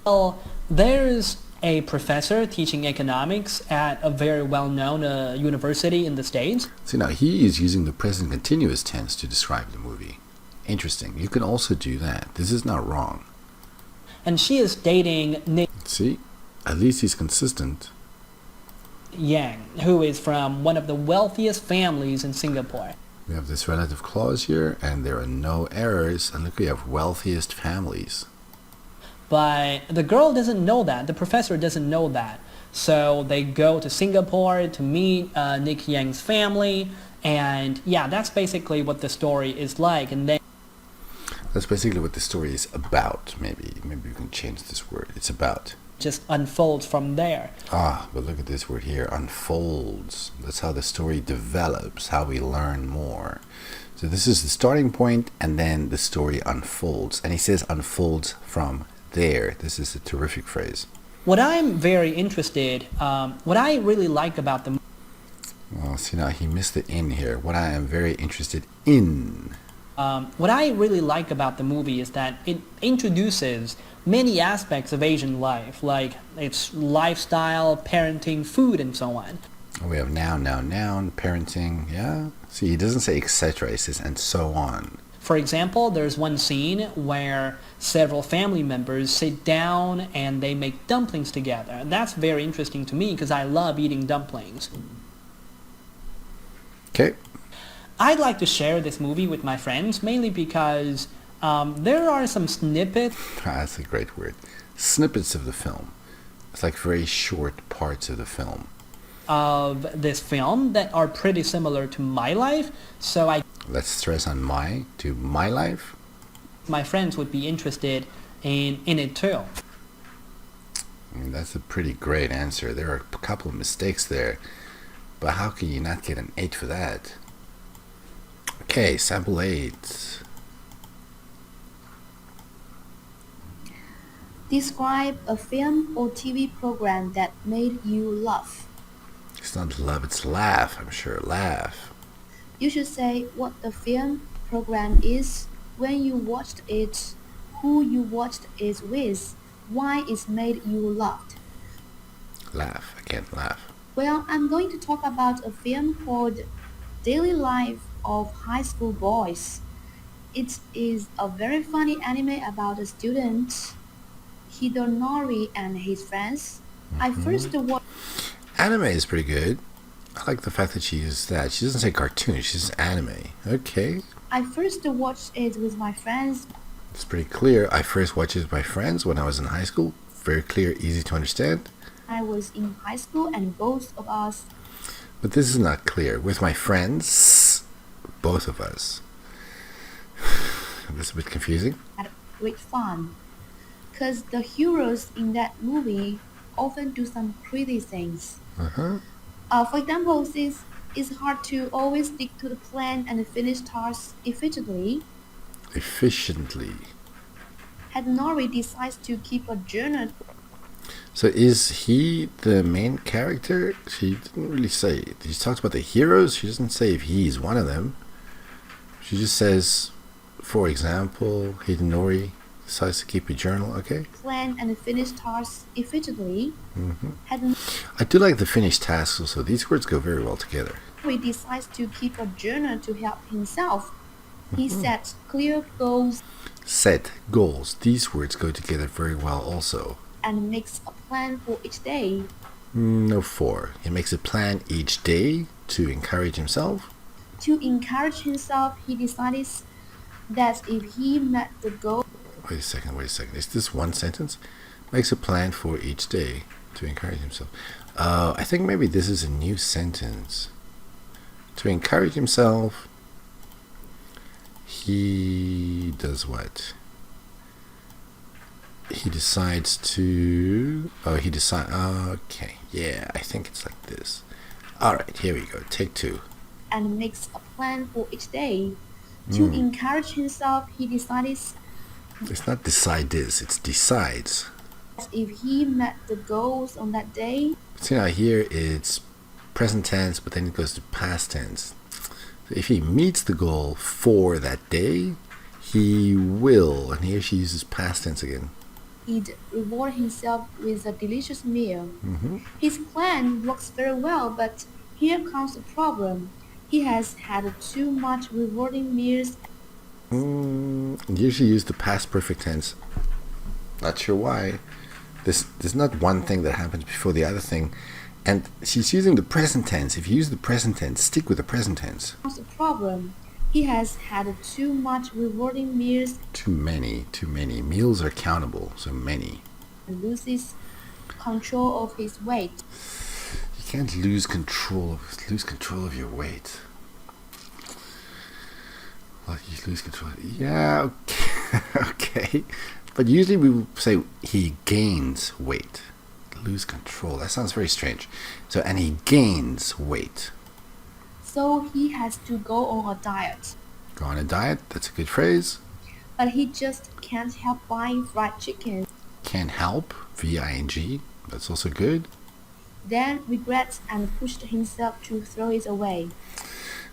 Well, there's a professor teaching economics at a very well-known university in the States. See, now he is using the present continuous tense to describe the movie. Interesting. You can also do that. This is not wrong. And she is dating Nick See, at least he's consistent. Yang, who is from one of the wealthiest families in Singapore. We have this relative clause here, and there are no errors. And look, we have wealthiest families. But the girl doesn't know that. The professor doesn't know that. So they go to Singapore to meet Nick Yang's family. And yeah, that's basically what the story is like. And then that's basically what the story is about. Maybe we can change this word. It's about. Just unfolds from there. But look at this word here, unfolds. That's how the story develops, how we learn more. So this is the starting point, and then the story unfolds. And he says unfolds from there. This is a terrific phrase. What I'm very interested, what I really like about the Well, see, now he missed the in here. What I am very interested in. What I really like about the movie is that it introduces many aspects of Asian life, like its lifestyle, parenting, food, and so on. We have noun, parenting, yeah. See, he doesn't say etc. He says and so on. For example, there's one scene where several family members sit down and they make dumplings together. And that's very interesting to me because I love eating dumplings. Okay. I'd like to share this movie with my friends, mainly because there are some snippets. That's a great word. Snippets of the film. It's like very short parts of the film. Of this film that are pretty similar to my life, so let's stress on my life. My friends would be interested in it too. I mean, that's a pretty great answer. There are a couple of mistakes there, but how can you not get an 8 for that? Okay, sample 8. Describe a film or TV program that made you laugh. It's not love, it's laugh, I'm sure. Laugh. You should say what the film program is, when you watched it, who you watched it with, why it made you laugh. Laugh. I can't laugh. Well, I'm going to talk about a film called Daily Life of High School Boys. It is a very funny anime about a student, Hidonori, and his friends. I first watched... Anime is pretty good. I like the fact that she uses that. She doesn't say cartoon, she says anime. Okay. I first watched it with my friends. It's pretty clear. I first watched it with my friends when I was in high school. Very clear, easy to understand. I was in high school and both of us... But this is not clear. With my friends, both of us. This is a bit confusing. Had great fun. Because the heroes in that movie often do some crazy things. For example, since it's hard to always stick to the plan and finish tasks efficiently. Nori decides to keep a journal. So is he the main character? She didn't really say. She talks about the heroes. She doesn't say if he's one of them. She just says, for example, Hidenori decides to keep a journal, okay? Plan and finish tasks efficiently. I do like the finish tasks also. These words go very well together. He decides to keep a journal to help himself. He sets clear goals. Set goals. These words go together very well also. And makes a plan for each day. No, for. He makes a plan each day to encourage himself. To encourage himself, he decides that if he met the goal... Wait a second. Is this one sentence? Makes a plan for each day to encourage himself. I think maybe this is a new sentence. To encourage himself, he does what? He decides to... Okay, yeah, I think it's like this. Alright, here we go. Take 2. And makes a plan for each day. To encourage himself, he decides It's not decide this, it's decides. if he met the goals on that day. See now here it's present tense, but then it goes to past tense. So if he meets the goal for that day, he will, and here she uses past tense again. He'd reward himself with a delicious meal. His plan works very well, but here comes the problem. He has had too much rewarding meals. Usually use the past perfect tense. Not sure why. There's not one thing that happens before the other thing. And she's using the present tense. If you use the present tense, stick with the present tense. Comes the problem. He has had too much rewarding meals. Too many. Meals are countable, so many. And loses control of his weight. You can't lose control of your weight. Well, you lose control. Yeah, okay. Okay. But usually we will say he gains weight. Lose control. That sounds very strange. So, and he gains weight. So he has to go on a diet. Go on a diet. That's a good phrase. But he just can't help buying fried chicken. Can't help. V-I-N-G. That's also good. Then regrets and pushed himself to throw it away.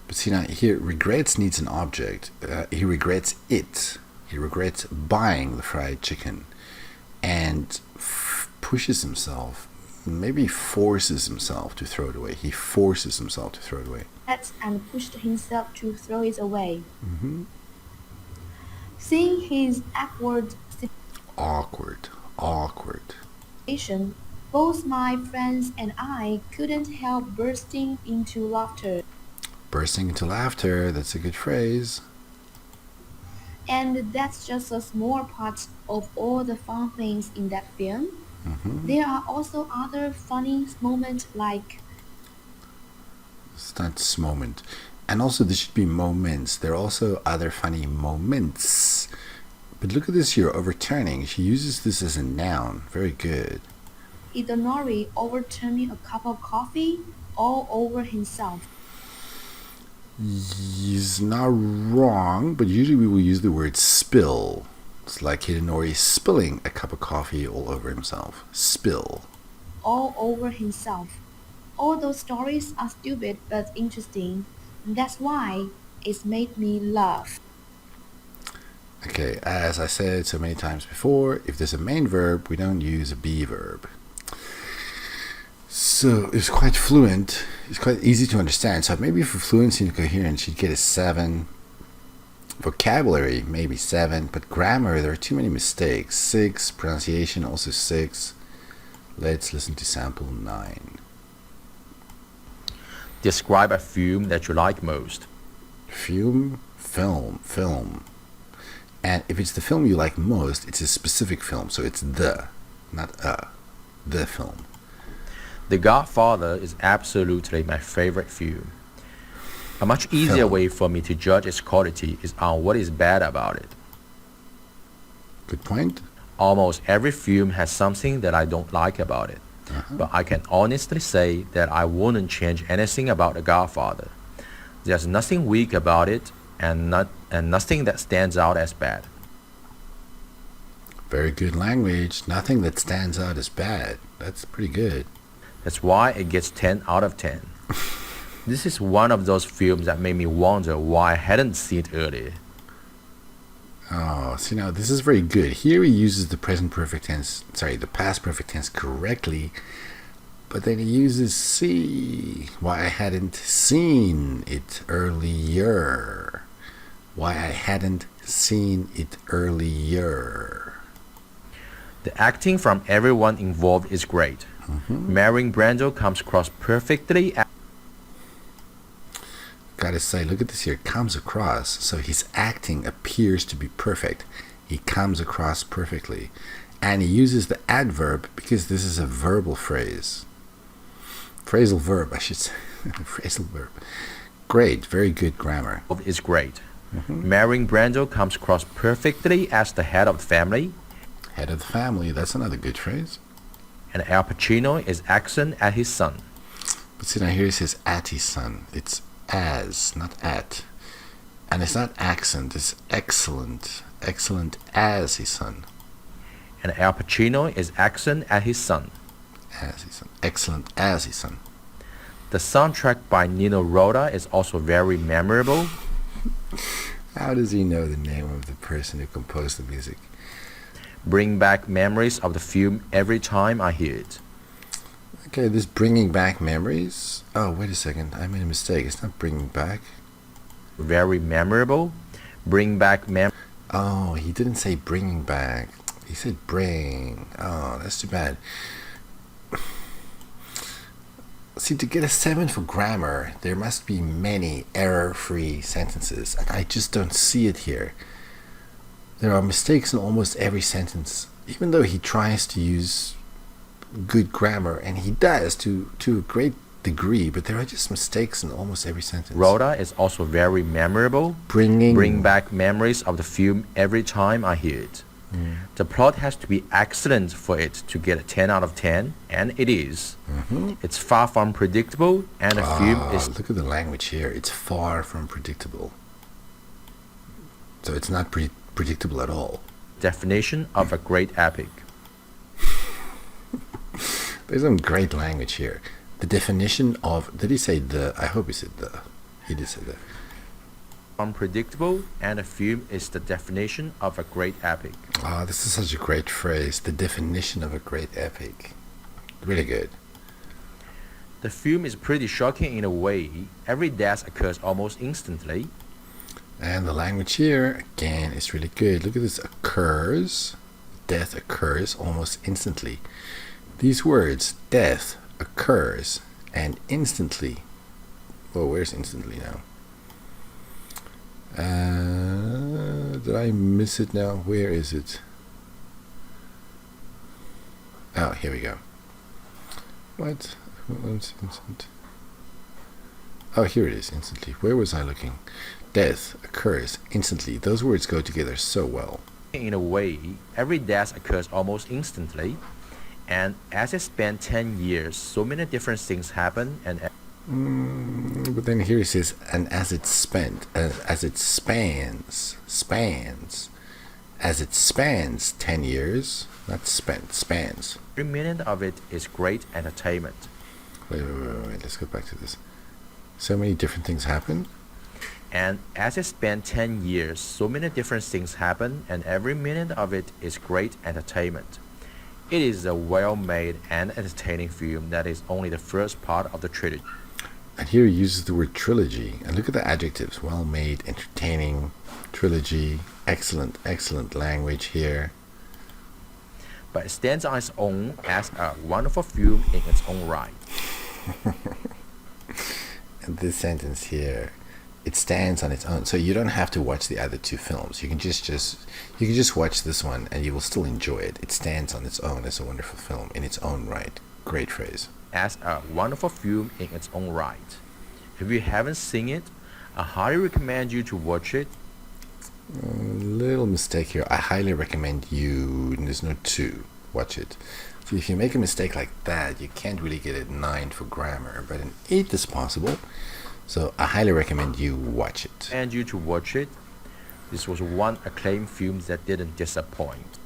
But see now here, regrets needs an object. He regrets it. He regrets buying the fried chicken. And pushes himself, maybe forces himself to throw it away. He forces himself to throw it away. And pushed himself to throw it away. Seeing his awkward situation, both my friends and I couldn't help bursting into laughter. Bursting into laughter, that's a good phrase. And that's just a small part of all the fun things in that film. There are also other funny moments like... It's not this moment. And also there should be moments. There are also other funny moments. But look at this here, overturning. She uses this as a noun. Very good. Itonori overturning a cup of coffee all over himself. He's not wrong, but usually we will use the word spill. It's like Hidenori spilling a cup of coffee all over himself. Spill. All over himself. All those stories are stupid but interesting. That's why it's made me laugh. Okay, as I said so many times before, if there's a main verb, we don't use a be verb. So it's quite fluent. It's quite easy to understand. So maybe for fluency and coherence, you'd get a 7. Vocabulary, maybe 7. But grammar, there are too many mistakes. 6. Pronunciation, also 6. Let's listen to sample 9. Describe a film that you like most. Fume, film. And if it's the film you like most, it's a specific film. So it's the, not a, the film. The Godfather is absolutely my favorite film. A much easier way for me to judge its quality is on what is bad about it. Good point. Almost every film has something that I don't like about it. But I can honestly say that I wouldn't change anything about The Godfather. There's nothing weak about it and nothing that stands out as bad. Very good language. Nothing that stands out as bad. That's pretty good. That's why it gets 10 out of 10. This is one of those films that made me wonder why I hadn't seen it earlier. Oh, see now this is very good. Here he uses the present perfect tense, the past perfect tense correctly, but then he uses see. Why I hadn't seen it earlier. Why I hadn't seen it earlier. The acting from everyone involved is great. Marrying Brando comes across perfectly. Gotta say, look at this here. Comes across. So his acting appears to be perfect. He comes across perfectly. And he uses the adverb because this is a verbal phrase. Phrasal verb, I should say. Phrasal verb. Great, very good grammar. Is great. Marrying Brando comes across perfectly as the head of the family. Head of the family, that's another good phrase. And Al Pacino is excellent at his son. But see, now here it says at his son. It's as, not at. And it's not accent, it's excellent. Excellent as his son. And Al Pacino is excellent at his son. As his son. Excellent as his son. The soundtrack by Nino Rota is also very memorable. How does he know the name of the person who composed the music? Bring back memories of the film every time I hear it. Okay, this bringing back memories. Oh, wait a second. I made a mistake. It's not bringing back. Very memorable. Bring back Oh, he didn't say bringing back. He said bring. Oh, that's too bad. See, to get a 7 for grammar, there must be many error-free sentences, and I just don't see it here. There are mistakes in almost every sentence, even though he tries to use good grammar, and he does to a great degree, but there are just mistakes in almost every sentence. Rhoda is also very memorable. Bring back memories of the film every time I hear it. The plot has to be excellent for it to get a 10 out of 10, and it is. It's far from predictable, and the film is... Look at the language here. It's far from predictable. So it's not predictable at all. Definition of a great epic. There's some great language here. The definition of... Did he say the? I hope he said the. He did say the. Unpredictable, and a film is the definition of a great epic. This is such a great phrase. The definition of a great epic. Really good. The film is pretty shocking in a way. Every death occurs almost instantly. And the language here, again, is really good. Look at this. Occurs. Death occurs almost instantly. These words, death, occurs, and instantly. Well, where's instantly now? Did I miss it now? Where is it? Oh, here we go. What? Oh, here it is, instantly. Where was I looking? Death occurs instantly. Those words go together so well. In a way, every death occurs almost instantly, and as it spans 10 years, so many different things happen, and but then here it says, and as it spans, as it spans 10 years, not spent, spans. every minute of it is great entertainment. Wait, let's go back to this. So many different things happen. And as it spans 10 years, so many different things happen, and every minute of it is great entertainment. It is a well-made and entertaining film that is only the first part of the trilogy. And here he uses the word trilogy. And look at the adjectives. Well-made, entertaining, trilogy, excellent, excellent language here. But it stands on its own as a wonderful film in its own right. And this sentence here, it stands on its own. So you don't have to watch the other two films. You can just watch this one and you will still enjoy it. It stands on its own as a wonderful film in its own right. Great phrase. As a wonderful film in its own right. If you haven't seen it, I highly recommend you to watch it. Little mistake here. I highly recommend you, and there's no to, watch it. So if you make a mistake like that, you can't really get a 9 for grammar, but an 8 is possible. So I highly recommend you watch it. And you to watch it. This was one acclaimed film that didn't disappoint.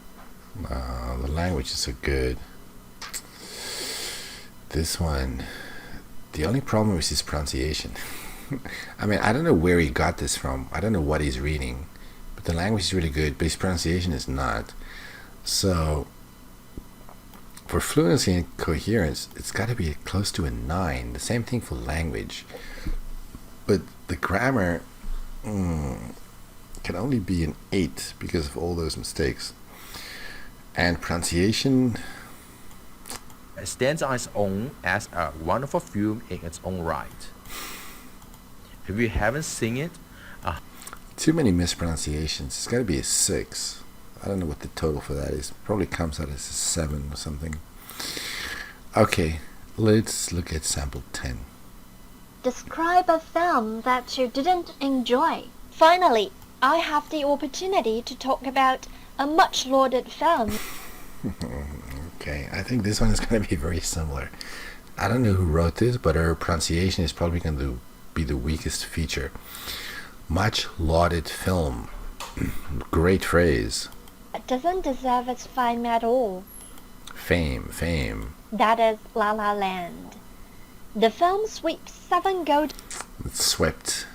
The language is so good. This one, the only problem is his pronunciation. I mean, I don't know where he got this from. I don't know what he's reading. But the language is really good, but his pronunciation is not. So, for fluency and coherence, it's got to be close to a 9. The same thing for language. But the grammar can only be an 8 because of all those mistakes. And pronunciation... It stands on its own as a wonderful film in its own right. If you haven't seen it, too many mispronunciations. It's got to be a 6. I don't know what the total for that is. Probably comes out as a 7 or something. Okay, let's look at sample 10. Describe a film that you didn't enjoy. Finally, I have the opportunity to talk about a much lauded film. Okay, I think this one is going to be very similar. I don't know who wrote this, but her pronunciation is probably going to be the weakest feature. Much lauded film. Great phrase. It doesn't deserve its fame at all. Fame. That is La La Land. The film sweeps 7 gold... It's swept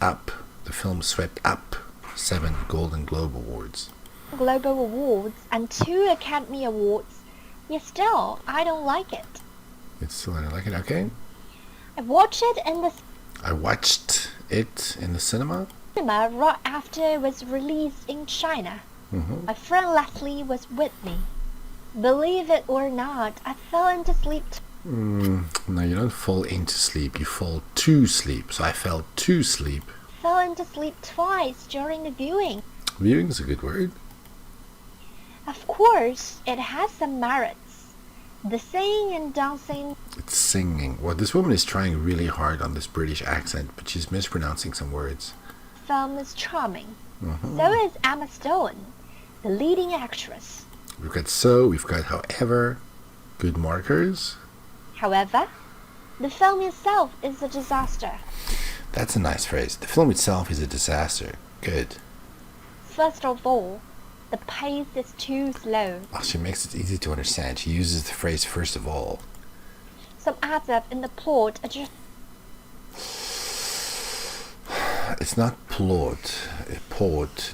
up. The film swept up 7 Golden Globe Awards. Global Awards and 2 Academy Awards. Yet still, I don't like it. It's still I don't like it, okay? I watched it in the cinema right after it was released in China. My friend Leslie was with me. Believe it or not, I fell into sleep. No, you don't fall into sleep. You fall to sleep. So I fell to sleep. Fell into sleep twice during the viewing. Viewing is a good word. Of course, it has some merits. The singing and dancing. It's singing. Well, this woman is trying really hard on this British accent, but she's mispronouncing some words. Film is charming. So is Emma Stone, the leading actress. We've got however, good markers. However, the film itself is a disaster. That's a nice phrase. The film itself is a disaster. Good. First of all, the pace is too slow. Oh, she makes it easy to understand. She uses the phrase first of all. Some ads in the plot are just... It's not plot. It's plot.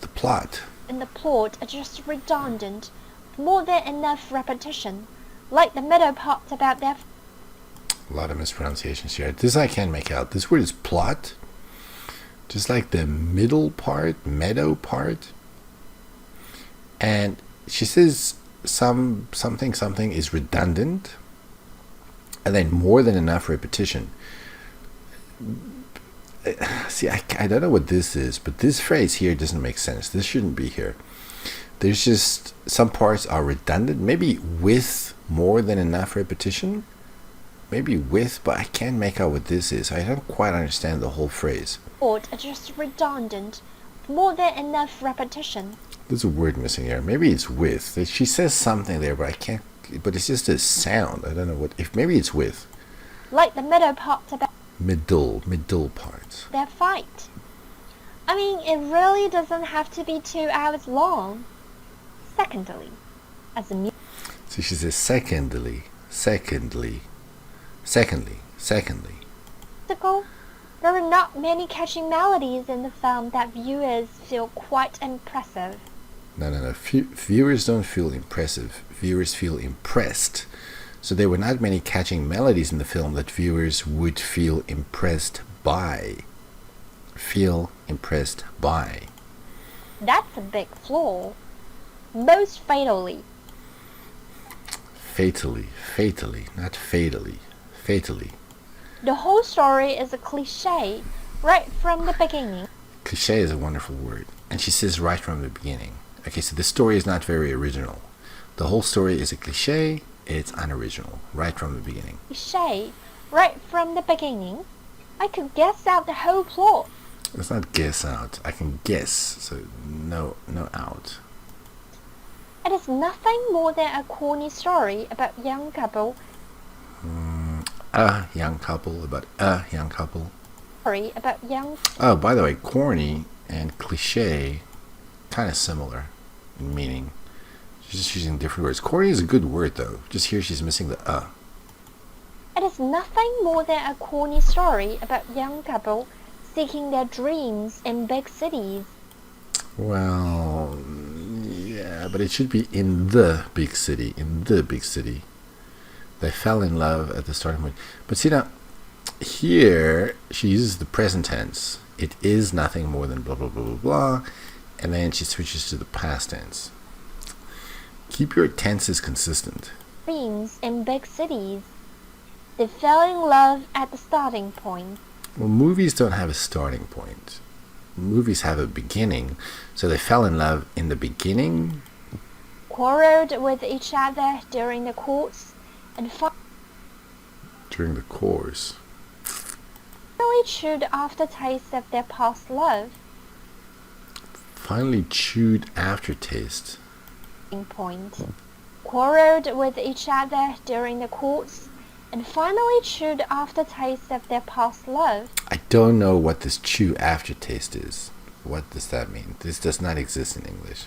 The plot. In the plot are just redundant. More than enough repetition. Like the middle part about their... A lot of mispronunciations here. This I can't make out. This word is plot. Just like the middle part, meadow part. And she says something is redundant. And then more than enough repetition. See, I don't know what this is, but this phrase here doesn't make sense. This shouldn't be here. There's just some parts are redundant, maybe with more than enough repetition. Maybe with, but I can't make out what this is. I don't quite understand the whole phrase. Are just redundant, more than enough repetition. There's a word missing here. Maybe it's with. She says something there, but I can't. But it's just a sound. I don't know what. If maybe it's with. Like the middle part about. Middle part. Their fight. I mean, it really doesn't have to be 2 hours long. Secondly, as a so she says secondly. There are not many catchy melodies in the film that viewers feel quite impressive. No. Viewers don't feel impressive. Viewers feel impressed. So there were not many catching melodies in the film that viewers would feel impressed by. That's a big flaw. Most fatally. Fatally, not fatally. Fatally. The whole story is a cliché right from the beginning. Cliché is a wonderful word. And she says right from the beginning. Okay, so the story is not very original. The whole story is a cliché. It's unoriginal, right from the beginning. Cliché, right from the beginning. I could guess out the whole plot. It's not guess out. I can guess, so no out. It is nothing more than a corny story about a young couple. About a young couple. Sorry, about young... Oh, by the way, corny and cliché, kind of similar in meaning. She's just using different words. Corny is a good word, though. Just here she's missing the It is nothing more than a corny story about a young couple seeking their dreams in big cities. Well, yeah, but it should be in the big city. They fell in love at the starting point. But see now, here she uses the present tense. It is nothing more than blah, blah, blah, blah, blah. And then she switches to the past tense. Keep your tenses consistent. Dreams in big cities. They fell in love at the starting point. Well, movies don't have a starting point. Movies have a beginning. So they fell in love in the beginning. Quarreled with each other during the course. And during the course. Finally chewed aftertaste of their past love. Finally chewed aftertaste. Point. Quarreled with each other during the course, and finally chewed aftertaste of their past love. I don't know what this chew aftertaste is. What does that mean? This does not exist in English.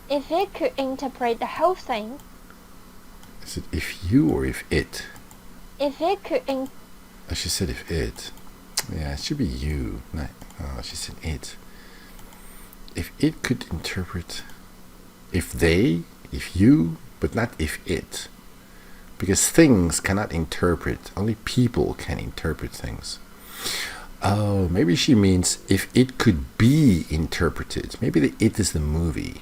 If it could interpret the whole thing. Is it if you or if it? If it could Oh, she said if it. Yeah, it should be you. Not, oh, she said it. If it could interpret. If they, if you, but not if it. Because things cannot interpret. Only people can interpret things. Oh, maybe she means if it could be interpreted. Maybe the it is the movie.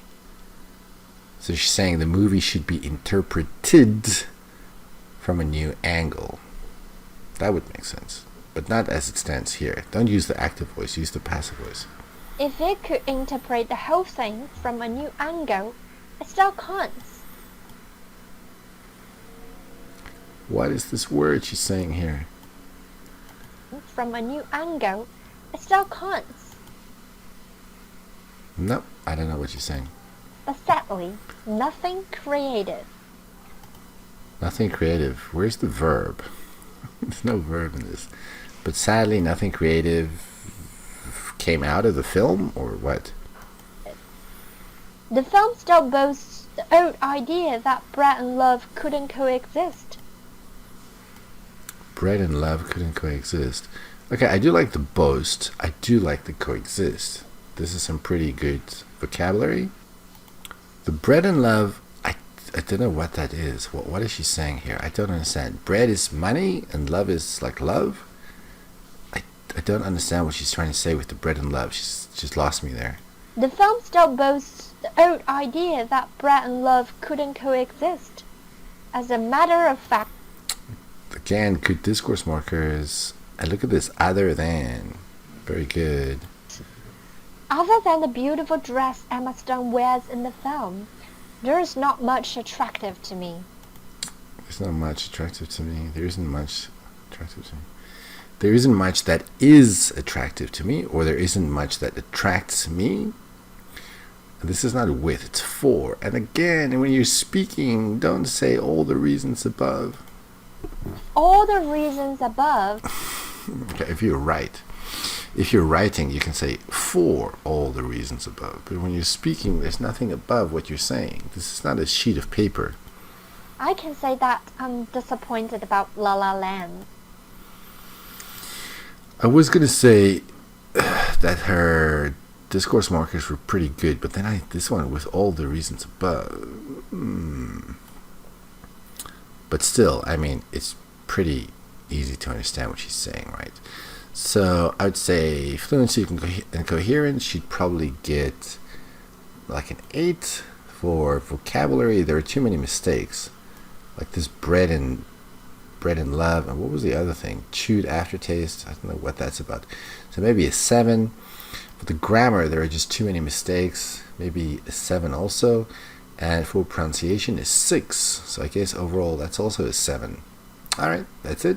So she's saying the movie should be interpreted from a new angle. That would make sense. But not as it stands here. Don't use the active voice, use the passive voice. If it could interpret the whole thing from a new angle, it still can't. What is this word she's saying here? From a new angle, it still can't. Nope, I don't know what she's saying. But sadly, nothing creative. Nothing creative. Where's the verb? There's no verb in this. But sadly, nothing creative came out of the film, or what? The film still boasts the old idea that bread and love couldn't coexist. Bread and love couldn't coexist. Okay, I do like the boast. I do like the coexist. This is some pretty good vocabulary. The bread and love, I don't know what that is. What is she saying here? I don't understand. Bread is money and love is like love? I don't understand what she's trying to say with the bread and love. She's lost me there. The film still boasts the old idea that bread and love couldn't coexist. As a matter of fact, again, good discourse markers. And look at this, other than. Very good. Other than the beautiful dress Emma Stone wears in the film, there is not much attractive to me. There's not much attractive to me. There isn't much attractive to me. There isn't much that is attractive to me, or there isn't much that attracts me. This is not with, it's for. And again, when you're speaking, don't say all the reasons above. All the reasons above. Okay, if you're right. If you're writing, you can say for all the reasons above. But when you're speaking, there's nothing above what you're saying. This is not a sheet of paper. I can say that I'm disappointed about La La Land. I was going to say that her discourse markers were pretty good, but then this one with all the reasons above. But still, I mean, it's pretty easy to understand what she's saying, right? So I would say fluency and coherence, she'd probably get like an 8. For vocabulary, there are too many mistakes. Like this bread and love, and what was the other thing? Chewed aftertaste. I don't know what that's about. So maybe a 7. For the grammar, there are just too many mistakes. Maybe a 7 also. And for pronunciation is 6. So I guess overall that's also a 7. Alright, that's it.